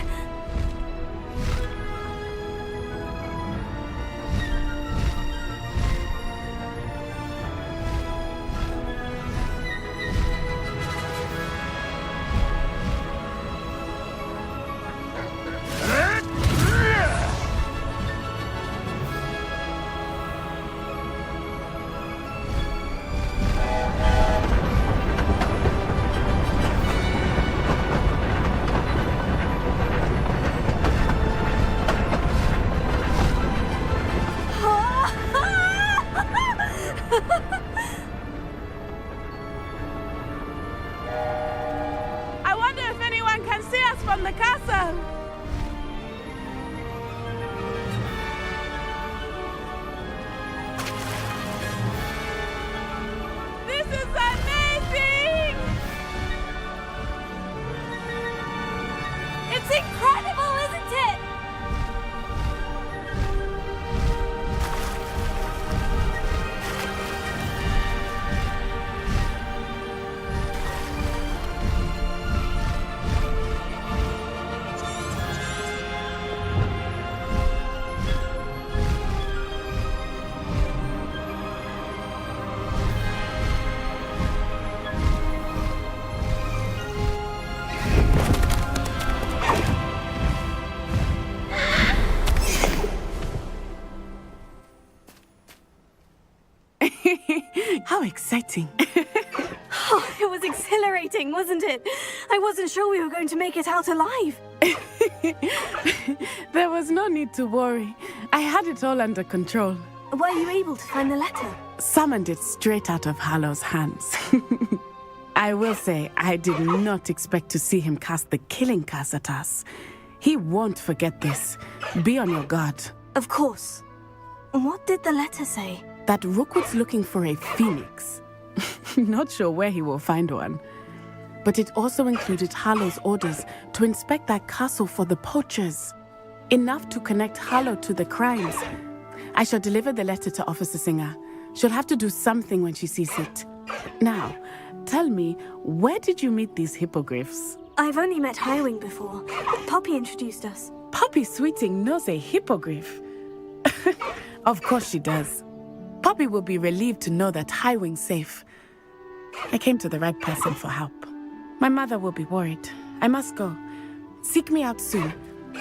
I wonder if anyone can see us from the castle. This is amazing! It's incredible, isn't it? How exciting. Oh, it was exhilarating, wasn't it? I wasn't sure we were going to make it out alive. There was no need to worry. I had it all under control. Were you able to find the letter? Summoned it straight out of Hallow's hands. I will say, I did not expect to see him cast the killing curse at us. He won't forget this. Be on your guard. Of course. What did the letter say? That Rookwood's looking for a phoenix. Not sure where he will find one. But it also included Hallow's orders to inspect that castle for the poachers. Enough to connect Hallow to the crimes. I shall deliver the letter to Officer Singer. She'll have to do something when she sees it. Now, tell me, where did you meet these hippogriffs? I've only met Highwing before. Poppy introduced us. Poppy Sweeting knows a hippogriff. Of course she does. Poppy will be relieved to know that Highwing's safe. I came to the right person for help. My mother will be worried. I must go. Seek me out soon.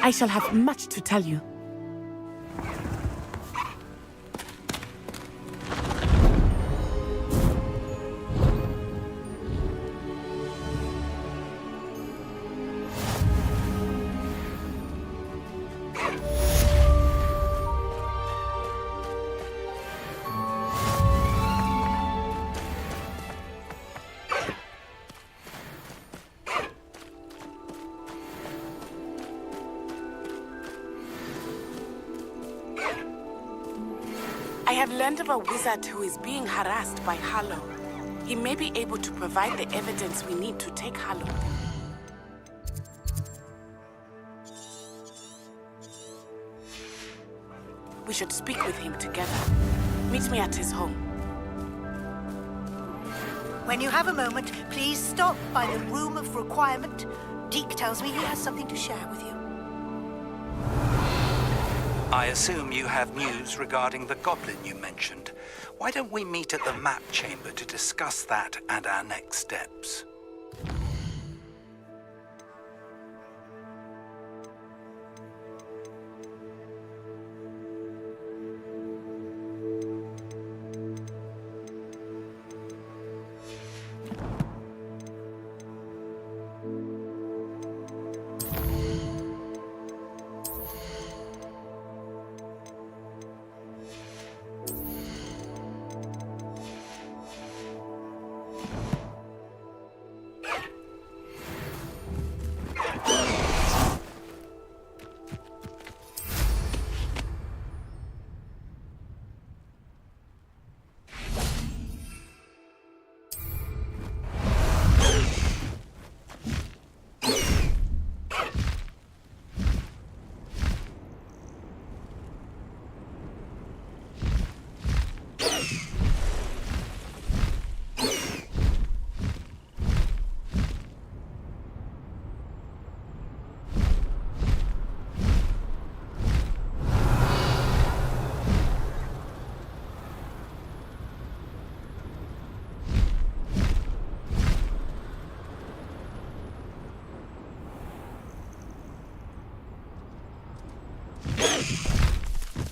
I shall have much to tell you. I have learned of a wizard who is being harassed by Hallow. He may be able to provide the evidence we need to take Hallow. We should speak with him together. Meet me at his home. When you have a moment, please stop by the Room of Requirement. Deke tells me he has something to share with you. I assume you have news regarding the goblin you mentioned. Why don't we meet at the map chamber to discuss that and our next steps?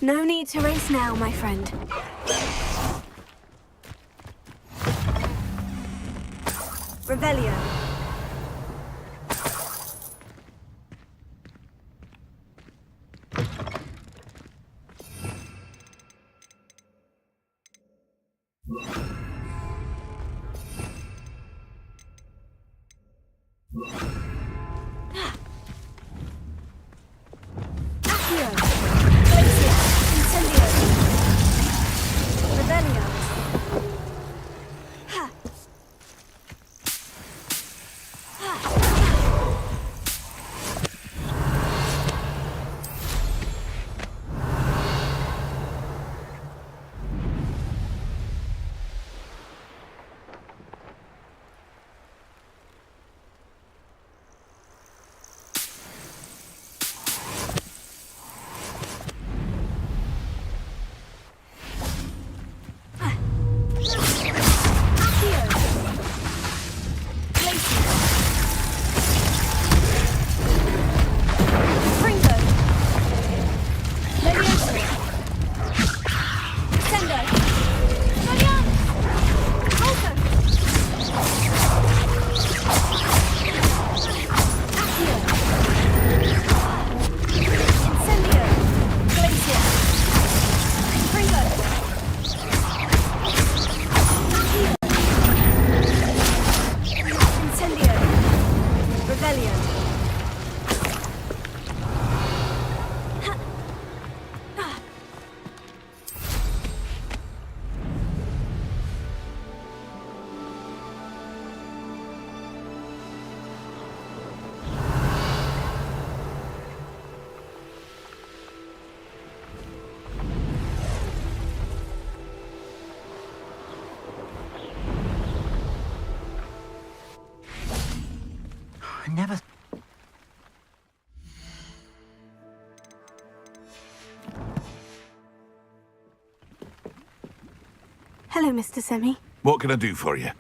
No need to race now, my friend. Revelio. Never. Hello, Mr. Semi. What can I do for you?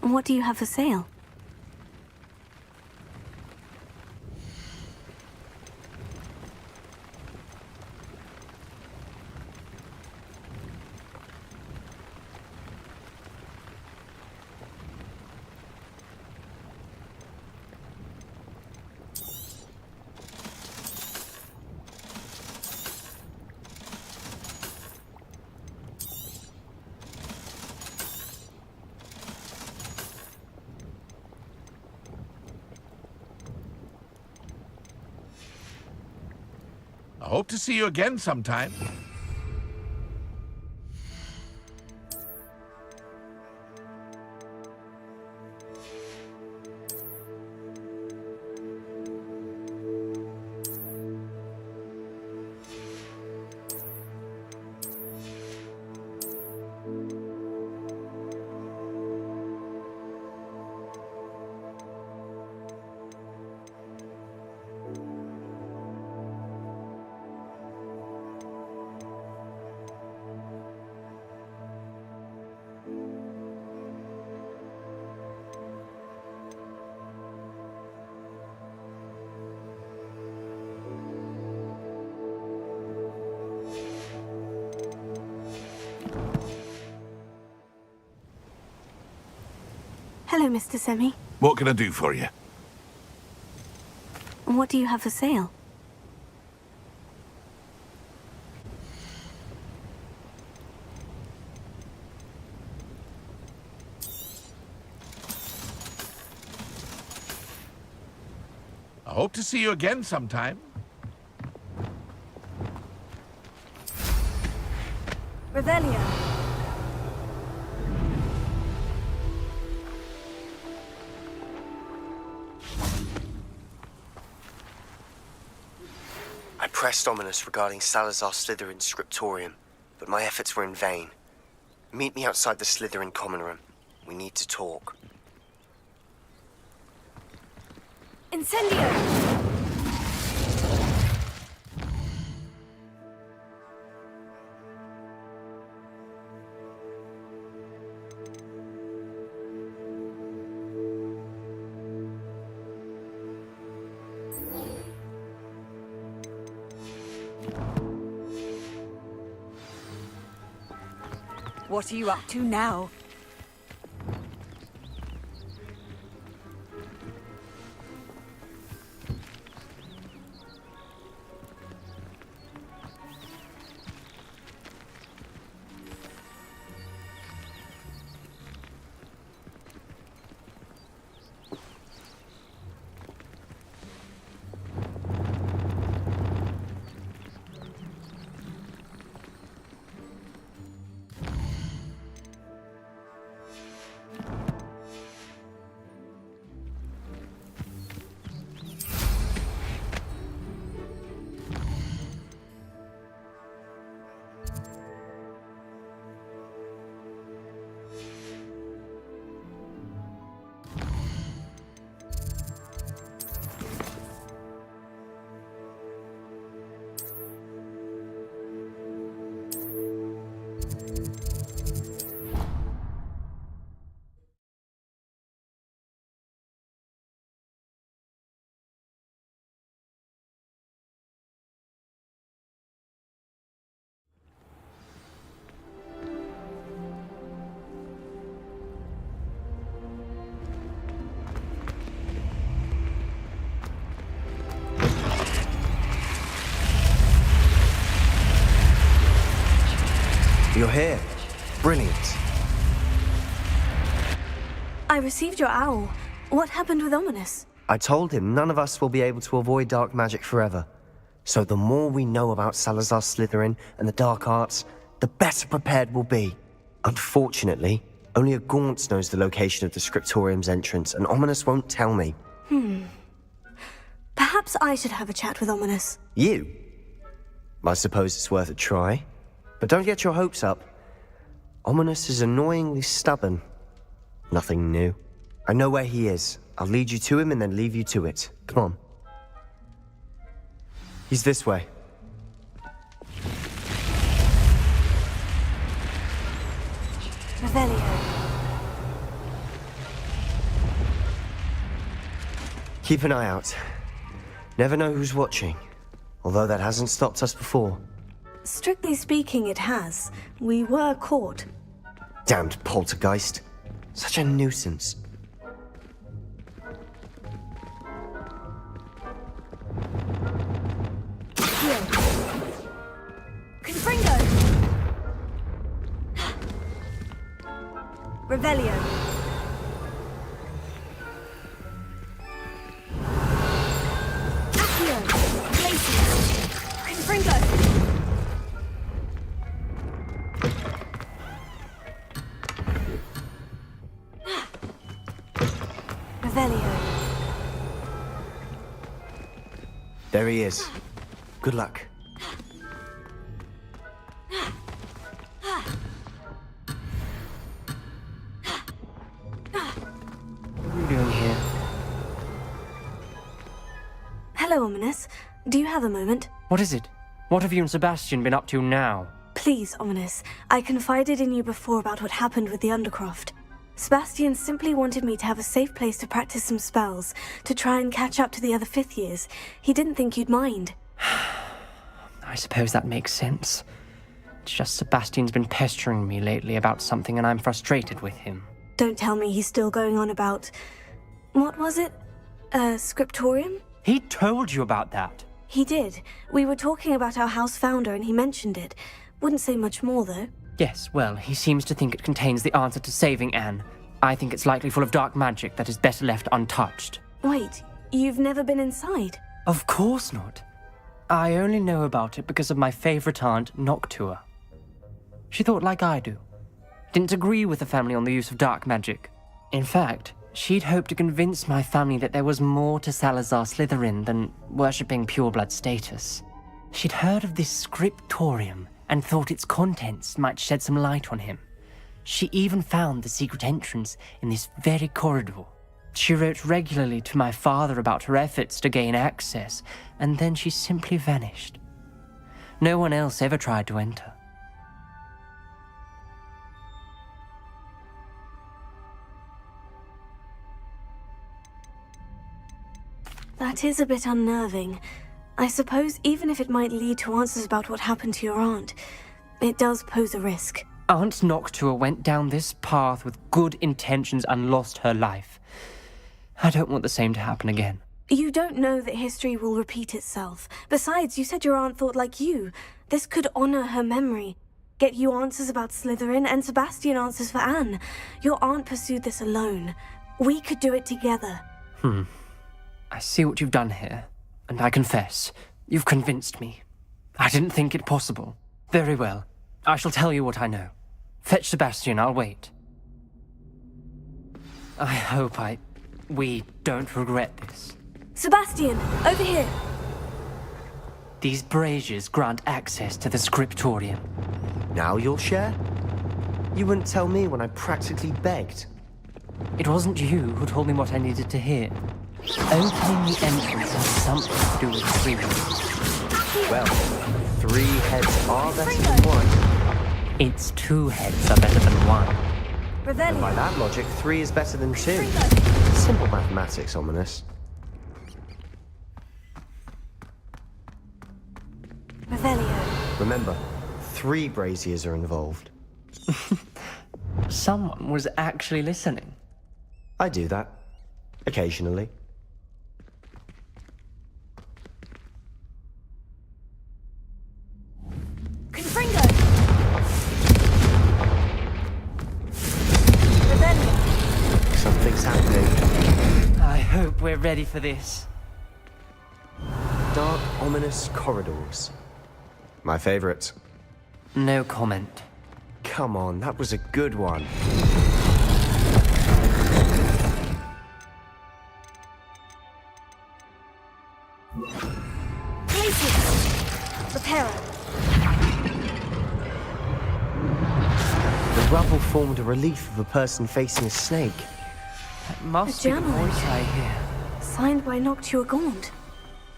What do you have for sale? I hope to see you again sometime. Hello, Mr. Semi. What can I do for you? What do you have for sale? I hope to see you again sometime. Revelio. I pressed Ominous regarding Salazar Slytherin's scriptorium, but my efforts were in vain. Meet me outside the Slytherin common room. We need to talk. Incendio! What are you up to now? You're here. Brilliant. I received your owl. What happened with Ominous? I told him none of us will be able to avoid dark magic forever. So the more we know about Salazar Slytherin and the dark arts, the better prepared we'll be. Unfortunately, only a Gaunt knows the location of the scriptorium's entrance, and Ominous won't tell me. Perhaps I should have a chat with Ominous. You? I suppose it's worth a try. But don't get your hopes up. Ominous is annoyingly stubborn. Nothing new. I know where he is. I'll lead you to him and then leave you to it. Come on. He's this way. Revelio. Keep an eye out. Never know who's watching. Although that hasn't stopped us before. Strictly speaking, it has. We were caught. Damned poltergeist. Such a nuisance. Confringo! Revelio. Accio! Glacius! Confringo! Revelio. There he is. Good luck. What are you doing here? Hello, Ominous. Do you have a moment? What is it? What have you and Sebastian been up to now? Please, Ominous. I confided in you before about what happened with the Undercroft. Sebastian simply wanted me to have a safe place to practice some spells, to try and catch up to the other fifth years. He didn't think you'd mind. I suppose that makes sense. It's just Sebastian's been pestering me lately about something and I'm frustrated with him. Don't tell me he's still going on about... What was it? Scriptorium? He told you about that. He did. We were talking about our house founder and he mentioned it. Wouldn't say much more, though. Yes, well, he seems to think it contains the answer to saving Anne. I think it's likely full of dark magic that is better left untouched. Wait, you've never been inside? Of course not. I only know about it because of my favorite aunt, Noctua. She thought like I do. Didn't agree with the family on the use of dark magic. In fact, she'd hoped to convince my family that there was more to Salazar Slytherin than worshipping pureblood status. She'd heard of this scriptorium and thought its contents might shed some light on him. She even found the secret entrance in this very corridor. She wrote regularly to my father about her efforts to gain access, and then she simply vanished. No one else ever tried to enter. That is a bit unnerving. I suppose even if it might lead to answers about what happened to your aunt, it does pose a risk. Aunt Noctua went down this path with good intentions and lost her life. I don't want the same to happen again. You don't know that history will repeat itself. Besides, you said your aunt thought like you. This could honor her memory. Get you answers about Slytherin, and Sebastian answers for Anne. Your aunt pursued this alone. We could do it together. I see what you've done here, and I confess, you've convinced me. I didn't think it possible. Very well. I shall tell you what I know. Fetch Sebastian, I'll wait. I hope we don't regret this. Sebastian, over here! These braziers grant access to the scriptorium. Now you'll share? You wouldn't tell me when I practically begged. It wasn't you who told me what I needed to hear. Opening the entrance has something to do with 3 heads. Well, 3 heads are better than 1. It's 2 heads are better than 1. And by that logic, 3 is better than 2. Simple mathematics, Ominous. Revelio. Remember, 3 braziers are involved. Someone was actually listening. I do that. Occasionally. Confringo! Revelio. Something's happening. I hope we're ready for this. Dark, ominous corridors. My favorite. No comment. Come on, that was a good one. Places! Reparo. The rubble formed a relief of a person facing a snake. That must be the journal voice I hear. Signed by Noctua Gaunt.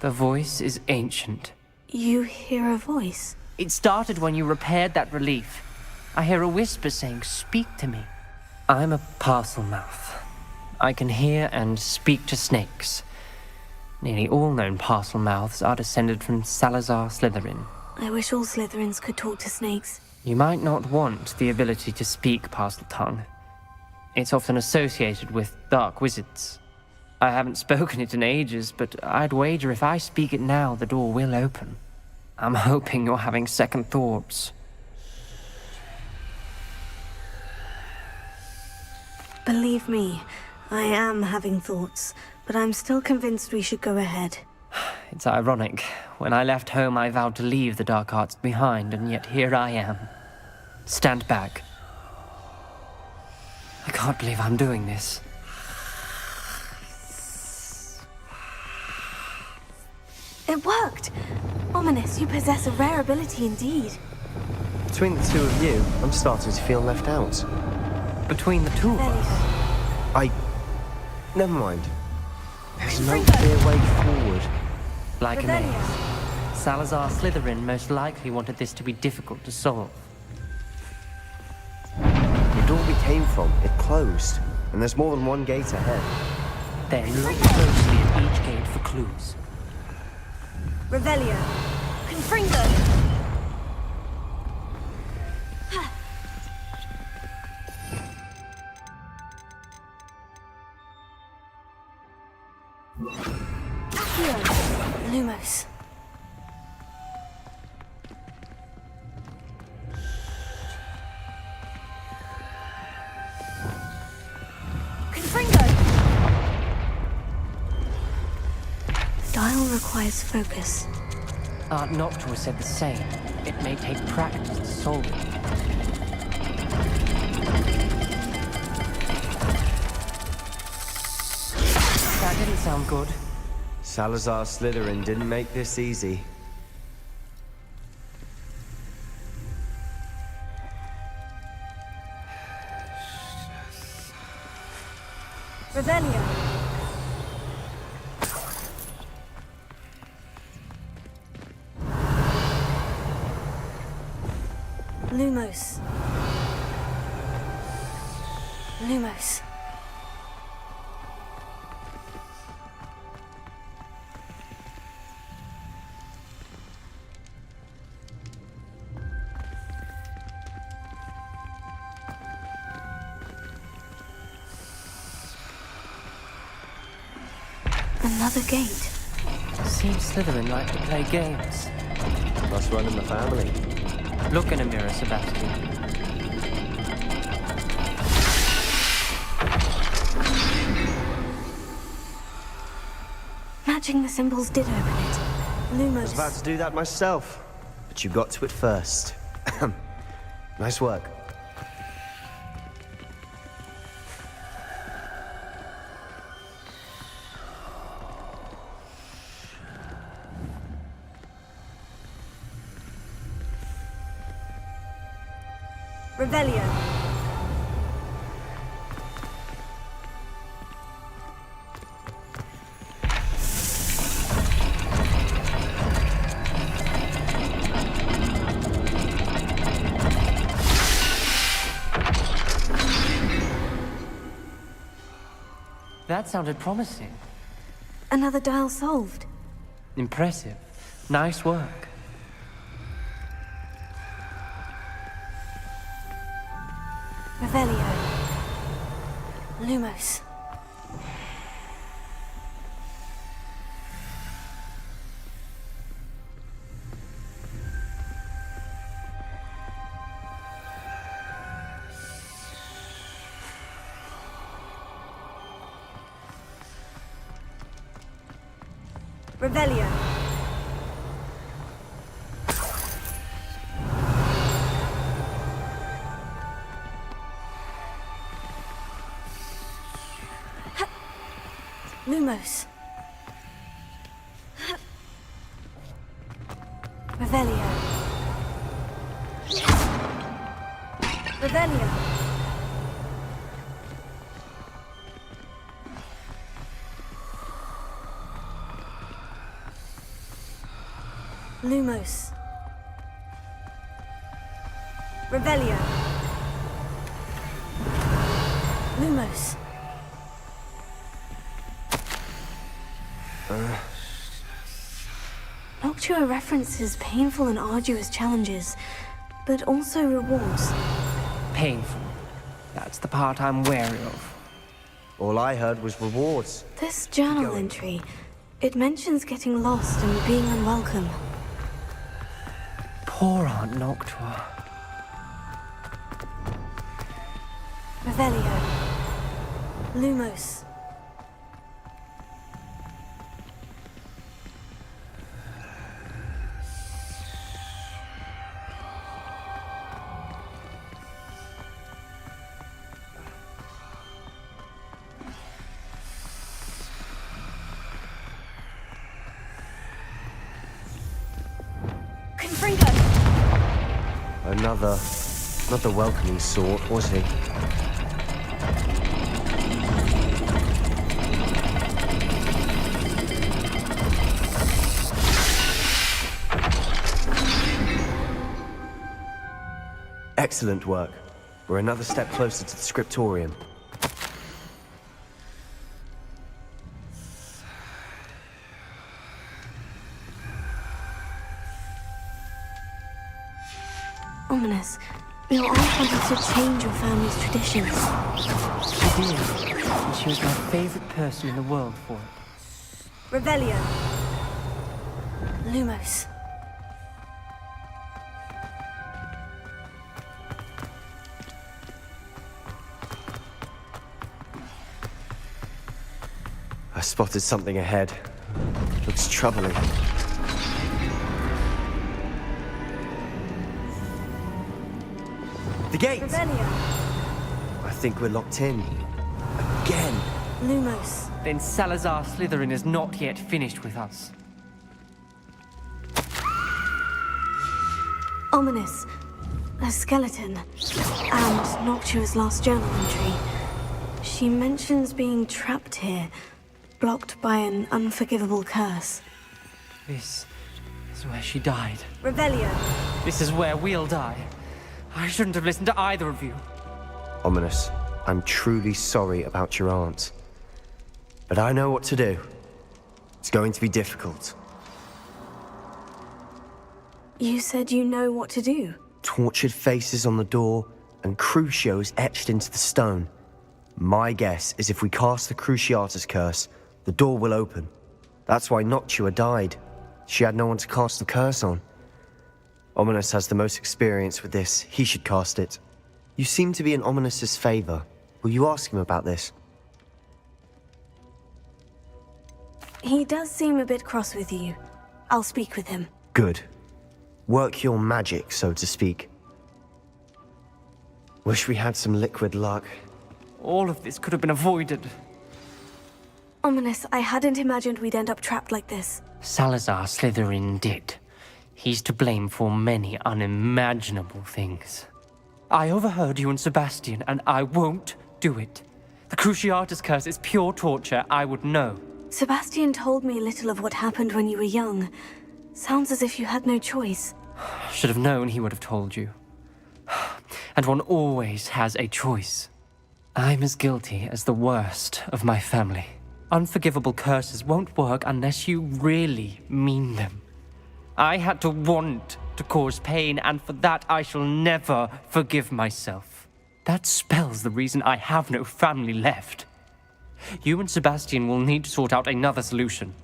The voice is ancient. You hear a voice? It started when you repaired that relief. I hear a whisper saying, "Speak to me." I'm a parcel mouth. I can hear and speak to snakes. Nearly all known parcel mouths are descended from Salazar Slytherin. I wish all Slytherins could talk to snakes. You might not want the ability to speak parcel tongue. It's often associated with dark wizards. I haven't spoken it in ages, but I'd wager if I speak it now, the door will open. I'm hoping you're having second thoughts. Believe me, I am having thoughts, but I'm still convinced we should go ahead. It's ironic. When I left home, I vowed to leave the dark arts behind, and yet here I am. Stand back. I can't believe I'm doing this. It worked! Ominous, you possess a rare ability indeed. Between the 2 of you, I'm starting to feel left out. Between the 2 of us? Never mind. There's no clear way forward. Like an ace. Salazar Slytherin most likely wanted this to be difficult to solve. The door we came from, it closed. And there's more than one gate ahead. Then look closely at each gate for clues. Revelio. Confringo. Lumos. Dial requires focus. Aunt Noctua said the same. It may take practice to solve it. That didn't sound good. Salazar Slytherin didn't make this easy. Revelio. Lumos. Lumos. Another gate. Seems Slytherin like to play games. Must run in the family. Look in a mirror, Sebastian. Matching the symbols did open it. Lumos. I was about to do that myself, but you got to it first. Nice work. Revelio. That sounded promising. Another dial solved. Impressive. Nice work. Revelio. Lumos. Revelio. Lumos. Revelio. Revelio. Lumos. Revelio. Lumos. Noctua references painful and arduous challenges, but also rewards. Painful. That's the part I'm wary of. All I heard was rewards. This journal entry, it mentions getting lost and being unwelcome. Poor Aunt Noctua. Revelio. Lumos. Another, not the welcoming sort, was he? Excellent work. We're another step closer to the scriptorium. Ominous. Your aunt wanted to change your family's traditions. She did, and she was my favorite person in the world for it. Revelio. Lumos. I spotted something ahead. Looks troubling. The gate! Revelio. I think we're locked in. Again. Lumos. Then Salazar Slytherin is not yet finished with us. Ominous. A skeleton. And Noctua's last journal entry. She mentions being trapped here, blocked by an unforgivable curse. This is where she died. Revelio. This is where we'll die. I shouldn't have listened to either of you. Ominous, I'm truly sorry about your aunt. But I know what to do. It's going to be difficult. You said you know what to do. Tortured faces on the door, and Crucio is etched into the stone. My guess is if we cast the Cruciatus curse, the door will open. That's why Noctua died. She had no one to cast the curse on. Ominous has the most experience with this. He should cast it. You seem to be in Ominous's favor. Will you ask him about this? He does seem a bit cross with you. I'll speak with him. Good. Work your magic, so to speak. Wish we had some liquid luck. All of this could have been avoided. Ominous, I hadn't imagined we'd end up trapped like this. Salazar Slytherin did. He's to blame for many unimaginable things. I overheard you and Sebastian, and I won't do it. The Cruciatus curse is pure torture, I would know. Sebastian told me little of what happened when you were young. Sounds as if you had no choice. Should have known he would have told you. And one always has a choice. I'm as guilty as the worst of my family. Unforgivable curses won't work unless you really mean them. I had to want to cause pain, and for that I shall never forgive myself. That spells the reason I have no family left. You and Sebastian will need to sort out another solution.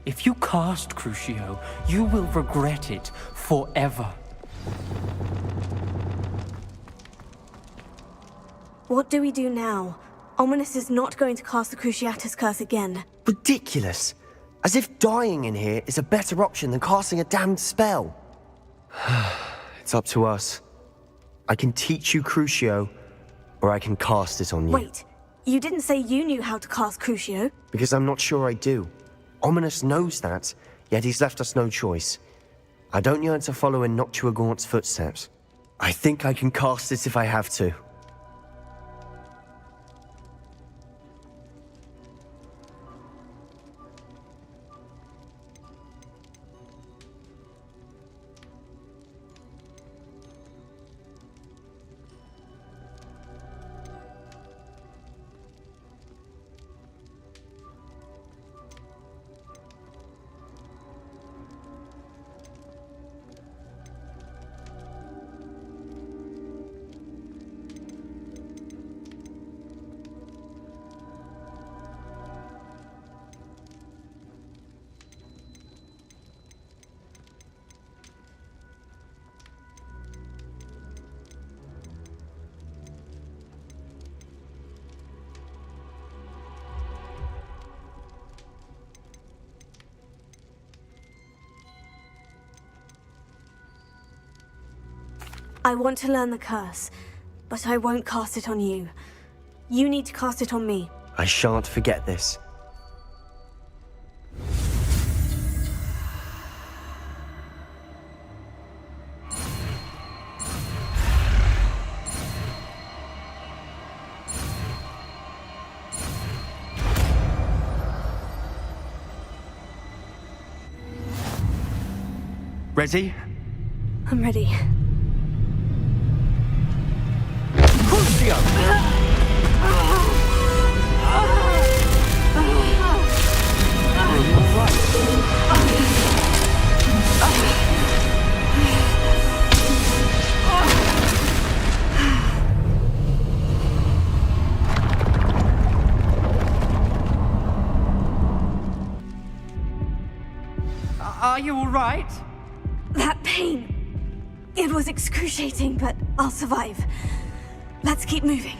If you cast Crucio, you will regret it forever. What do we do now? Ominous is not going to cast the Cruciatus curse again. Ridiculous! As if dying in here is a better option than casting a damned spell. It's up to us. I can teach you Crucio, or I can cast it on you. Wait, you didn't say you knew how to cast Crucio? Because I'm not sure I do. Ominous knows that, yet he's left us no choice. I don't yearn to follow in Noctua Gaunt's footsteps. I think I can cast it if I have to. I want to learn the curse, but I won't cast it on you. You need to cast it on me. I shan't forget this. Ready? I'm ready. Are you all right? That pain. It was excruciating, but I'll survive. Let's keep moving.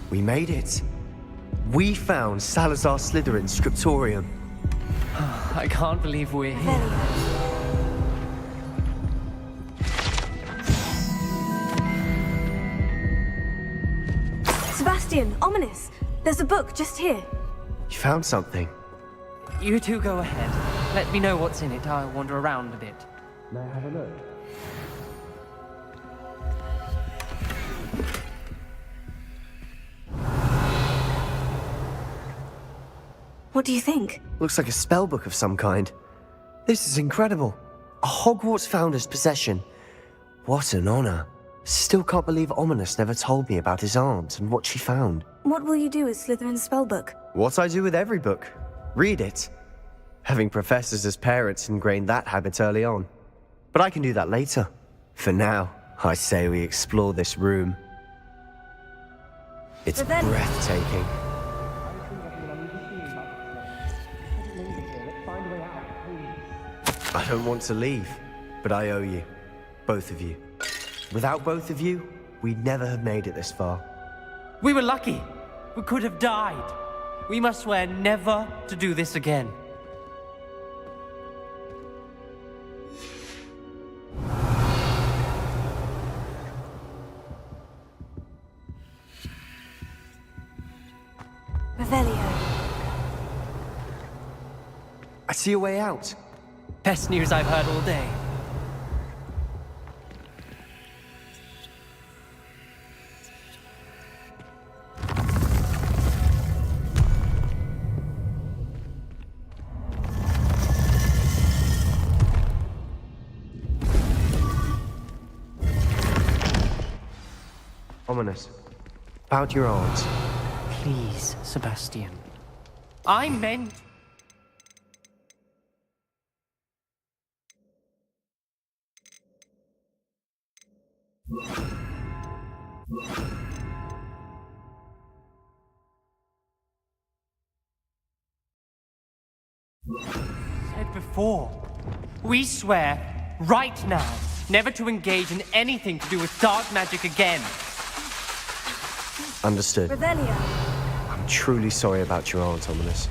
We made it. We found Salazar Slytherin's scriptorium. I can't believe we're here. Sebastian, ominous. There's a book just here. You found something. You two go ahead. Let me know what's in it. I'll wander around a bit. May I have a look? What do you think? Looks like a spellbook of some kind. This is incredible. A Hogwarts founder's possession. What an honor. Still can't believe Ominous never told me about his aunt and what she found. What will you do with Slytherin's spellbook? What I do with every book. Read it. Having professors as parents ingrained that habit early on. But I can do that later. For now, I say we explore this room. It's breathtaking. I don't want to leave, but I owe you. Both of you. Without both of you, we'd never have made it this far. We were lucky. We could have died. We must swear never to do this again. Revelio. I see a way out. Best news I've heard all day. Ominous. About your aunt. Please, Sebastian. I meant... Said before, we swear, right now, never to engage in anything to do with dark magic again. Understood. Revelio. I'm truly sorry about your aunt, Ominous.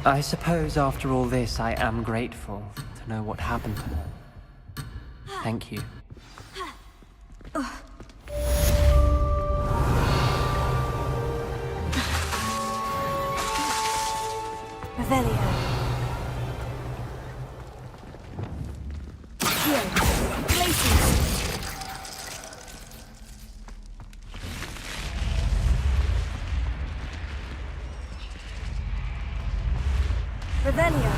I suppose after all this, I am grateful to know what happened to her. Thank you. Revelio. Here. Places. Revelio.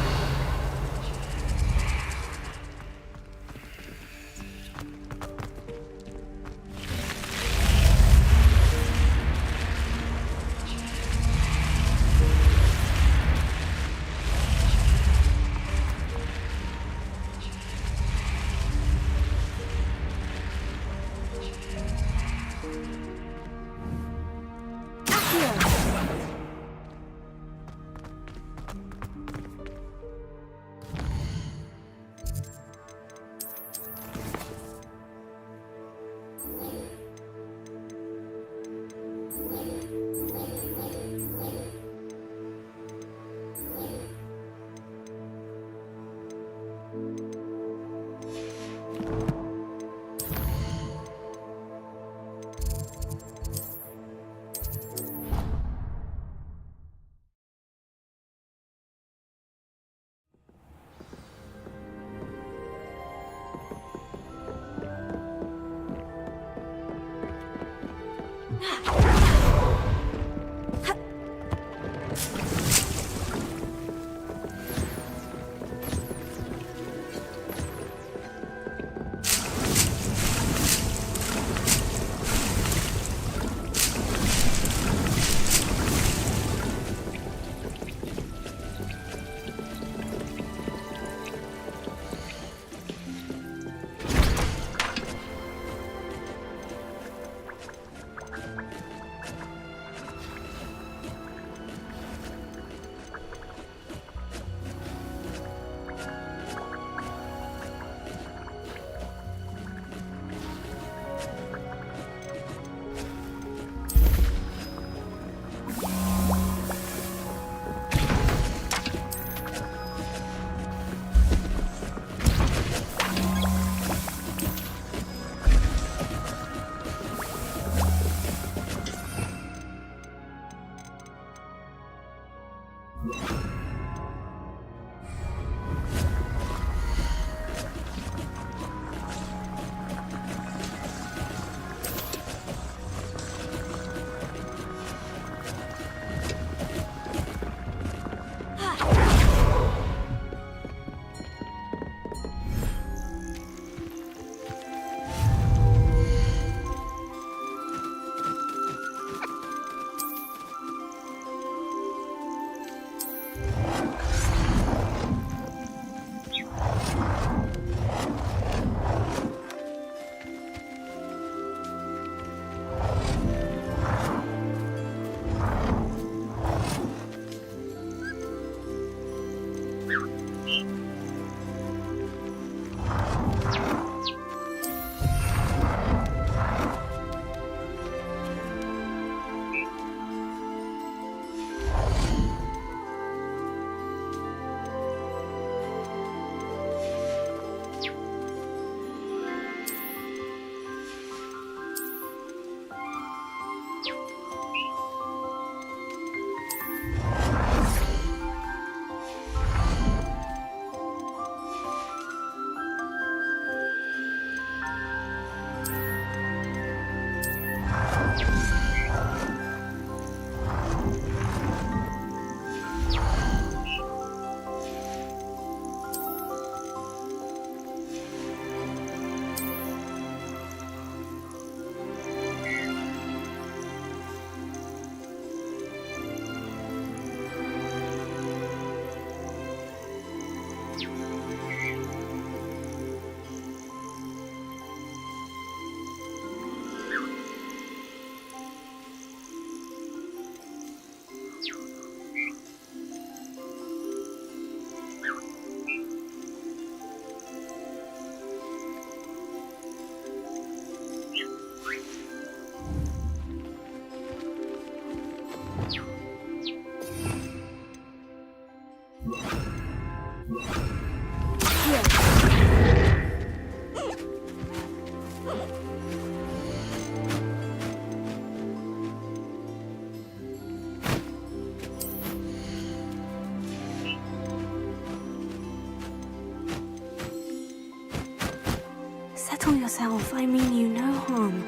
Settle yourself. I mean you no harm.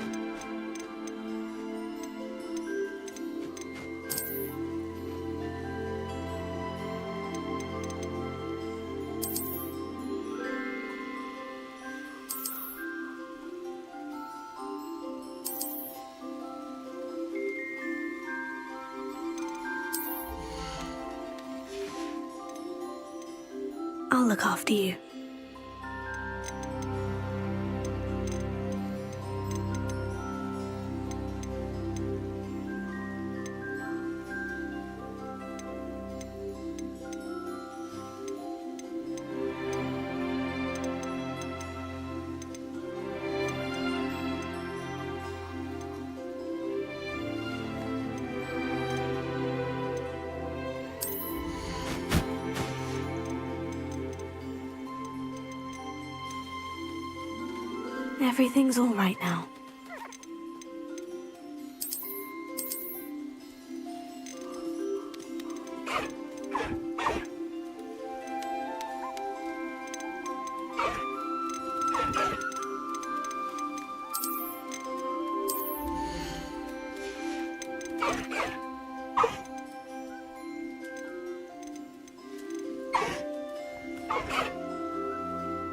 I'll look after you. Everything's all right now.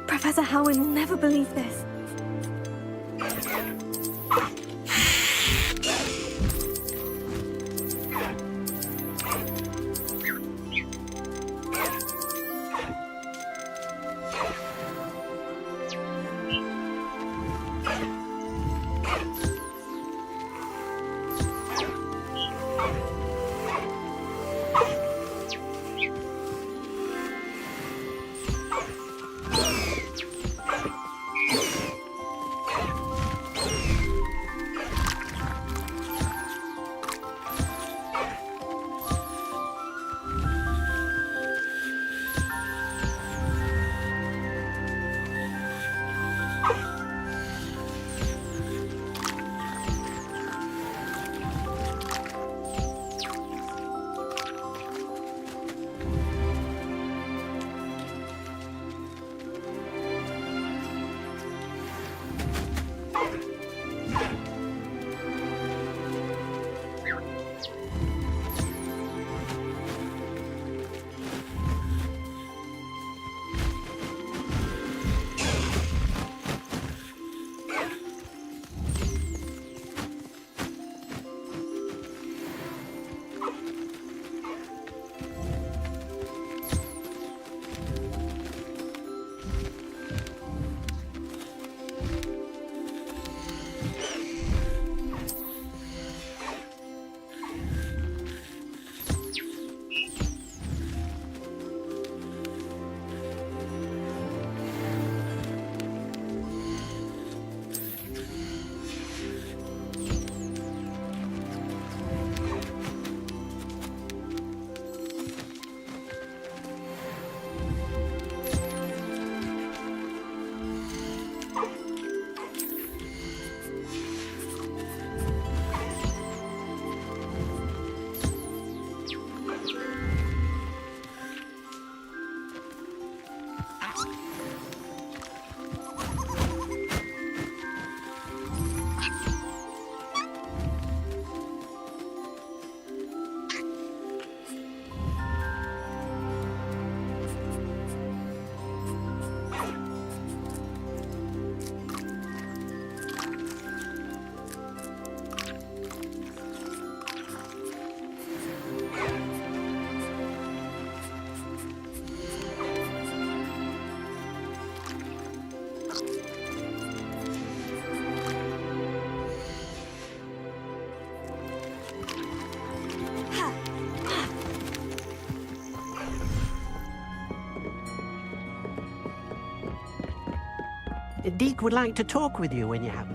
Professor Howin will never believe this. Deke would like to talk with you when you have...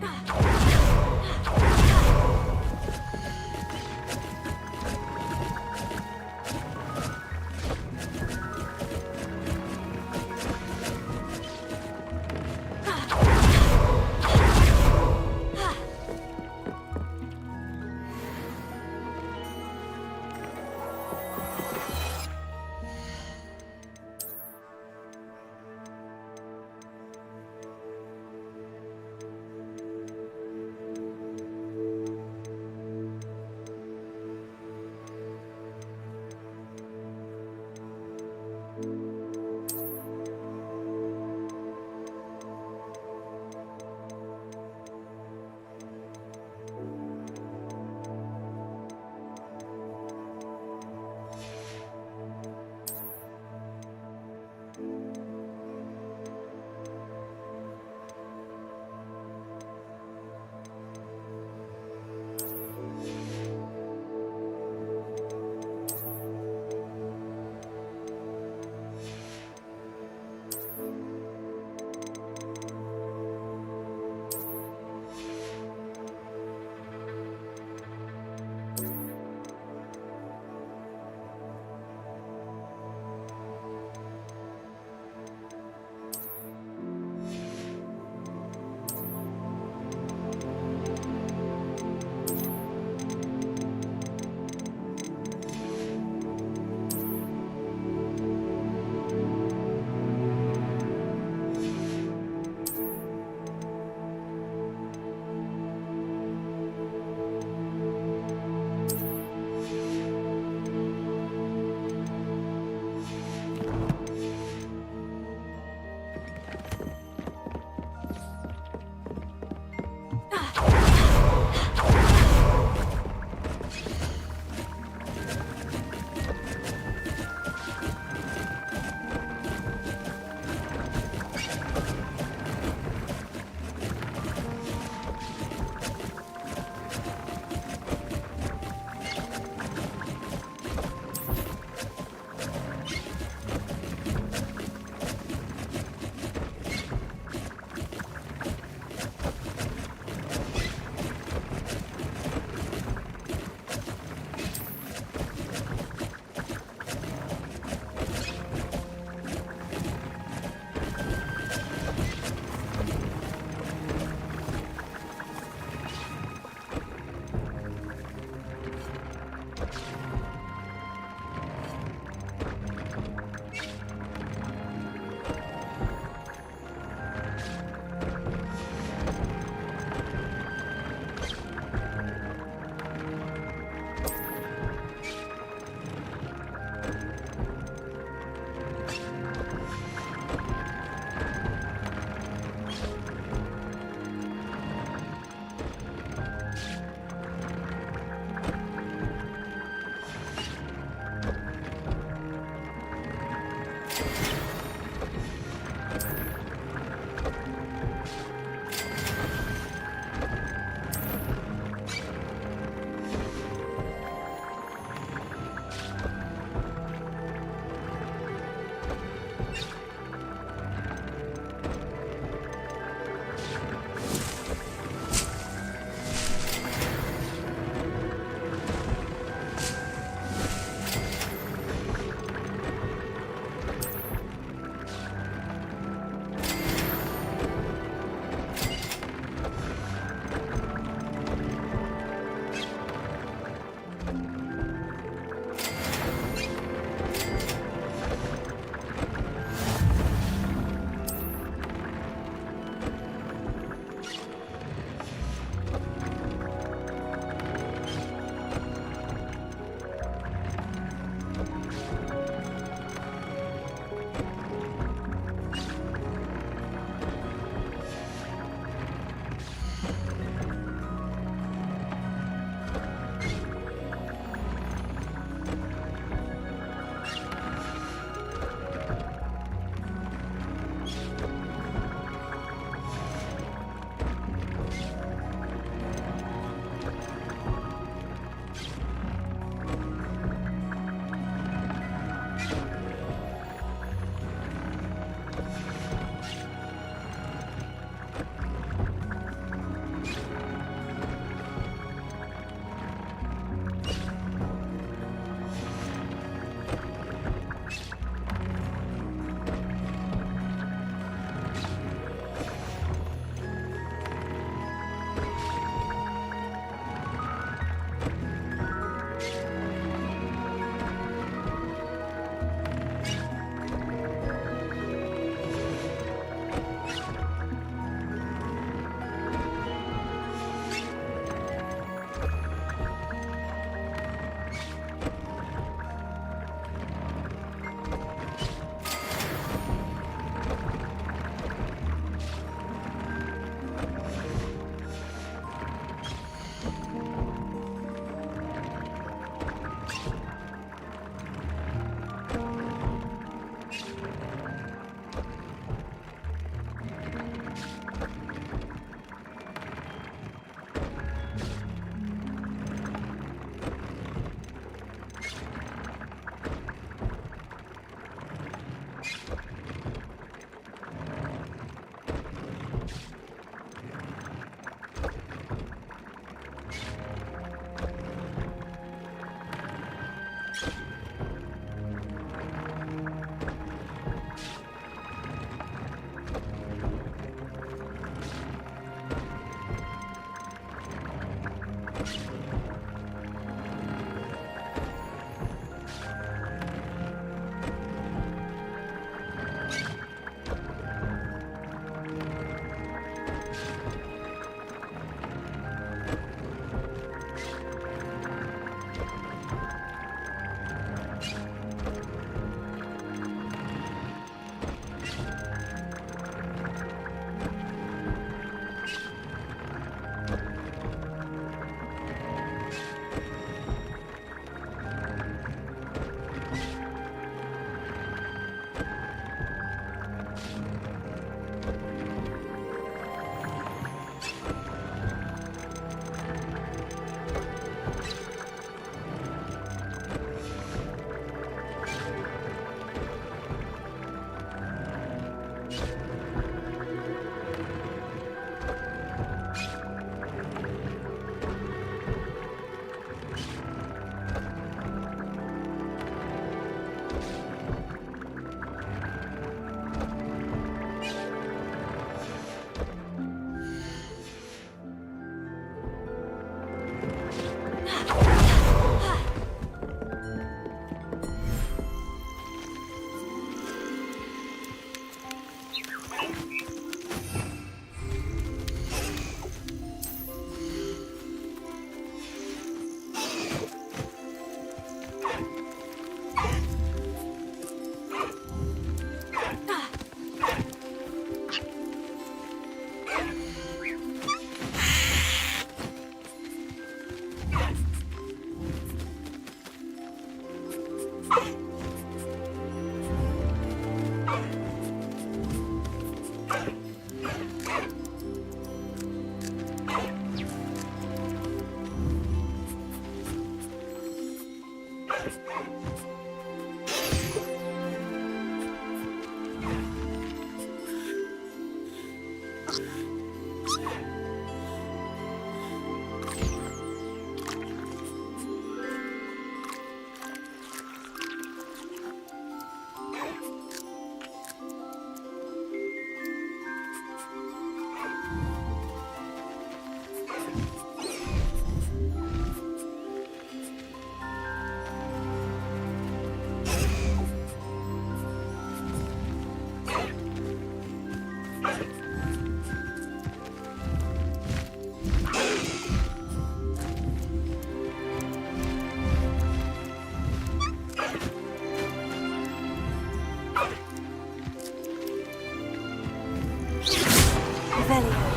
Revelio.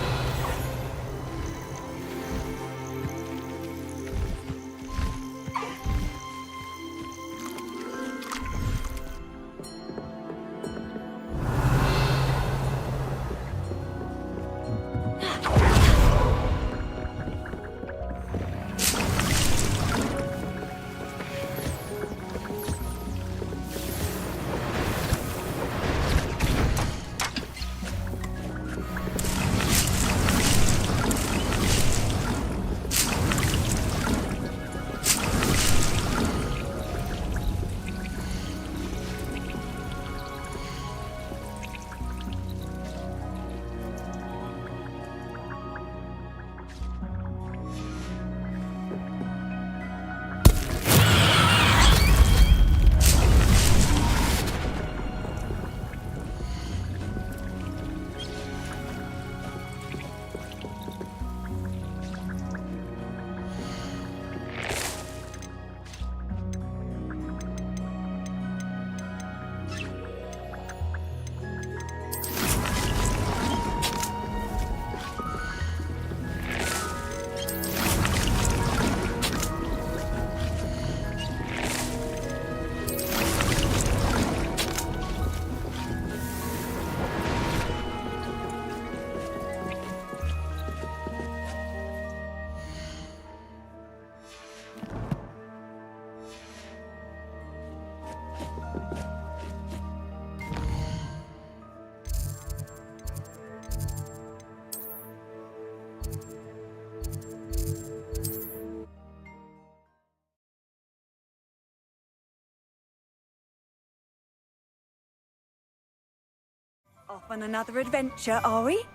Off on another adventure, are we?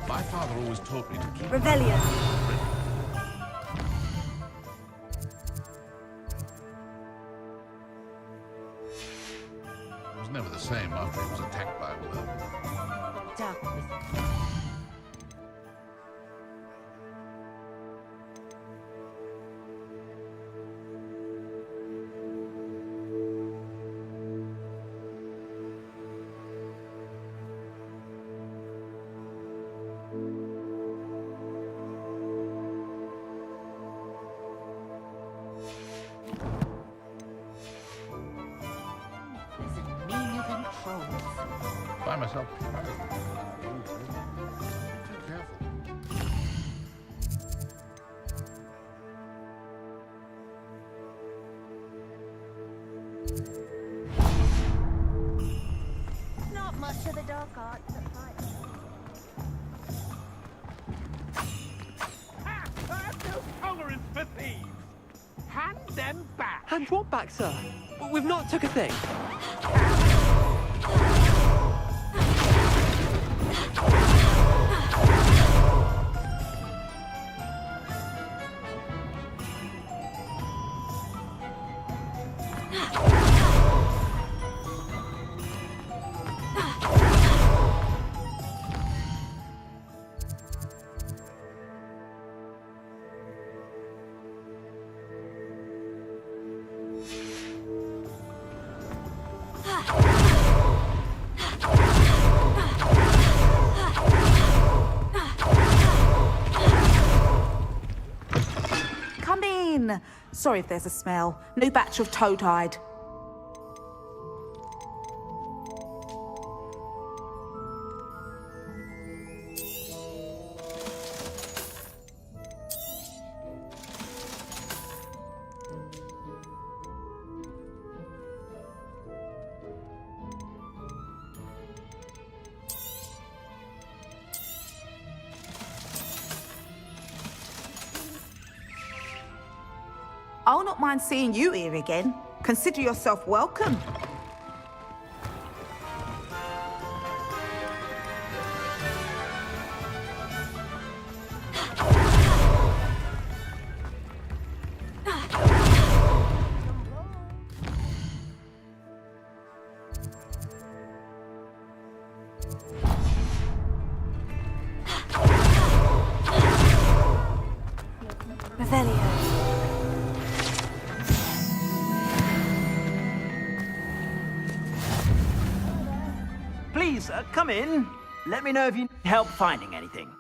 My father always taught me to keep... Revelio. It was never the same after he was attacked by a worm. By myself. Too careful. Not much of the dark arts that fight. No tolerance for thieves! Hand them back! Hand what back, sir? We've not took a thing. Come in. Sorry if there's a smell. New batch of toad-hide. I'll not mind seeing you here again. Consider yourself welcome. Revelio. Please, come in. Let me know if you need help finding anything.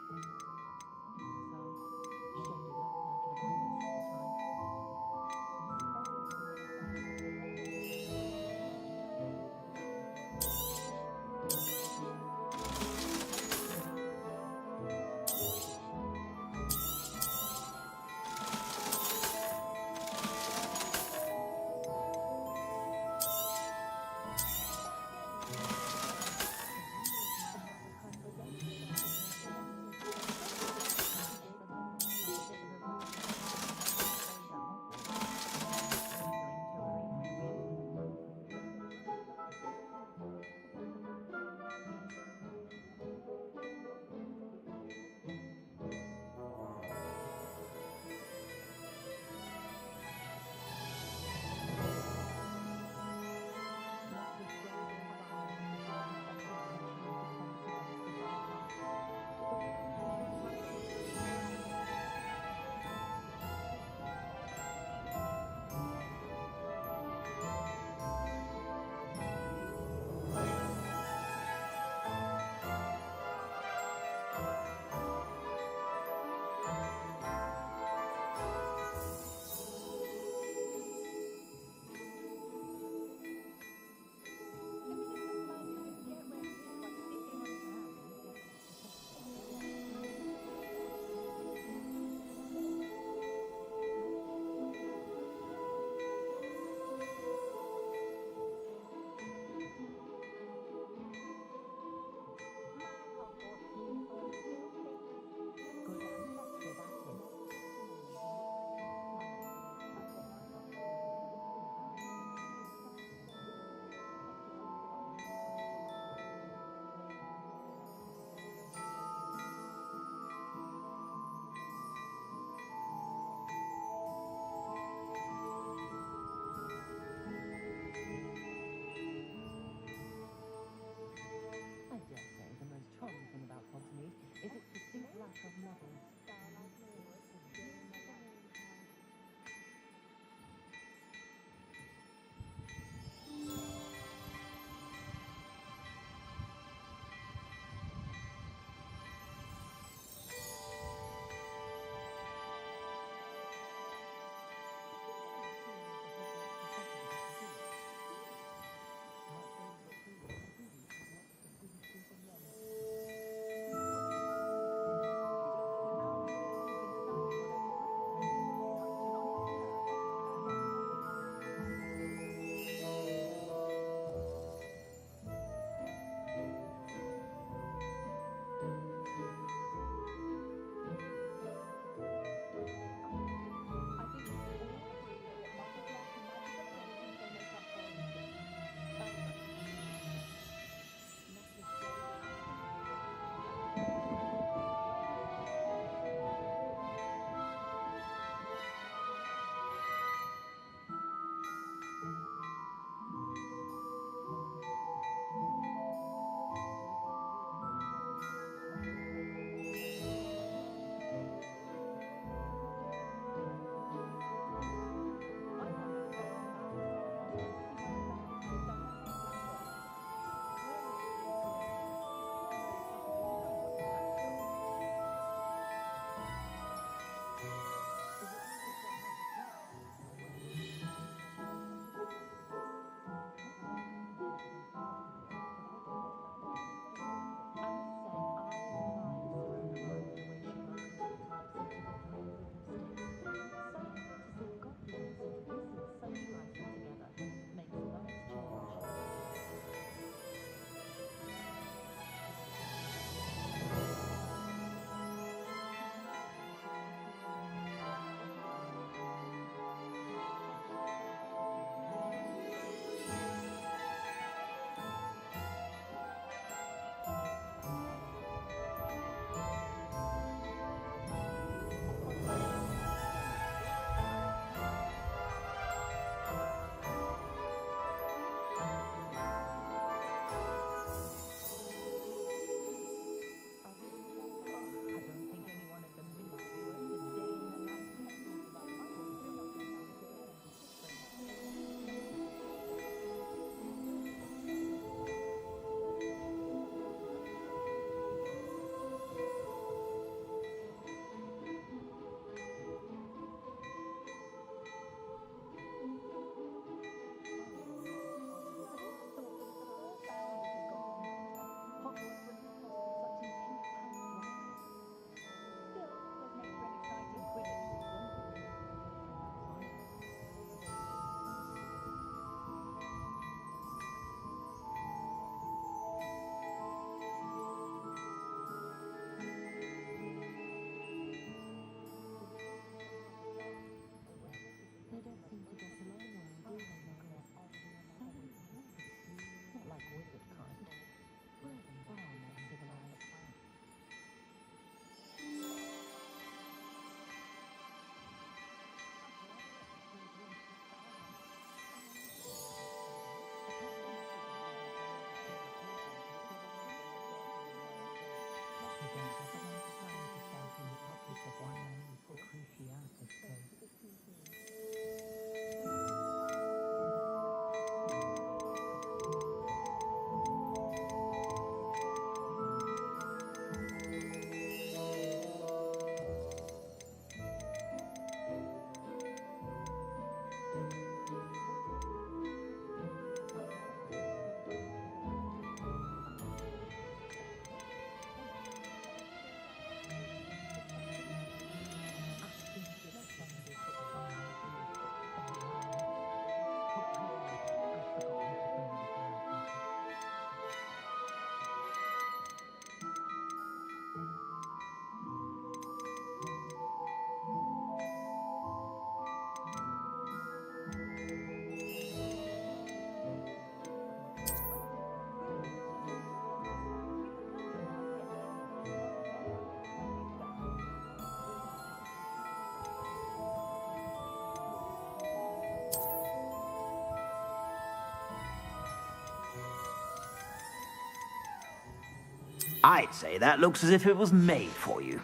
I'd say that looks as if it was made for you.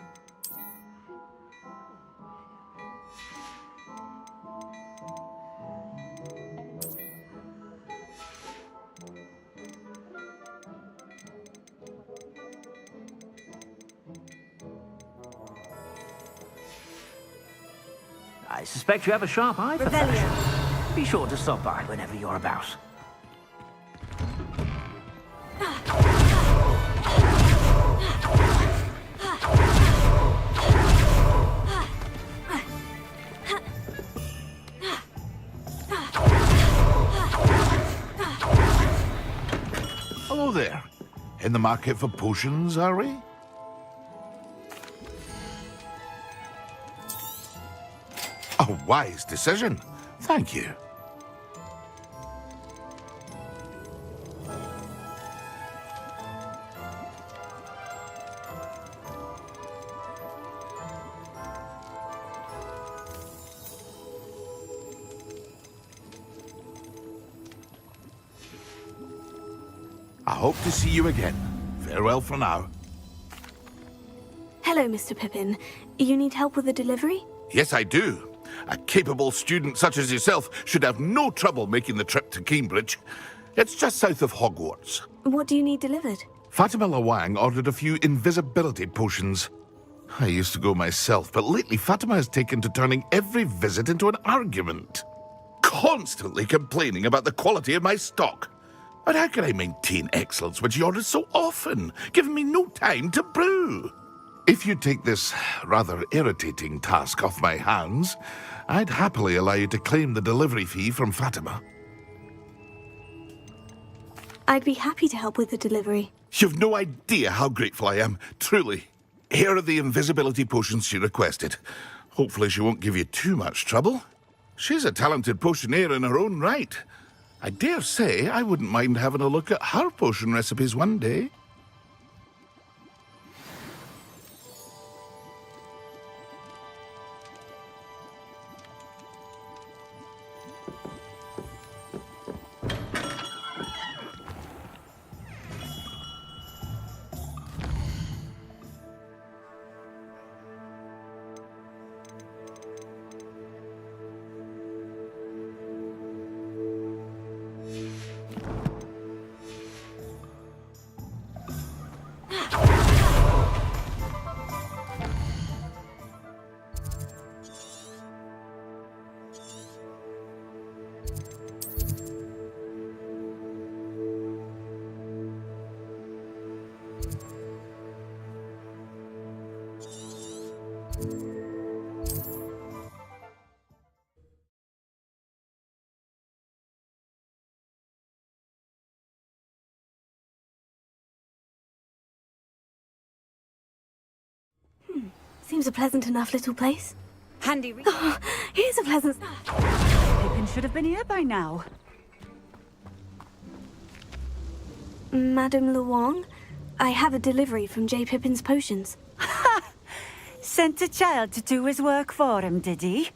I suspect you have a sharp eye for fashion. Be sure to stop by whenever you're about. Hello there. In the market for potions, are we? A wise decision. Thank you. I hope to see you again. Farewell for now. Hello, Mr. Pippin. You need help with a delivery? Yes, I do. A capable student such as yourself should have no trouble making the trip to Cambridge. It's just south of Hogwarts. What do you need delivered? Fatima Lawang ordered a few invisibility potions. I used to go myself, but lately Fatima has taken to turning every visit into an argument. Constantly complaining about the quality of my stock. But how can I maintain excellence when she orders so often, giving me no time to brew? If you take this rather irritating task off my hands, I'd happily allow you to claim the delivery fee from Fatima. I'd be happy to help with the delivery. You've no idea how grateful I am, truly. Here are the invisibility potions she requested. Hopefully she won't give you too much trouble. She's a talented potioneer in her own right. I dare say I wouldn't mind having a look at her potion recipes one day. Seems a pleasant enough little place. Handy. Oh, here's a pleasant... Pippin should have been here by now. Madame Luong, I have a delivery from J. Pippin's potions. Sent a child to do his work for him, did he?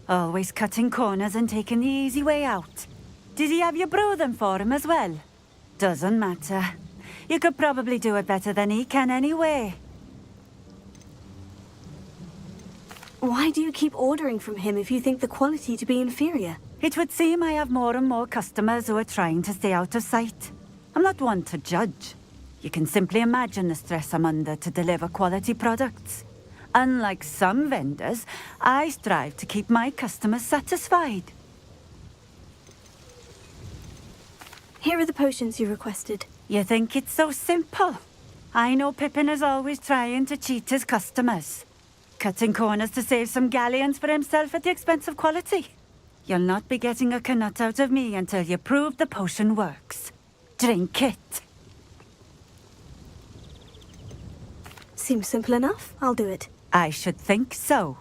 Always cutting corners and taking the easy way out. Did he have you brew them for him as well? Doesn't matter. You could probably do it better than he can anyway. Why do you keep ordering from him if you think the quality to be inferior? It would seem I have more and more customers who are trying to stay out of sight. I'm not one to judge. You can simply imagine the stress I'm under to deliver quality products. Unlike some vendors, I strive to keep my customers satisfied. Here are the potions you requested. You think it's so simple? I know Pippin is always trying to cheat his customers. Cutting corners to save some galleons for himself at the expense of quality. You'll not be getting a canut out of me until you prove the potion works. Drink it. Seems simple enough. I'll do it. I should think so.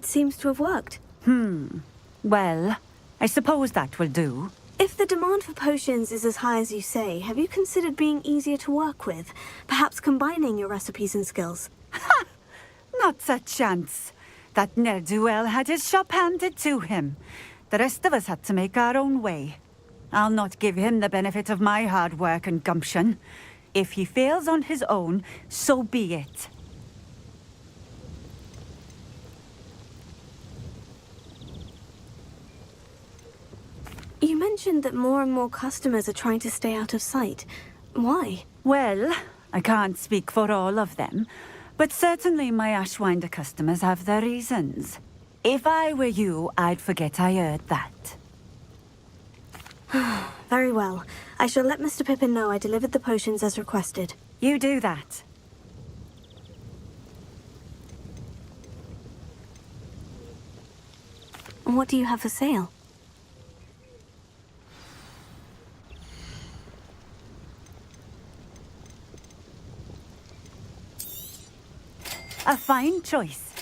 it seems to have worked. Well, I suppose that will do. If the demand for potions is as high as you say, have you considered being easier to work with? Perhaps combining your recipes and skills? Not a chance. That ne'er-do-well had his shop handed to him. The rest of us had to make our own way. I'll not give him the benefit of my hard work and gumption. If he fails on his own, so be it. You mentioned that more and more customers are trying to stay out of sight. Why? Well, I can't speak for all of them, but certainly my Ashwinder customers have their reasons. If I were you, I'd forget I heard that. Very well. I shall let Mr. Pippin know I delivered the potions as requested. You do that. What do you have for sale? A fine choice.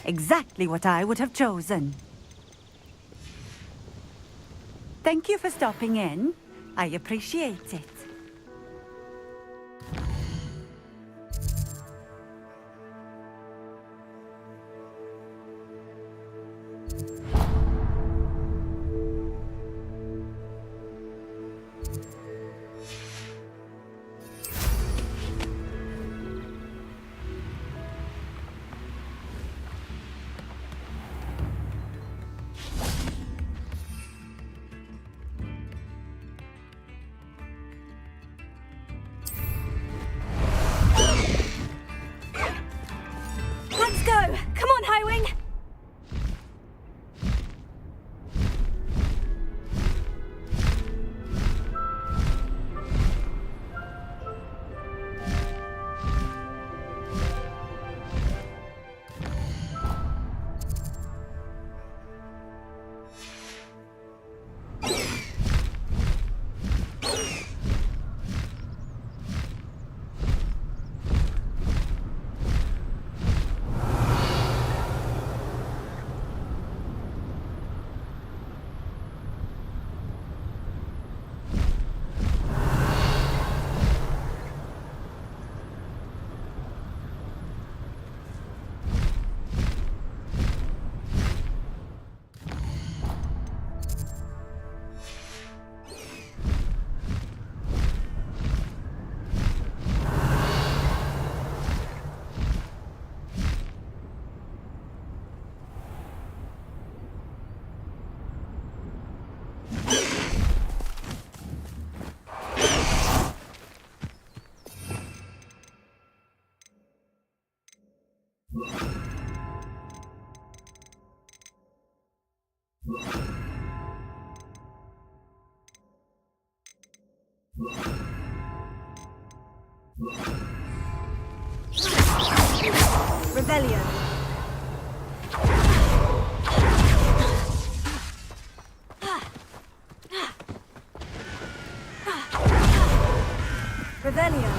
Exactly what I would have chosen. Thank you for stopping in. I appreciate it. Let's go! Come on, Highwing! Rebellion. Rebellion.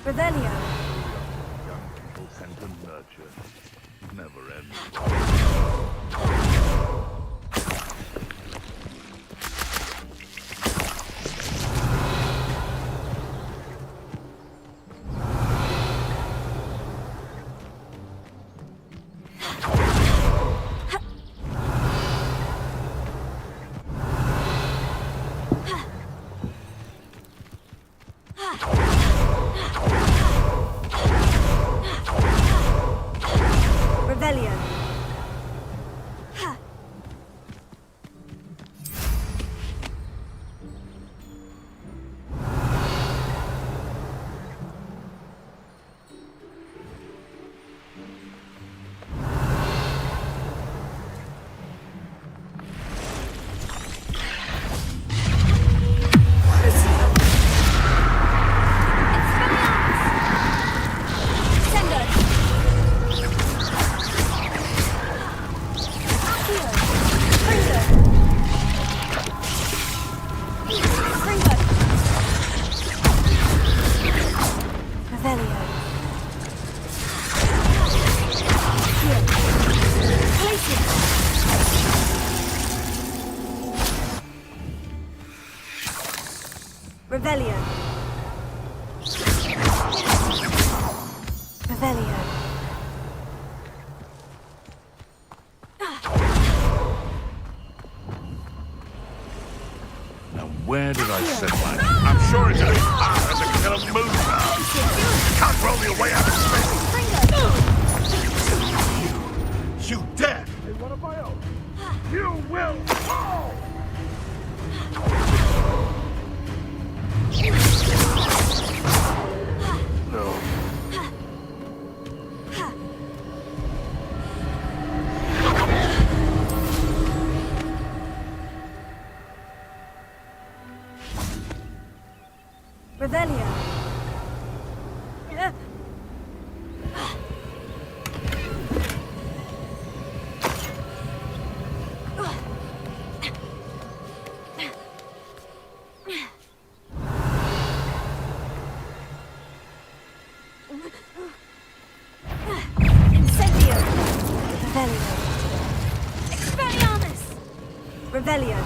Revelio. Young people tend to nurture. Never ends. Revelio. Revelio. Revelio. Now, where did I set my... I'm sure it's in his power to kill a moon now. You can't roll your way out of space. You dare! In one of my own. You will fall! No. Revelio. Incendio. Revelio. Expelliarmus. Revelio.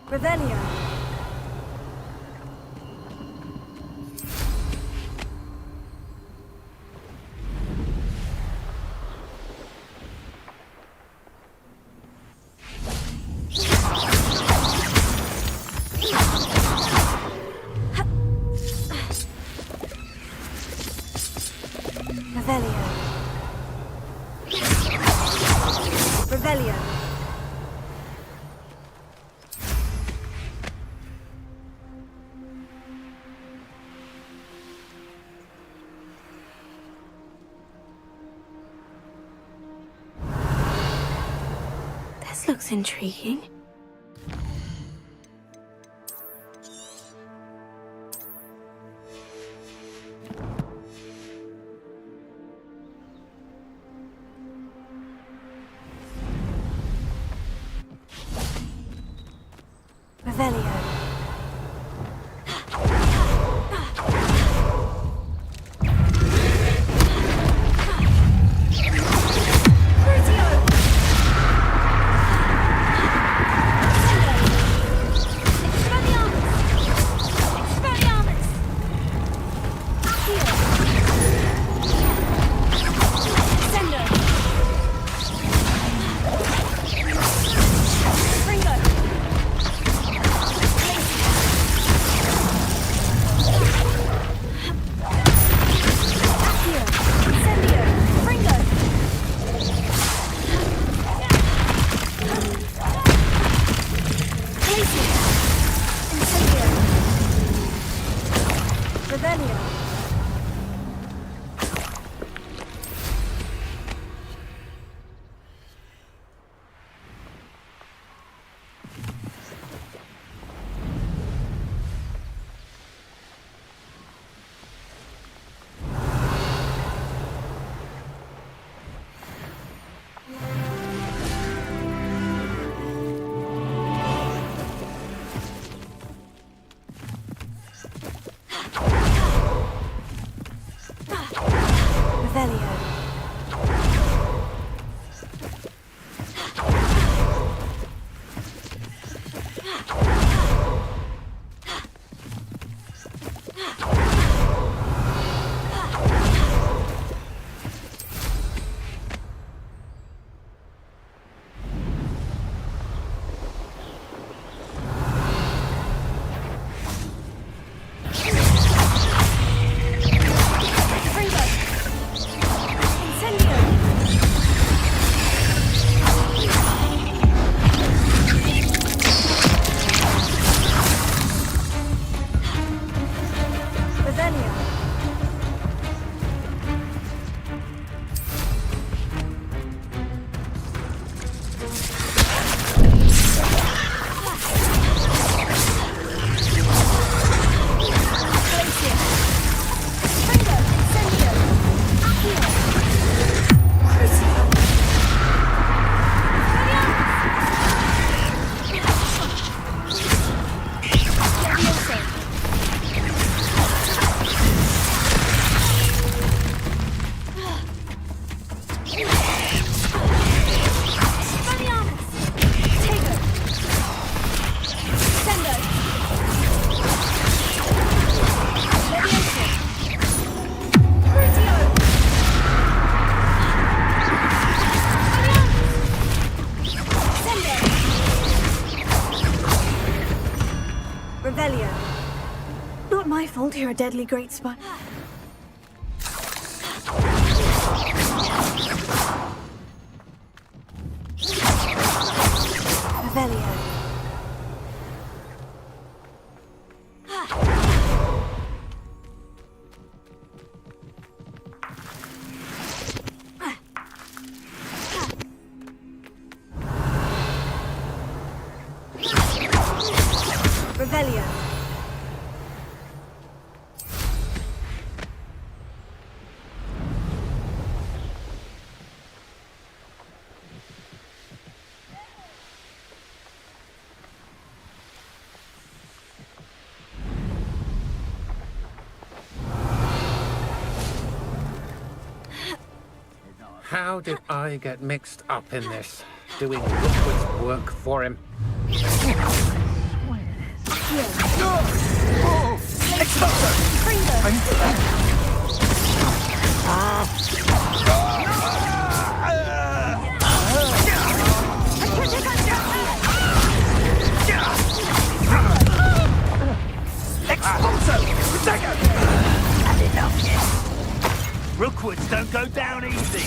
Revelio. Revelio. Revelio. This looks intriguing. Revelio. Revelio. Not my fault you're a deadly great spy. Revelio. Revelio. How did I get mixed up in this? Doing Rookwood's work for him? Rookwoods don't go down easy.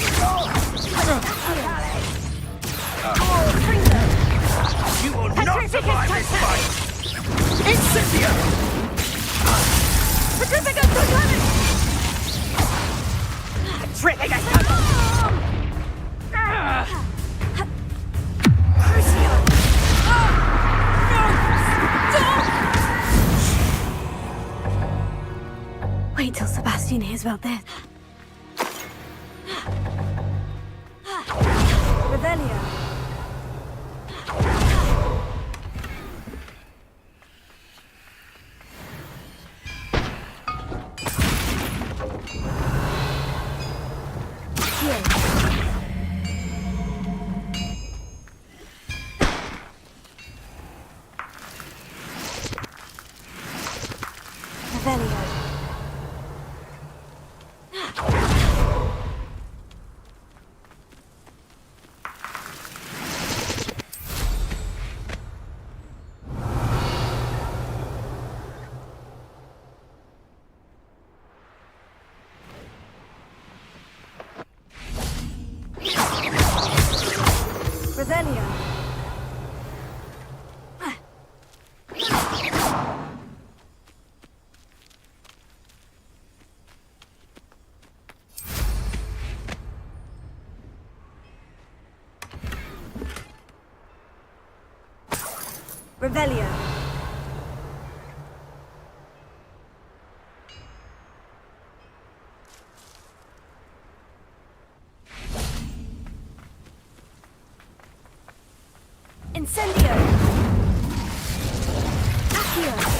You will not survive this fight. Incendio! Wait till Sebastian hears about this. Revelio. Revelio. Revelio. Revelio. Incendio. Accio.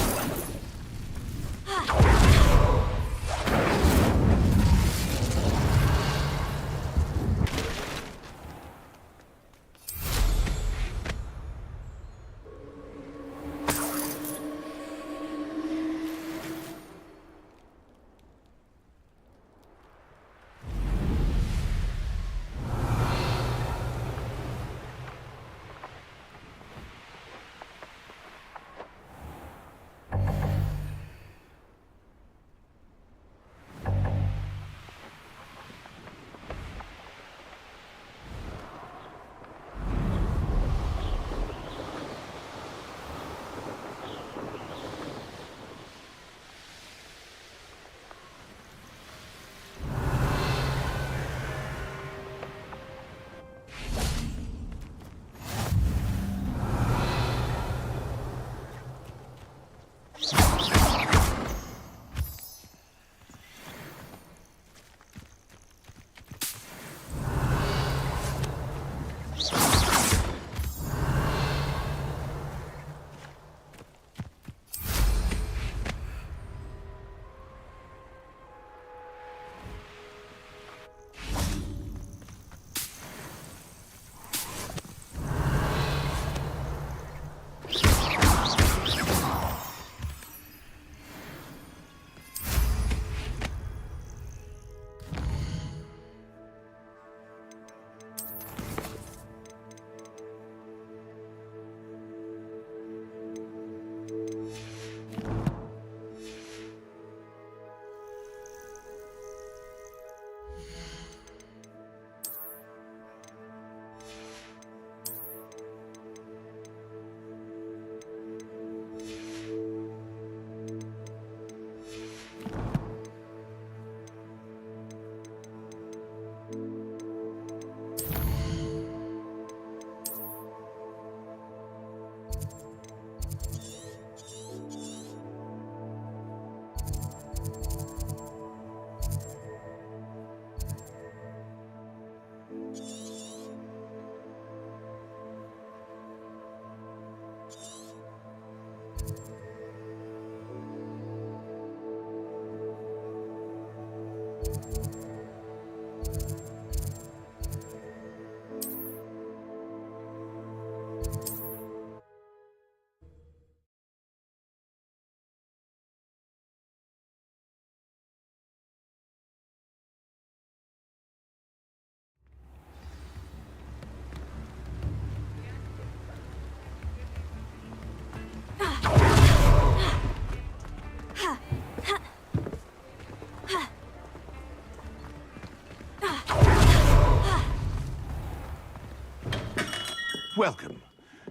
Welcome.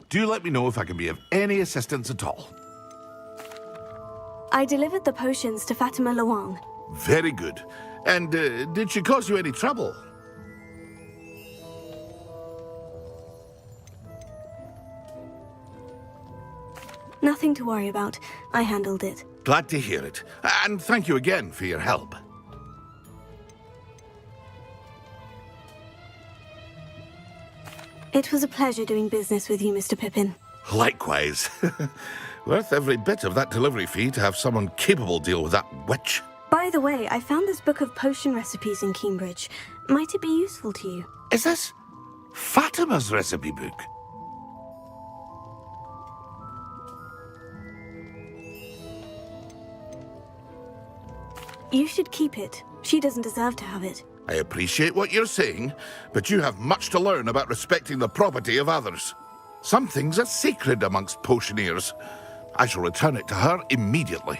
Do let me know if I can be of any assistance at all. I delivered the potions to Fatima Lawang. Very good. And did she cause you any trouble? Nothing to worry about. I handled it. Glad to hear it. And thank you again for your help. It was a pleasure doing business with you, Mr. Pippin. Likewise. Worth every bit of that delivery fee to have someone capable deal with that witch. By the way, I found this book of potion recipes in Cambridge. Might it be useful to you? Is this Fatima's recipe book? You should keep it. She doesn't deserve to have it. I appreciate what you're saying, but you have much to learn about respecting the property of others. Some things are sacred amongst potioneers. I shall return it to her immediately.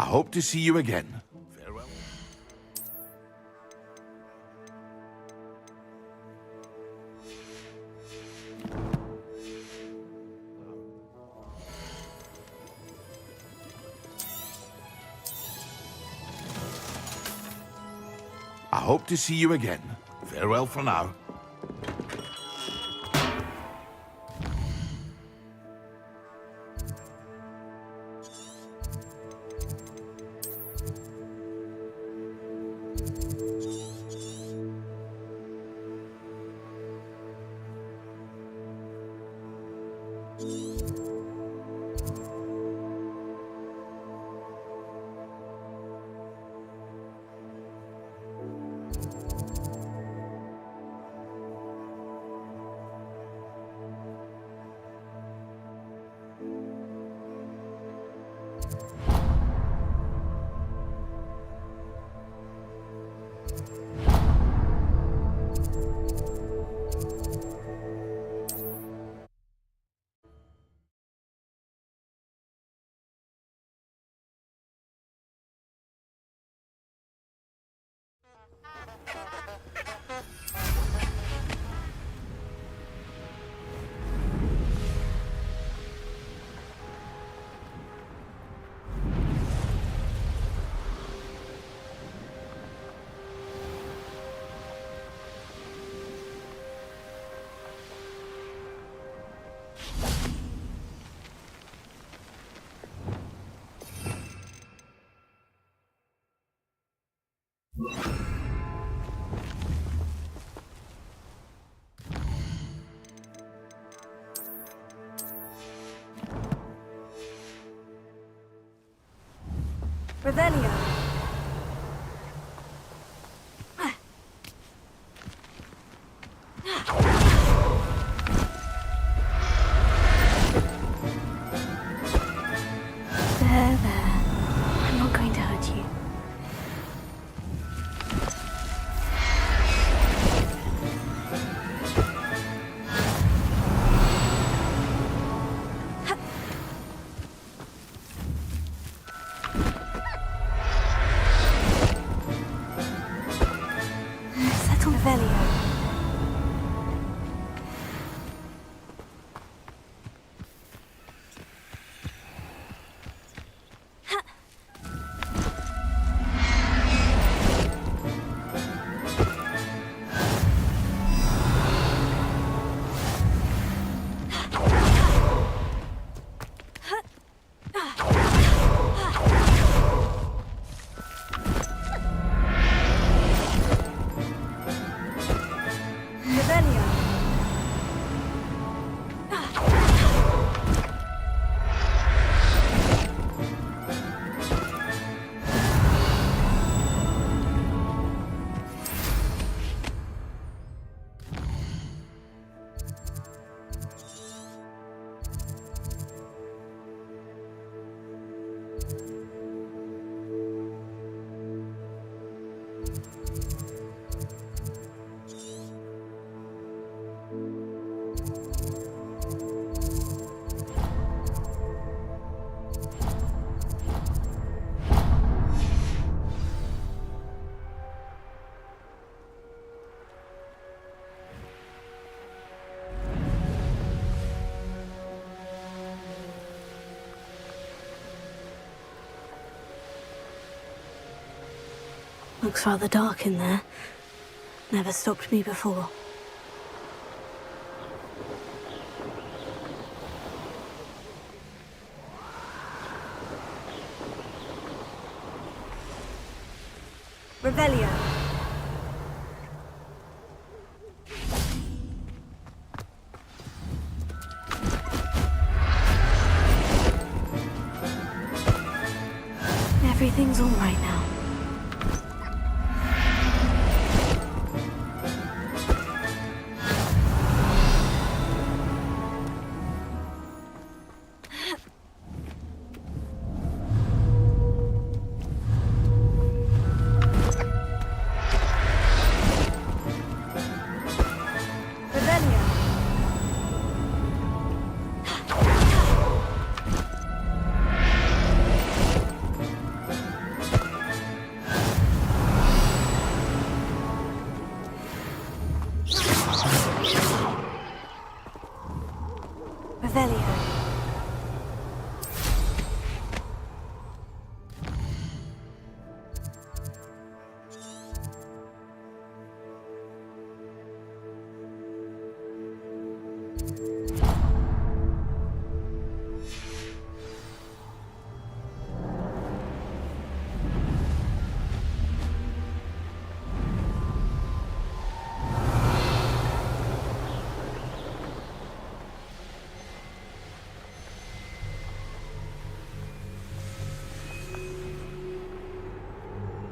hope to see you again. Farewell. I hope to see you again. Farewell for now. Revelio. There. I'm not going to hurt you. Settle Revelio. Looks rather dark in there. Never stopped me before. Revelio. Everything's all right now.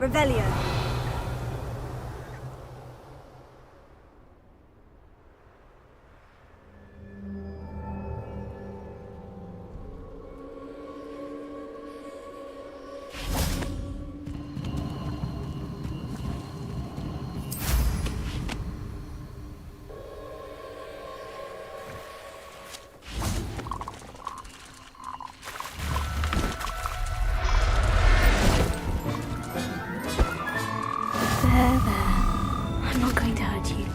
Revelio. I'm not going to hurt you.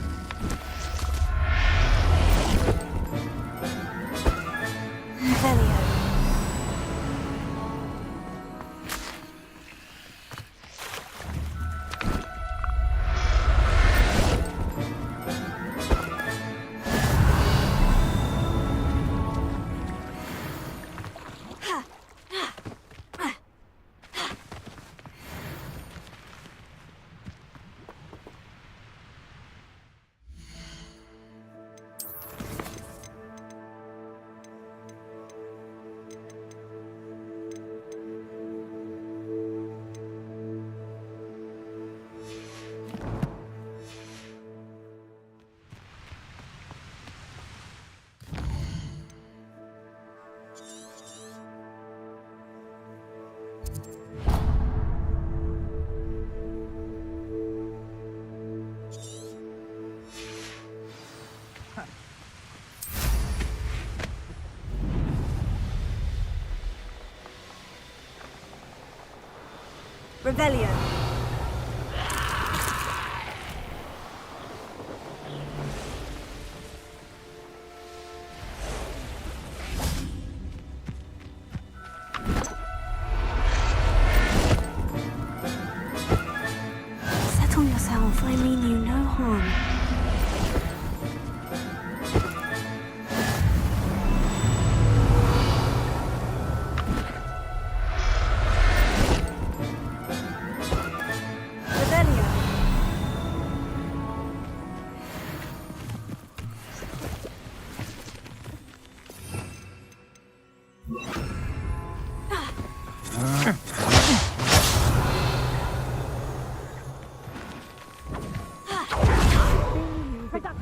Revelio. Revelio. Settle yourself. I mean you no harm.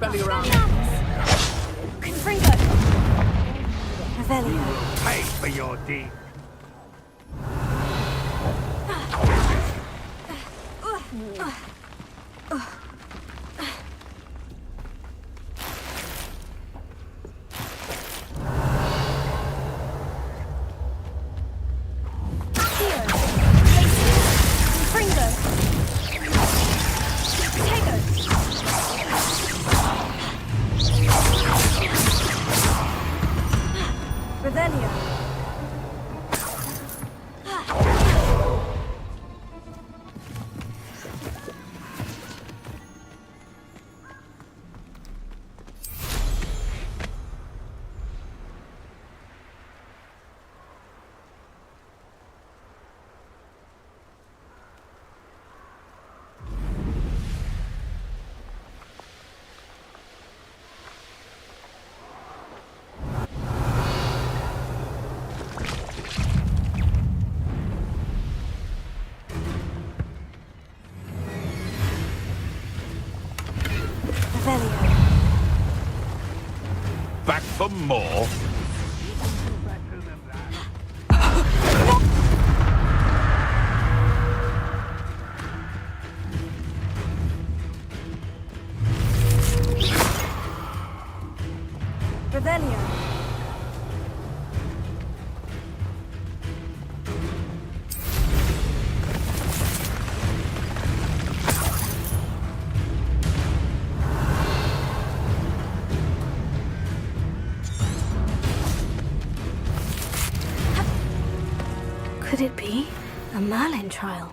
Belly around. Confringo. Revelio. Pay for your deed. Back for more? Revelio. Could it be a Merlin trial?